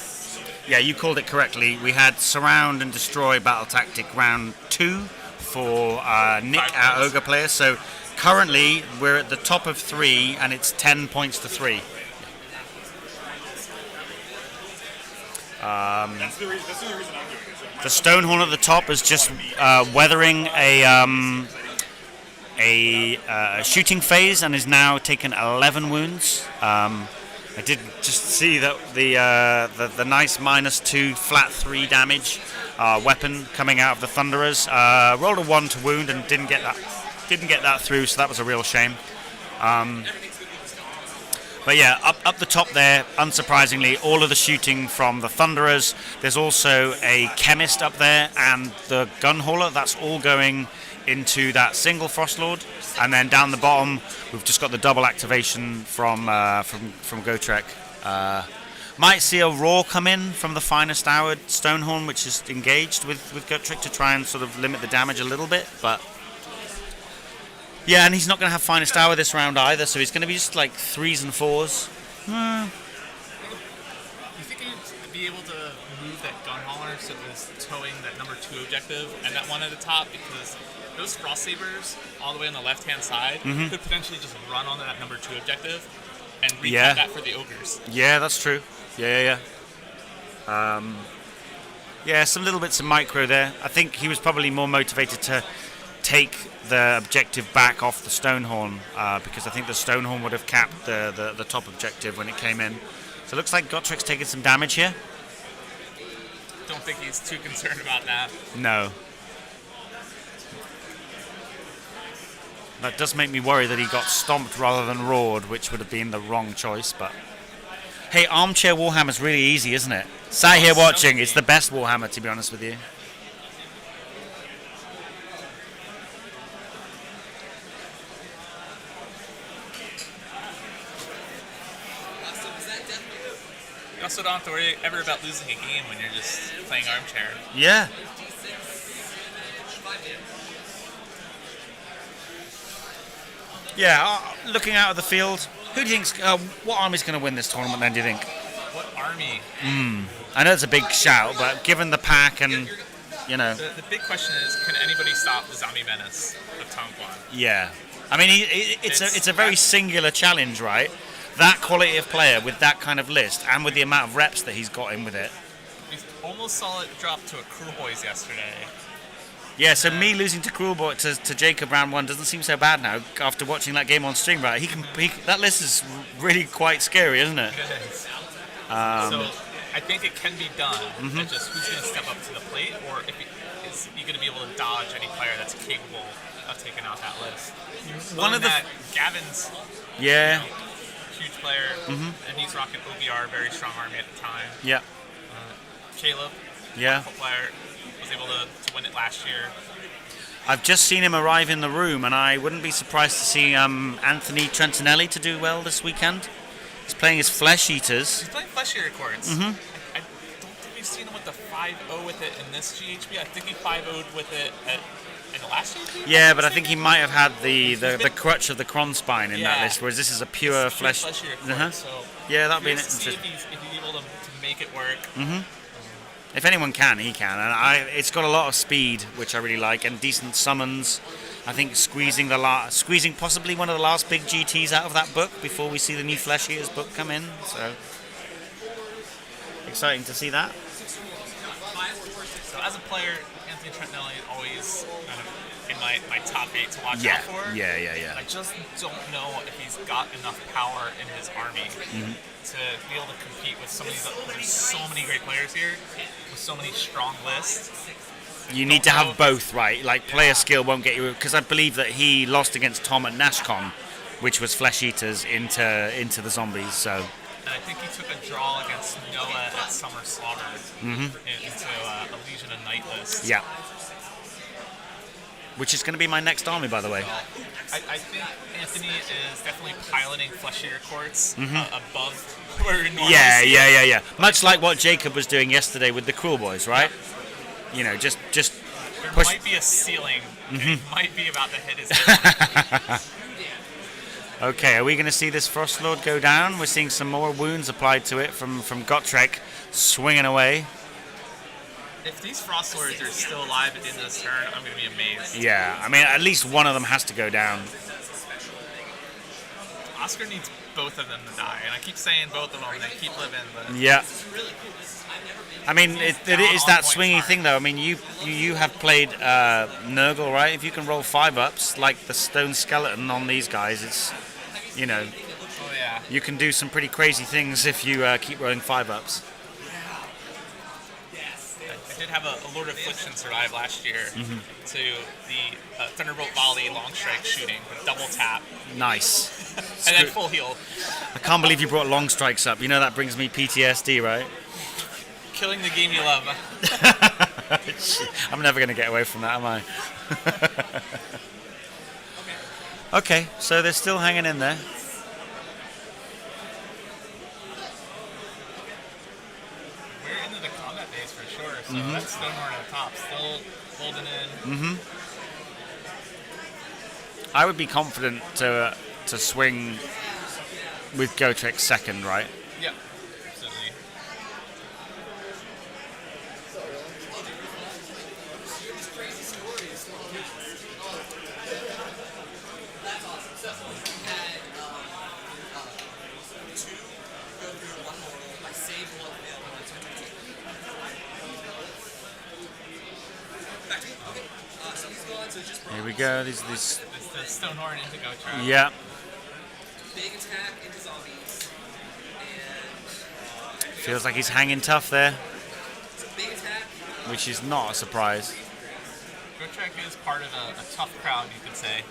Yeah, you called it correctly. We had surround and destroy battle tactic round 2 for Nick, our ogre player. So currently we're at the top of 3, and it's 10 points to 3. That's the only reason I'm doing it. The Stonehorn at the top is just weathering a shooting phase and is now taken 11 wounds. I did just see that the nice -2 flat 3 damage weapon coming out of the Thunderers. Rolled a 1 to wound and didn't get that through, so that was a real shame. But yeah, up the top there, unsurprisingly, all of the shooting from the Thunderers. There's also a Chemist up there, and the Gunhauler. That's all going into that single Frostlord. And then down the bottom, we've just got the double activation from Gotrek. Might see a Roar come in from the Finest Houred Stonehorn, which is engaged with Gotrek to try and sort of limit the damage a little bit, but. Yeah, and he's not going to have Finest Hour this round either, so he's going to be just like 3s and 4s. be able to move that gun hauler so it was towing that number 2 objective and that one at the top, because those frost sabers all the way on the left hand side could potentially just run onto that number 2 objective and recap that for the ogres. Yeah, that's true. Yeah. Yeah, some little bits of micro there. I think he was probably more motivated to take the objective back off the Stonehorn, because I think the Stonehorn would have capped the top objective when it came in. So it looks like Gotrek's taking some damage here. Don't think he's too concerned about that. No. That does make me worry that he got stomped rather than roared, which would have been the wrong choice, but... Hey, Armchair Warhammer's really easy, isn't it? Sat here watching, it's the best Warhammer, to be honest with you. You also don't have to worry ever about losing a game when you're just playing Armchair. Yeah. Yeah, looking out of the field, who do you think's, what army's going to win this tournament then, do you think? What army? I know it's a big shout, but given the pack and, you know... The big question is, can anybody stop the zombie menace of Tongguan? Yeah. I mean, it's a very singular challenge, right? That quality of player with that kind of list and with the amount of reps that he's got in with it. We almost saw it drop to a Cruel Boys yesterday. Yeah, so me losing to Cruel Boy to Jacob round 1 doesn't seem so bad now after watching that game on stream, right? That list is really quite scary, isn't it? It is. So I think it can be done. It's just who's going to step up to the plate, or is he going to be able to dodge any player that's capable of taking out that list? One of the Gavin's huge player, and he's rocking OBR, very strong army at the time. Yeah. Caleb, wonderful player, was able to win it last year. I've just seen him arrive in the room, and I wouldn't be surprised to see Anthony Trentinelli to do well this weekend. He's playing his Flesh Eaters. He's playing Flesh Eater Courts. I don't think we've seen him with the 5-0 with it in this GHB. I think he 5-0'd with it in the last GHB. Yeah, but I think he might have had the crutch of the Cron Spine in that list, whereas this is a pure Flesh Eater Court, so yeah, that'd be see if he's able to make it work. If anyone can, he can, and it's got a lot of speed, which I really like, and decent summons. I think squeezing possibly one of the last big GTs out of that book before we see the new Flesh Eaters book come in. So exciting to see that. So as a player, Anthony Trentinelli is always kind of in my top 8 to watch out for. Yeah. I just don't know if he's got enough power in his army to be able to compete with some of these. There's so many great players here with so many strong lists. You need to have both, right? Like, player skill won't get you... Because I believe that he lost against Tom at NashCon, which was Flesh Eaters, into the zombies, so... And I think he took a draw against Noah at Summer Slaughter into a Legion of Night list. Yeah. Which is going to be my next army, by the way. I think Anthony is definitely piloting Flesh Eater Courts above where we normally see it. Yeah. Much like what Jacob was doing yesterday with the Cruel Boys, right? You know, just there push. might be a ceiling. And he might be about to hit his head. Okay, are we going to see this Frost Lord go down? We're seeing some more wounds applied to it from Gotrek, swinging away. If these Frost Lords are still alive at the end of this turn, I'm going to be amazed. Yeah, I mean, at least one of them has to go down. Oscar needs both of them to die, and I keep saying both of them, and they keep living. But yeah. I mean, it is that swingy thing, though. I mean, you have played Nurgle, right? If you can roll 5-ups like the Stone Skeleton on these guys, it's, you know, you can do some pretty crazy things if you keep rolling 5-ups. I did have a Lord of Affliction survive last year to the Thunderbolt Volley long strike shooting with double tap. Nice. And then full heal. I can't believe you brought long strikes up. You know that brings me PTSD, right? Killing the game you love. I'm never going to get away from that, am I? Okay, so they're still hanging in there. We're into the combat phase for sure, so that's Stonehorn at the top, still holding in. I would be confident to swing with Gotrek second, right? Yeah, absolutely. Here we go. These. It's the Stonehorn into Gotrek. Yeah. Big attack into zombies. And Feels like he's hanging tough there, big attack. which is not a surprise. Gotrek is part of a tough crowd, you could say.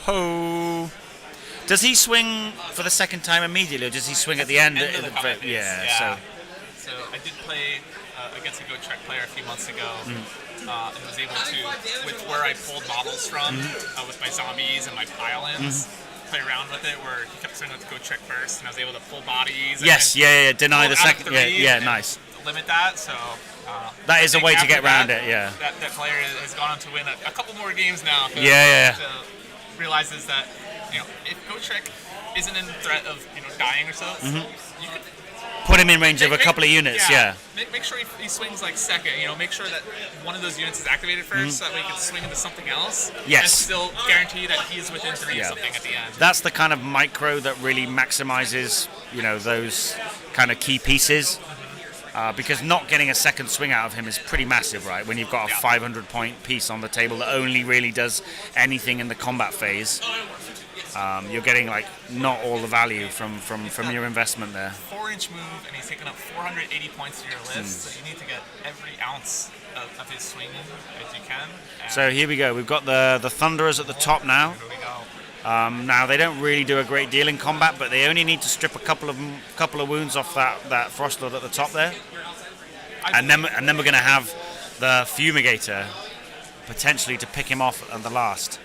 Ho! Does he swing for the second time immediately, or does he swing at the end? End of the combat phase, yeah. So I did play against a Gotrek player a few months ago, and was able to, with where I pulled models from, with my zombies and my pile-ins, play around with it, where he kept swinging with Gotrek first, and I was able to pull bodies. Yes, and yeah. Deny the pull out of second. three Yeah, and nice. Limit that, so. That is a I think way to after get around that, it. Yeah. That player has gone on to win a couple more games now. Yeah. Realizes that, if Gotrek isn't in threat of dying or so, you could Put him in range of a couple of units. Yeah. Make sure he swings like second. Make sure that one of those units is activated first, so that way he can swing into something else. Yes. And still guarantee that he is within three of something at the end. That's the kind of micro that really maximizes, those kind of key pieces. Because not getting a second swing out of him is pretty massive, right? When you've got a 500-point piece on the table that only really does anything in the combat phase, you're getting not all the value from your investment there. 4-inch move, and he's taking up 480 points to your list. So you need to get every ounce of his swing as you can. And So here we go. We've got the Thunderers at the top now. here we go. Now they don't really do a great deal in combat, but they only need to strip a couple of wounds off that Frostlord at the top there, and then we're going to have the Fumigator potentially to pick him off at the last.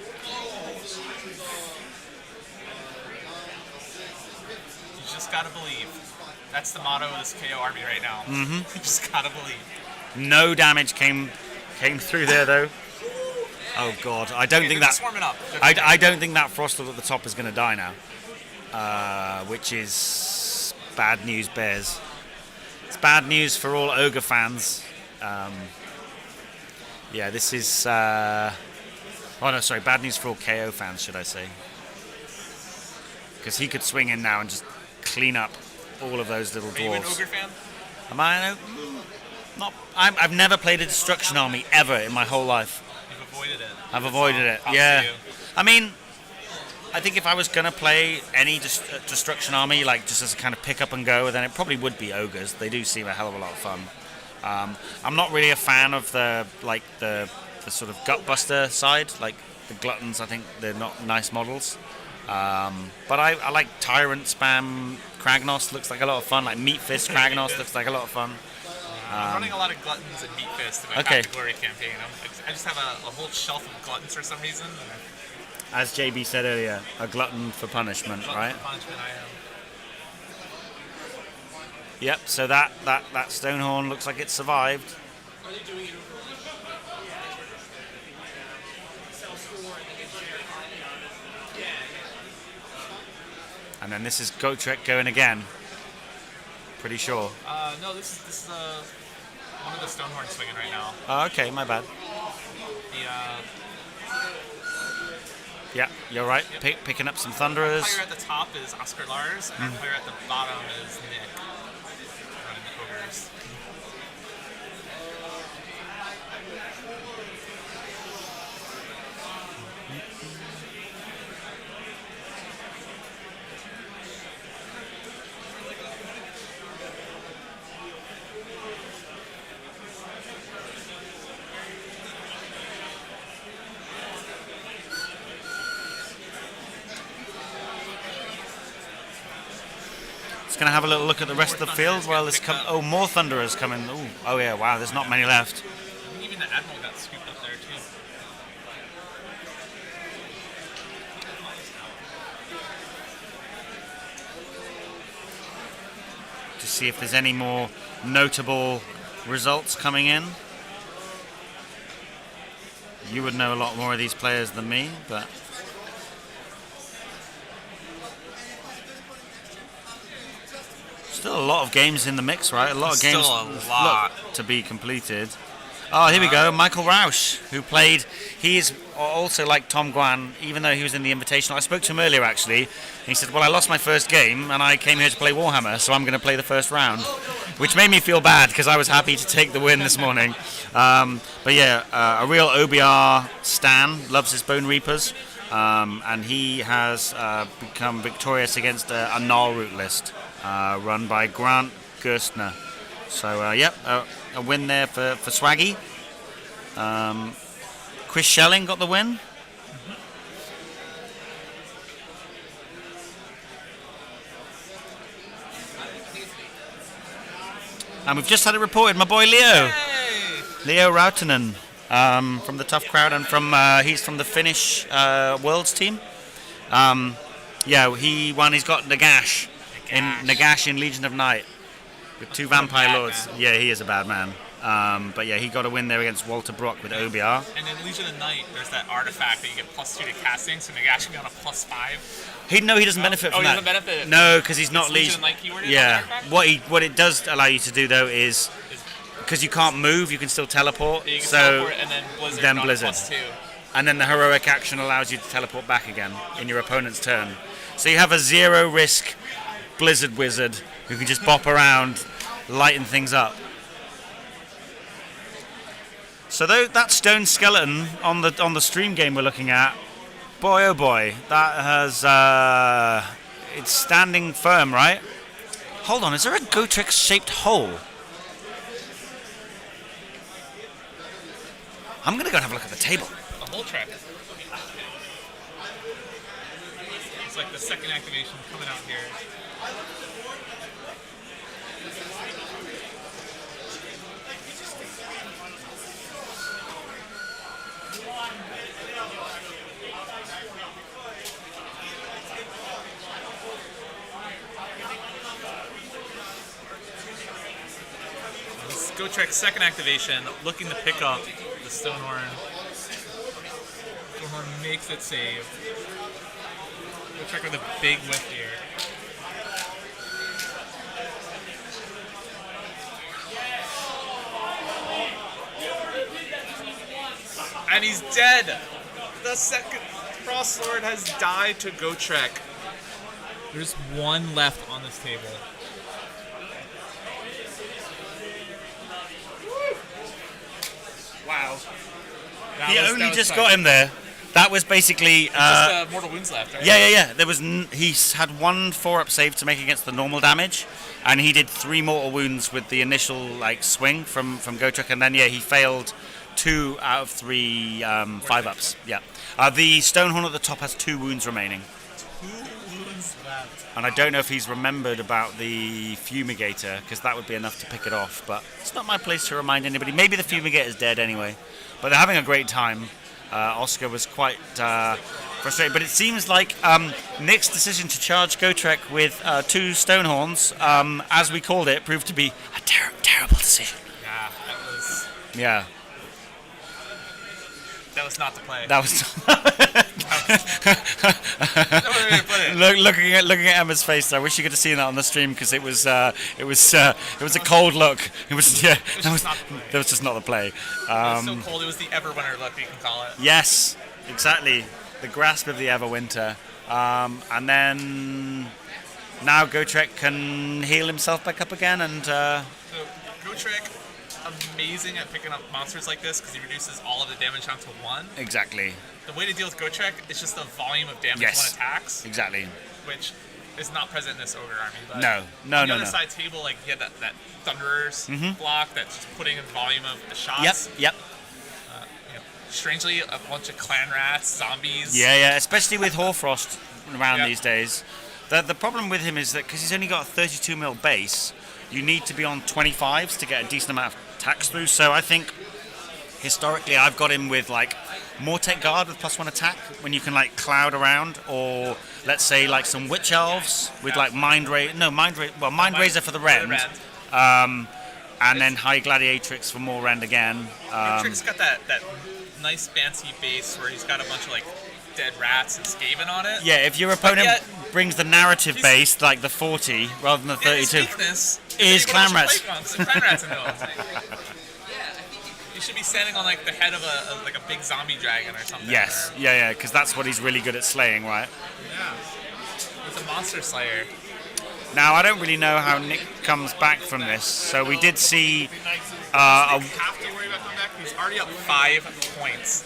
You just gotta believe. That's the motto of this KO army right now. You just gotta believe. No damage came through there though. Oh god, I don't think they're that. just warming up. I don't think that Frostlord at the top is going to die now, which is bad news, Bears. It's bad news for all Ogre fans. This is. Bad news for all KO fans, should I say? Because he could swing in now and just clean up all of those little Are you an dwarves. Ogre fan? Am I? Not. I've never played a Destruction Army ever in my whole life. You've avoided it. I've avoided it. Props Yeah. to you. I mean, I think if I was gonna play any Destruction Army, just as a kind of pick up and go, then it probably would be Ogres. They do seem a hell of a lot of fun. I'm not really a fan of the sort of Gutbuster side, like the Gluttons. I think they're not nice models. But I like Tyrant Spam Kragnos. Looks like a lot of fun. Like Meat Fist Kragnos looks like a lot of fun. I'm running a lot of Gluttons and Meat Fist in my Okay. Path to Glory campaign. I just have a whole shelf of Gluttons for some reason. As JB said earlier, a glutton for punishment, right? Punishment I am. Yep. So that Stonehorn looks like it survived. And then this is Gotrek going again. Pretty sure. No, this is one of the Stonehorns swinging right now. Oh, okay, my bad. Yeah, you're right. Picking up some Thunderers. The player at the top is Oscar Lars, and the player at the bottom is Nick, running the Ogres. Just gonna have a little look at the rest of the field while this more Thunderers coming. Ooh, oh yeah, wow. There's not many left. I think even the Admiral got scooped up there too. To see if there's any more notable results coming in. You would know a lot more of these players than me, but still a lot of games in the mix, right? A lot of games Still a lot. to be completed. Oh, here we go. Michael Rausch, who played. He is also like Tom Guan, even though he was in the Invitational. I spoke to him earlier, actually. He said, well, I lost my first game, and I came here to play Warhammer, so I'm going to play the first round. Which made me feel bad, because I was happy to take the win this morning. But yeah, a real OBR stan, loves his Bone Reapers. And he has become victorious against a null route list run by Grant Gerstner. So, a win there for Swaggy. Chris Schelling got the win. And we've just had it reported, my boy Leo. Hey! Leo Rautanen from the Tough Crowd and he's from the Finnish Worlds team. He won. He's got Nagash in Legion of Night with 2 Vampire Lords. Man. Yeah, he is a bad man. He got a win there against Walter Brock with OBR. And in Legion of Night, there's that artifact that you get +2 to casting, so Nagash can be on a +5. He doesn't benefit from that. He doesn't benefit. No, because he's not Legion of Night keyword. Yeah. What it does allow you to do though is because you can't move, you can still teleport. You can teleport and then Blizzard. +2. And then the heroic action allows you to teleport back again in your opponent's turn. So you have a 0 risk Blizzard wizard who can just bop around, lighten things up. So that stone skeleton on the stream game we're looking at, boy oh boy, that has it's standing firm, right? Hold on, is there a Gotrek shaped hole? I'm gonna go and have a look at the table. A whole track. It's like the second activation coming out here. Gotrek's second activation, looking to pick up the Stonehorn. Stonehorn makes it save. Gotrek with a big whiff here. And he's dead! The second Frostlord has died to Gotrek. There's one left on this table. Wow. He only just got him there. That was basically just mortal wounds left, right? Yeah. There was he's had 1 4-up save to make against the normal damage, and he did 3 mortal wounds with the initial swing from Gotrek, and then he failed 2 out of 3 5-ups. Yeah. The Stonehorn at the top has 2 wounds remaining. 2 wounds left. And I don't know if he's remembered about the Fumigator, because that would be enough to pick it off, but it's not my place to remind anybody. Maybe the Fumigator's dead anyway. But they're having a great time. Oscar was quite frustrated, but it seems like Nick's decision to charge Gotrek with 2 Stonehorns, as we called it, proved to be a terrible decision. Yeah, that was... Yeah. That was not the play. That was. Look, looking at Emma's face, I wish you could have seen that on the stream because it was a cold look. It was that was just not the play. It was so cold. It was the Everwinter look, you can call it. Yes, exactly. The grasp of the Everwinter, and then now Gotrek can heal himself back up again, and. So Gotrek, amazing at picking up monsters like this because he reduces all of the damage down to 1. Exactly. The way to deal with Gotrek is just the volume of damage Yes. one attacks. Exactly. Which is not present in this Ogre army. But No. on the other side table, he had that Thunderers block that's just putting in volume of the shots. Yep. Strangely, a bunch of clan rats, zombies. Yeah. Especially with Hoarfrost around Yep. these days. The problem with him is that because he's only got a 32 mil base, you need to be on 25s to get a decent amount of attacks through. So I think historically I've got him with Mortek Guard with +1 attack when you can cloud around, or let's say some Witch Elves with Mind Razor for the Rend. And then High Gladiatrix for more Rend again. Gotrik's got that nice fancy base where he's got a bunch of dead rats and Skaven on it. Yeah, if your opponent brings the narrative base, the 40 rather than the 32. His weakness is clan rats. Clan rats in those. You should be standing on like the head of a big zombie dragon or something. Yes, Or, yeah, because that's what he's really good at slaying, right? yeah. He's a monster slayer. Now, I don't really know how Nick comes back from this. So we did see You have to worry about coming back. He's already up 5 points.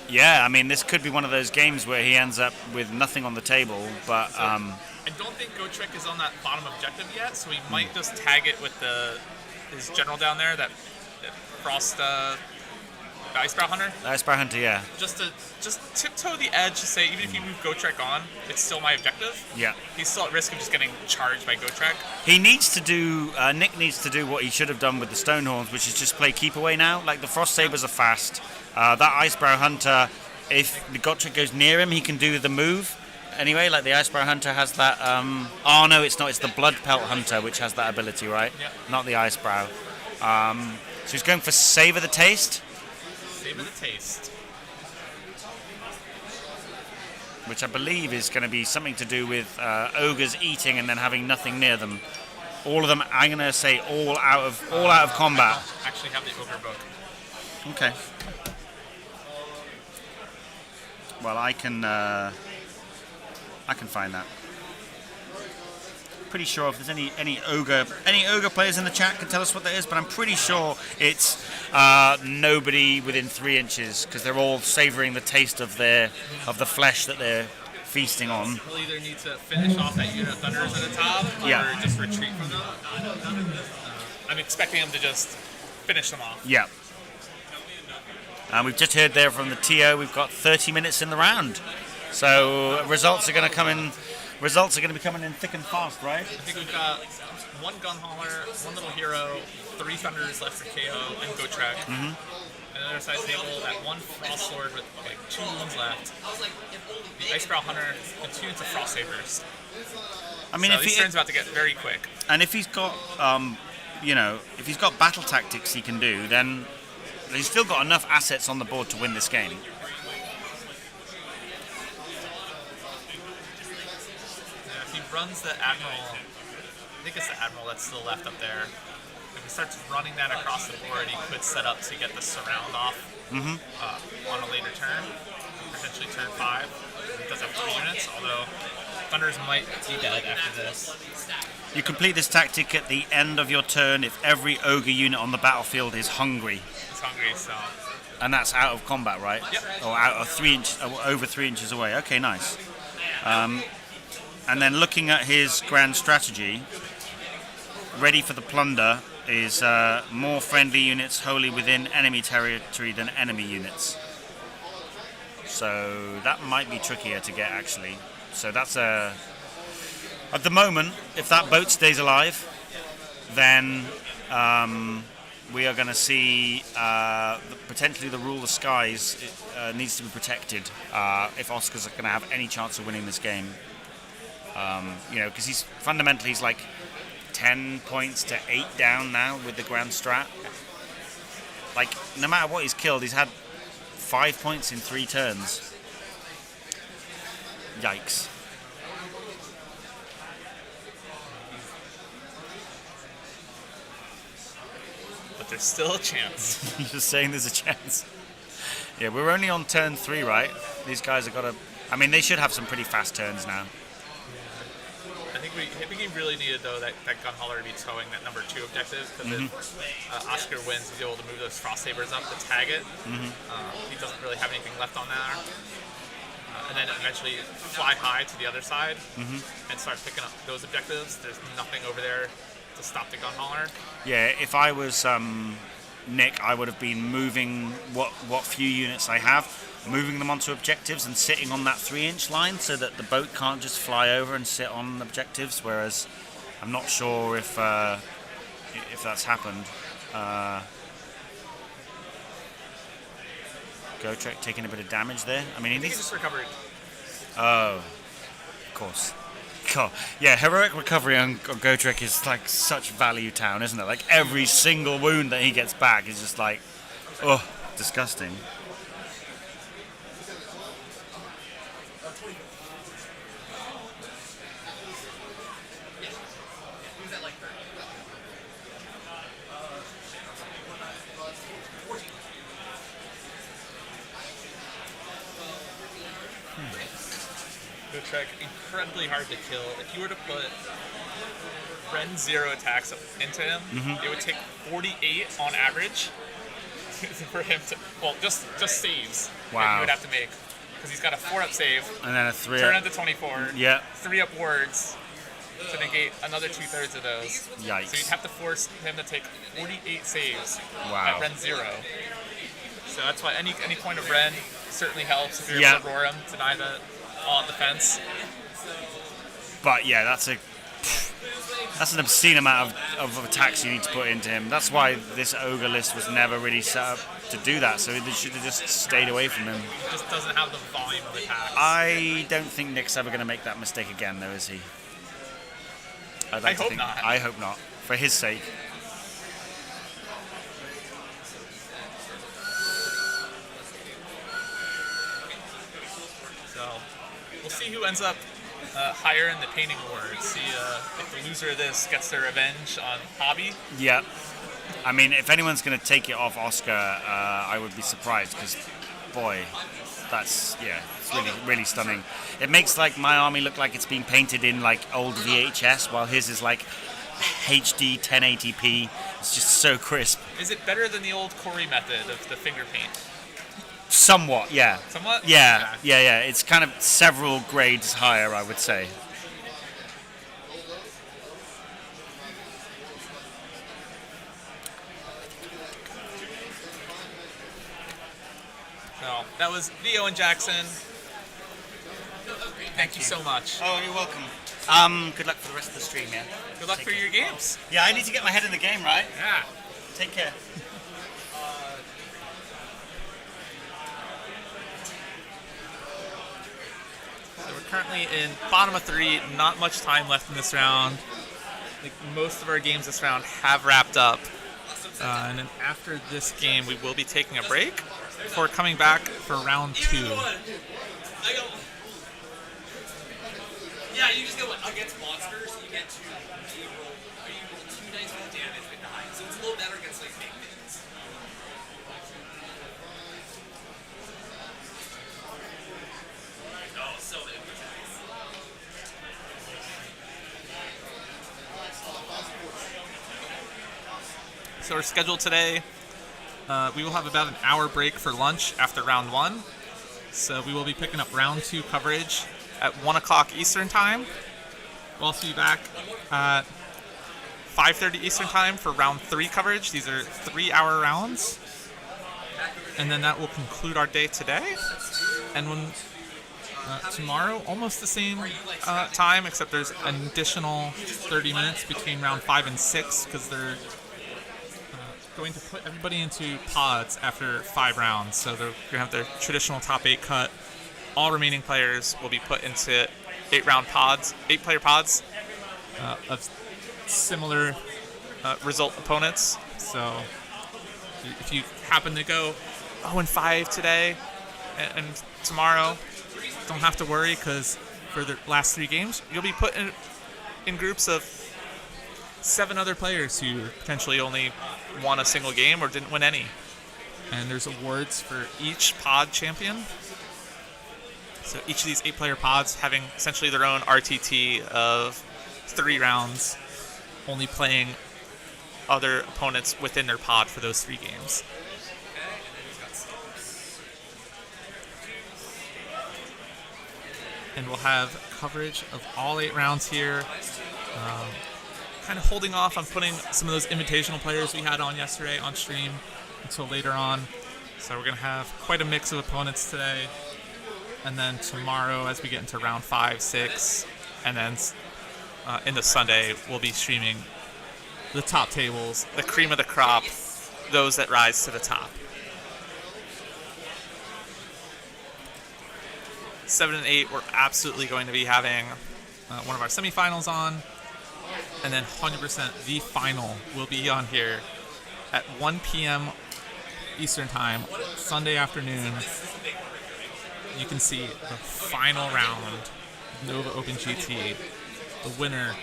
yeah, I mean, this could be one of those games where he ends up with nothing on the table, but I don't think Go Trick is on that bottom objective yet, so he might just tag it with his general down there, that Frost, the Icebrow Hunter. Icebrow Hunter, yeah. Just tiptoe the edge to say, even if you move Go Trek on, it's still my objective. Yeah. He's still at risk of just getting charged by Go Trek. He needs to do, Nick needs to do what he should have done with the Stonehorns, which is just play keep away now. Like, the Frost Sabers are fast. That Icebrow Hunter, if the Gotrek goes near him, he can do the move. Anyway, like the Icebrow Hunter has that, oh no, it's not, it's the Blood Pelt Hunter which has that ability, right? Yeah. Not the Icebrow. So he's going for Savor the Taste, Savor the taste. which I believe is going to be something to do with ogres eating and then having nothing near them. All of them, I'm going to say all out of combat. I actually have the Ogre book. Okay. Well, I can find that. Pretty sure if there's any ogre players in the chat can tell us what that is, but I'm pretty sure it's nobody within 3 inches because they're all savouring the taste of the flesh that they're feasting on. We'll either need to finish off that unit of Thunders at the top, or Yeah. just retreat from them. I'm expecting them to just finish them off. Yeah. And we've just heard there from the TO we've got 30 minutes in the round, so results are going to be coming in thick and fast, right? I think we've got 1 Gun Hauler, 1 Little Hero, 3 Thunders left for KO, and Go Trek. Mm-hmm. Another side table, that 1 Frost Sword with like 2 wounds left. The Icebrow Hunter, and 2 into Frost Sabers. I mean, So if these turns about to get very quick. and if he's got, if he's got battle tactics he can do, then he's still got enough assets on the board to win this game. Yeah, if he runs the Admiral, I think it's the Admiral that's still left up there. If he starts running that across the board, he could set up to get the surround off on a later turn, potentially turn 5. He does have 3 units, although Thunders might be dead after this. You complete this tactic at the end of your turn if every ogre unit on the battlefield is hungry, He's hungry, so and that's out of combat, right? Yep. Or out of over 3 inches away. Okay, nice. And then looking at his grand strategy, ready for the plunder is more friendly units wholly within enemy territory than enemy units. So that might be trickier to get, actually. So that's at the moment, if that boat stays alive, then we are going to see potentially the rule of skies needs to be protected if Oscar's going to have any chance of winning this game. Because he's like 10 points to 8 down now with the grand strat. Like, no matter what he's killed, he's had 5 points in 3 turns. Yikes. but there's still a chance. You're just saying there's a chance. Yeah, we're only on turn 3, right? These guys have got to... I mean, they should have some pretty fast turns now. I think we really needed, though, that Gun Hauler to be towing that number 2 objective, because if Oscar wins, he's able to move those Frost Sabers up to tag it. He doesn't really have anything left on there. And then eventually fly high to the other side and start picking up those objectives. There's nothing over there to stop the Gun Hauler. Yeah, if I was Nick, I would have been moving what few units I have, moving them onto objectives and sitting on that 3-inch line so that the boat can't just fly over and sit on objectives, whereas I'm not sure if that's happened. Gotrek taking a bit of damage there. I mean, I think he just recovered. Oh, of course. God. Yeah, heroic recovery on Gotrek is like such value town, isn't it? Like every single wound that he gets back is just like, oh, disgusting. Gotrek incredibly hard to kill. If you were to put Ren 0 attacks into him, it would take 48 on average for him to, well, just saves that Wow. you would have to make. Because he's got a 4-up save, And then a 3 turn up. into 24, Yeah. 3-up wards to negate another 2/3 of those. Yikes. So you'd have to force him to take 48 saves Wow. at Ren 0. So that's why any point of Ren certainly helps if you're Yeah. able to roar him, deny the on defense. But yeah, that's an obscene amount of attacks you need to put into him. That's why this ogre list was never really set up to do that. So they should have just stayed away from him. He just doesn't have the volume of attacks. I don't think Nick's ever going to make that mistake again, though, is he? I hope not. I hope not. For his sake. So we'll see who ends up higher in the painting awards. See if the loser of this gets their revenge on Hobby. Yeah. I mean, if anyone's going to take it off Oscar, I would be surprised because, boy, it's really, really stunning. It makes like my army look like it's been painted in like old VHS, while his is like HD 1080p. It's just so crisp. Is it better than the old Corey method of the finger paint? Somewhat, yeah. Somewhat? Yeah. It's kind of several grades higher, I would say. So that was Theo and Jackson. Thank you so much. Oh, you're welcome. Good luck for the rest of the stream, yeah. Good luck for your games. Yeah, I need to get my head in the game, right? Yeah. Take care. So we're currently in bottom of 3. Not much time left in this round. I think most of our games this round have wrapped up. And then after this game, we will be taking a break before coming back for round 2. Yeah, you just go against monsters. You get to you roll 2 dice with damage with 9, so it's a little better against like big things. Oh, so many attacks. So our schedule today, we will have about an hour break for lunch after round 1. So we will be picking up round 2 coverage at 1 o'clock Eastern time. We'll also be back at 5:30 Eastern time for round 3 coverage. These are 3-hour rounds. And then that will conclude our day today. And when tomorrow, almost the same time, except there's an additional 30 minutes between round 5 and 6 because they're going to put everybody into pods after 5 rounds. So they're going to have their traditional top 8 cut. All remaining players will be put into 8-player pods of similar result opponents. So if you happen to go 0-5 today and tomorrow, don't have to worry because for the last 3 games, you'll be put in groups of 7 other players who potentially only won a single game or didn't win any. And there's awards for each pod champion. So each of these 8-player pods having essentially their own RTT of 3 rounds, only playing other opponents within their pod for those 3 games. And we'll have coverage of all 8 rounds here. Kind of holding off on putting some of those invitational players we had on yesterday on stream until later on. So we're going to have quite a mix of opponents today. And then tomorrow, as we get into round 5, 6, and then in the Sunday, we'll be streaming the top tables, the cream of the crop, those that rise to the top. 7 and 8, we're absolutely going to be having one of our semifinals on. And then 100% the final will be on here at 1 p.m. Eastern Time, Sunday afternoon. You can see the final round of Nova Open GT. The winner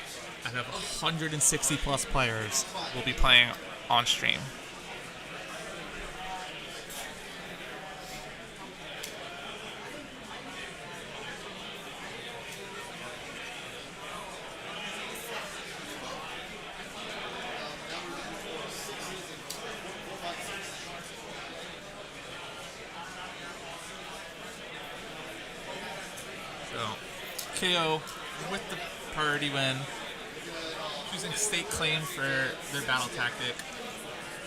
out of 160 plus players will be playing on stream. KO with the priority win, choosing State Claim for their battle tactic.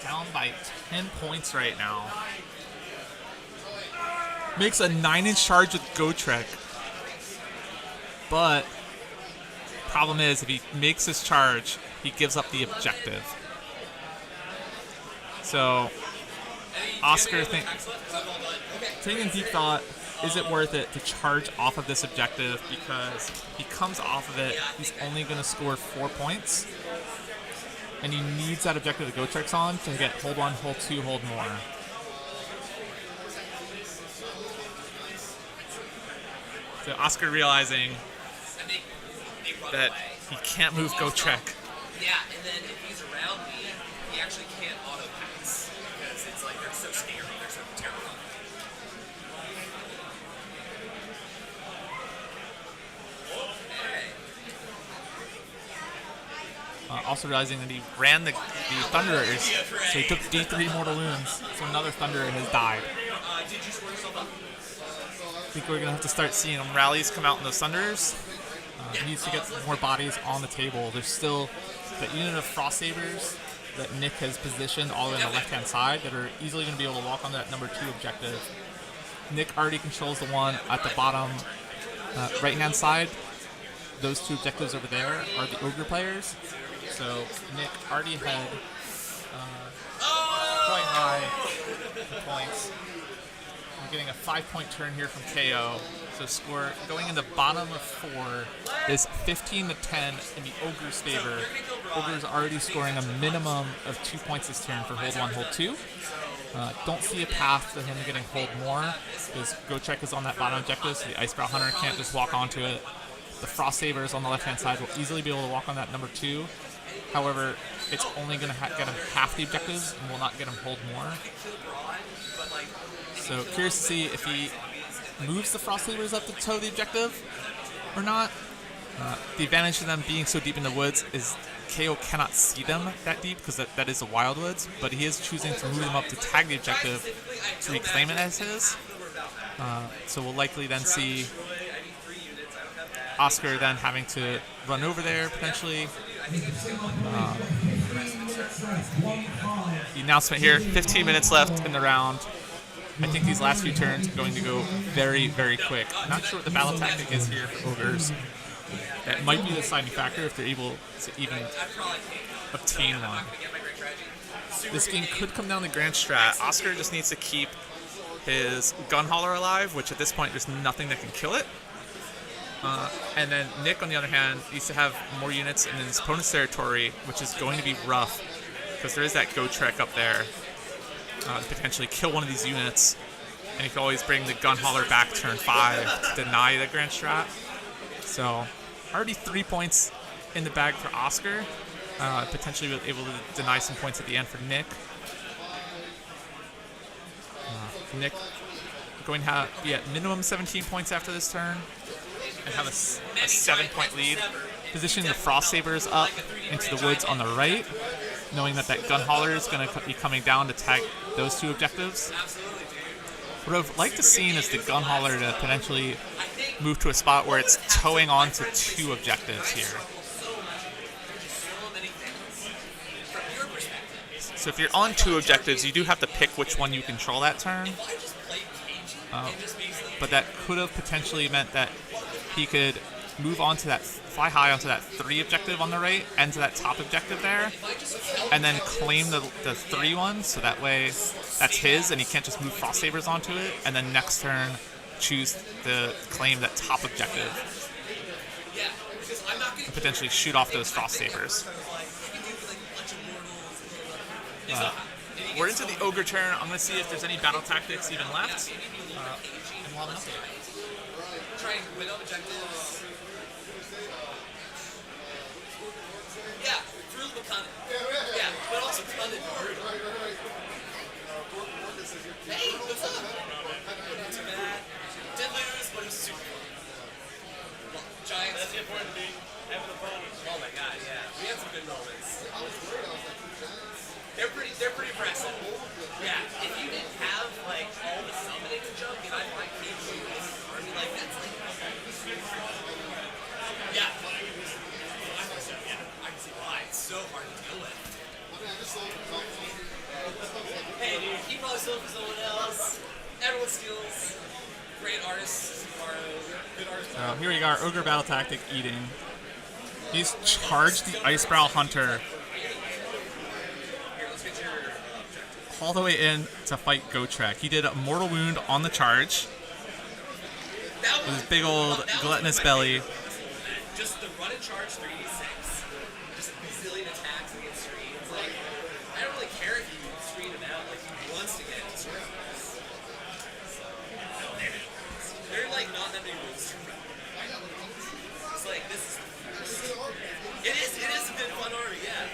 Down by 10 points right now. Makes a 9-inch charge with Gotrek. But problem is, if he makes his charge, he gives up the objective. So Oscar taking deep thought, is it worth it to charge off of this objective? Because he comes off of it, he's only going to score 4 points. And he needs that objective to Gotrek's on to get hold 1, hold 2, hold more. So Oscar realizing that he can't move Gotrek. Yeah, and then if he's around me, he actually can't auto pass because it's like they're so scary, they're so terrifying. Also realizing that he ran the Thunderers, so he took D3 mortal wounds, so another Thunderer has died. Did you score yourself up? I think we're going to have to start seeing rallies come out in those Thunderers. He needs to get more bodies on the table. There's still the unit of Frost Sabers that Nick has positioned all the way on the left-hand side that are easily going to be able to walk on that number 2 objective. Nick already controls the one at the bottom right-hand side. Those 2 objectives over there are the Ogre players. So Nick already had quite high points. We're getting a 5-point turn here from KO. So score going in the bottom of 4 is 15 to 10 in the Ogre's favor. Ogre's already scoring a minimum of 2 points this turn for hold 1, hold 2. Don't see a path to him getting hold more because Gotrek is on that bottom objective, so the Icebrow Hunter can't just walk onto it. The Frost Sabers on the left-hand side will easily be able to walk on that number 2. However, it's only going to get him half the objectives and will not get him hold more. So curious to see if he moves the Frost Sabers up to toe the objective or not. The advantage of them being so deep in the woods is KO cannot see them that deep because that is the Wild Woods, but he is choosing to move them up to tag the objective to reclaim it as his. So we'll likely then see Oscar then having to run over there potentially. The announcement here, 15 minutes left in the round. I think these last few turns are going to go very, very quick. I'm not sure what the battle tactic is here for Ogres. That might be the deciding factor if they're able to even obtain one. This game could come down to Grand Strat. Oscar just needs to keep his Gun Hauler alive, which at this point there's nothing that can kill it. And then Nick, on the other hand, needs to have more units in his opponent's territory, which is going to be rough because there is that Gotrek up there. Potentially kill one of these units, and you can always bring the Gun Hauler back turn 5 to deny the Grand Strat. So already 3 points in the bag for Oscar, potentially able to deny some points at the end for Nick. Nick going to be at minimum 17 points after this turn and have a 7-point lead, positioning the Frost Sabers up into the woods on the right, knowing that Gun Hauler is going to be coming down to tag those 2 objectives. What I've liked to see is the Gun Hauler to potentially move to a spot where it's towing on to 2 objectives here. So if you're on 2 objectives, you do have to pick which one you control that turn. But that could have potentially meant that he could move on to that, fly high onto that 3 objective on the right, and to that top objective there, and then claim the 3 one, so that way that's his, and he can't just move Frost Sabers onto it, and then next turn choose to claim that top objective, and potentially shoot off those Frost Sabers. We're into the Ogre turn. I'm going to see if there's any battle tactics even left, and we'll have an update. Trying to win objectives. Yeah, through the cunning. Yeah, but also cunning. Hey, what's up? Not too bad. Did lose, but it was super fun. Giants. That's the important thing. Having the phone. Oh my god, yeah. We had some good moments. They're pretty impressive. Yeah, if you didn't have like all the summoning junk, and I might keep you in the army, like that's like always still for someone else. Everyone steals. Great artists borrow. Good artists borrow. So here we got Ogre Battle Tactic eating. He's charged the Icebrow Hunter Here, let's get your objective. all the way in to fight Gotrek. He did a mortal wound on the charge That with one, his big old that was gluttonous my belly. favorite one. Just the run and charge 3d6. Just a bazillion attacks against screens. Like, I don't really care if you screen him out. Like, he wants to get into screens. So, there are like not that many moves to run. It's like, this is it is a good fun army, yeah.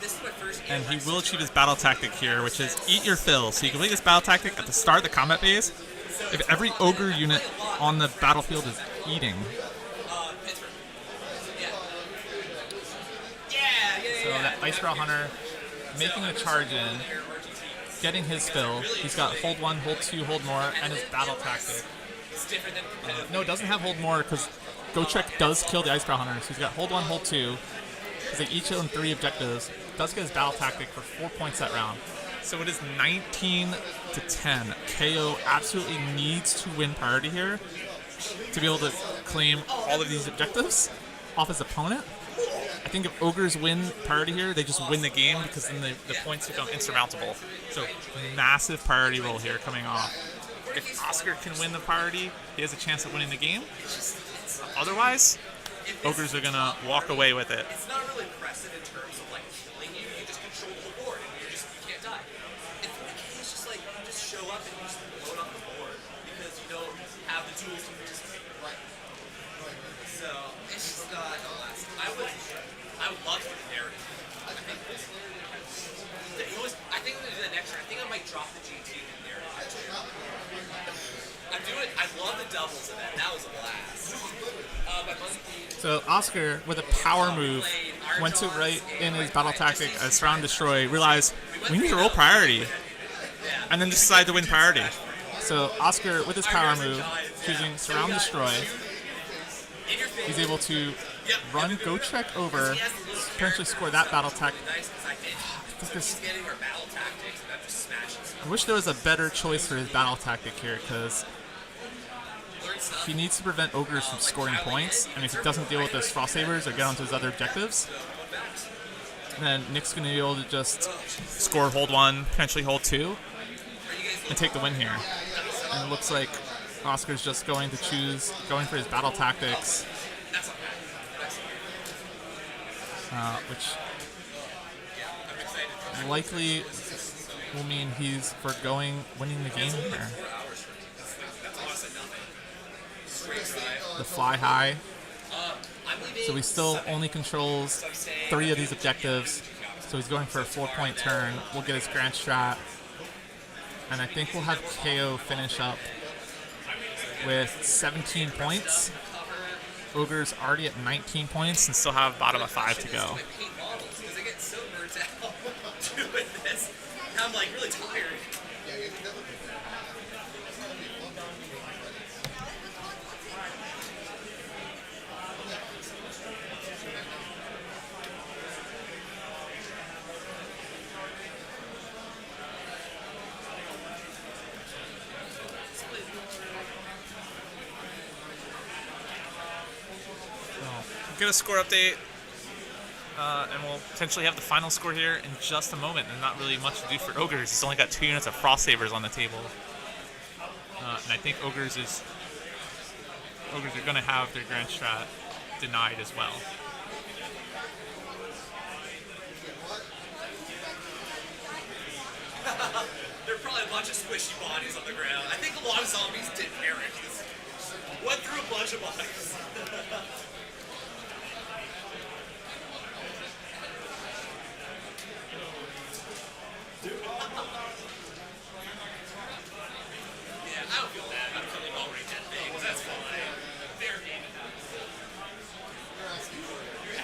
This is my first And he AoS will achieve his battle tactic here, which is eat your fill. So you complete this battle tactic at the start of the combat phase. If every ogre unit on the battlefield is eating, Pittsburgh. Yeah. so that Icebrow Hunter making the charge in, getting his fill. He's got hold 1, hold 2, hold more, and his battle tactic. It's different than competitive. No, it doesn't have hold more because Gotrek does kill the Icebrow Hunter. So he's got hold 1, hold 2. Because they each own 3 objectives. Does get his battle tactic for 4 points that round. So it is 19 to 10. KO absolutely needs to win priority here to be able to claim all of these objectives off his opponent. I think if ogres win priority here, they just win the game because then the points become insurmountable. So massive priority roll here coming off. If Oscar can win the priority, he has a chance at winning the game. Otherwise, ogres are gonna walk away with it. It's not really impressive in terms of like killing you. You just control the board and you can't die. In 40K, it's just like you just show up and you just blow it off the board because you don't have the tools to participate. Right. So it's just not gonna last. I would love to do the narrative. I think I think I'm gonna do that next year. I think I might drop the GT in the narrative next year. I'm doing. I love the doubles event. That was a blast. So Oscar, with a power move, went to right in his battle tactic as Surround Destroy, realized we need to roll priority, and then decided to win priority. So Oscar, with his power move, choosing Surround Destroy, he's able to run Gotrek over, potentially score that battle tactic. I wish there was a better choice for his battle tactic here, because he needs to prevent ogres from scoring points, and if he doesn't deal with those Frost Sabers or get onto his other objectives, then Nick's going to be able to just score hold 1, potentially hold 2, and take the win here. And it looks like Oscar's just going for his battle tactics, which likely will mean he's winning the game here. The fly high. So he still only controls 3 of these objectives. So he's going for a 4-point turn. We'll get his grand strat. And I think we'll have KO finish up with 17 points. Ogre's already at 19 points and still have bottom of 5 to go. Because I get so burnt out doing this. Now I'm like really tired. Get a score update, and we'll potentially have the final score here in just a moment. There's not really much to do for ogres. It's only got 2 units of Frost Sabers on the table, and I think ogres are going to have their grand strat denied as well. There are probably a bunch of squishy bodies on the ground. I think a lot of zombies did perish. Went through a bunch of bodies. Yeah, I don't feel bad about killing already dead things. That's fine. Fair game. You're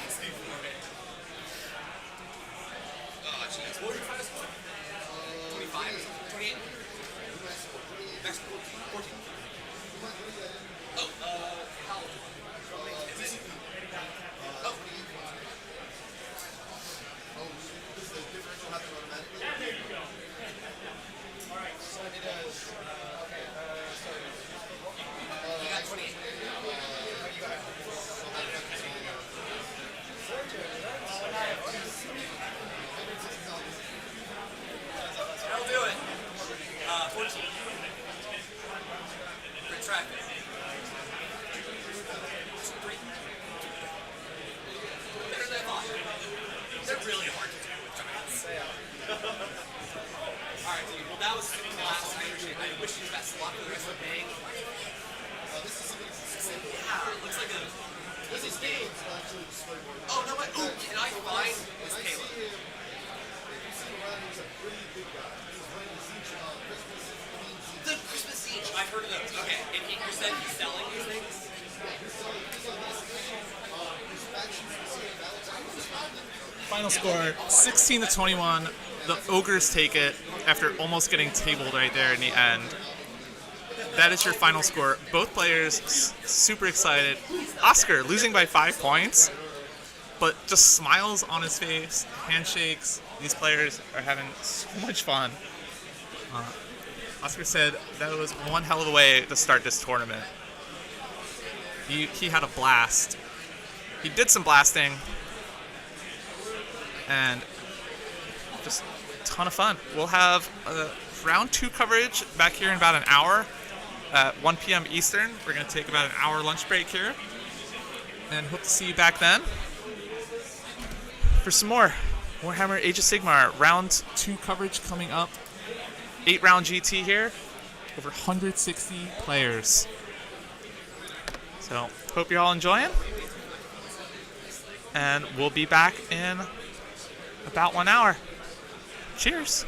asking for it. Oh, jeez. What were your final score? 25 or something? 28? Next 14. Oh, how old? Is it? Oh. that was super class. I appreciate it. I wish you the best of luck for the rest of the day. Yeah, it looks like a easy game. Oh, no, what? Ooh, can I find this Caleb? The Christmas Siege. I've heard of those. Okay, and you said he's selling these things? Final score 16 to 21. The Ogres take it after almost getting tabled right there in the end. That is your final score. Both players super excited. Oscar losing by 5 points, but just smiles on his face, handshakes. These players are having so much fun. Oscar said that was one hell of a way to start this tournament. He had a blast. He did some blasting, and just a ton of fun. We'll have round 2 coverage back here in about an hour at 1 p.m. Eastern. We're going to take about an hour lunch break here, and hope to see you back then for some more Warhammer Age of Sigmar round 2 coverage coming up. 8-round GT here, over 160 players. So hope you're all enjoying, and we'll be back in about 1 hour. Cheers.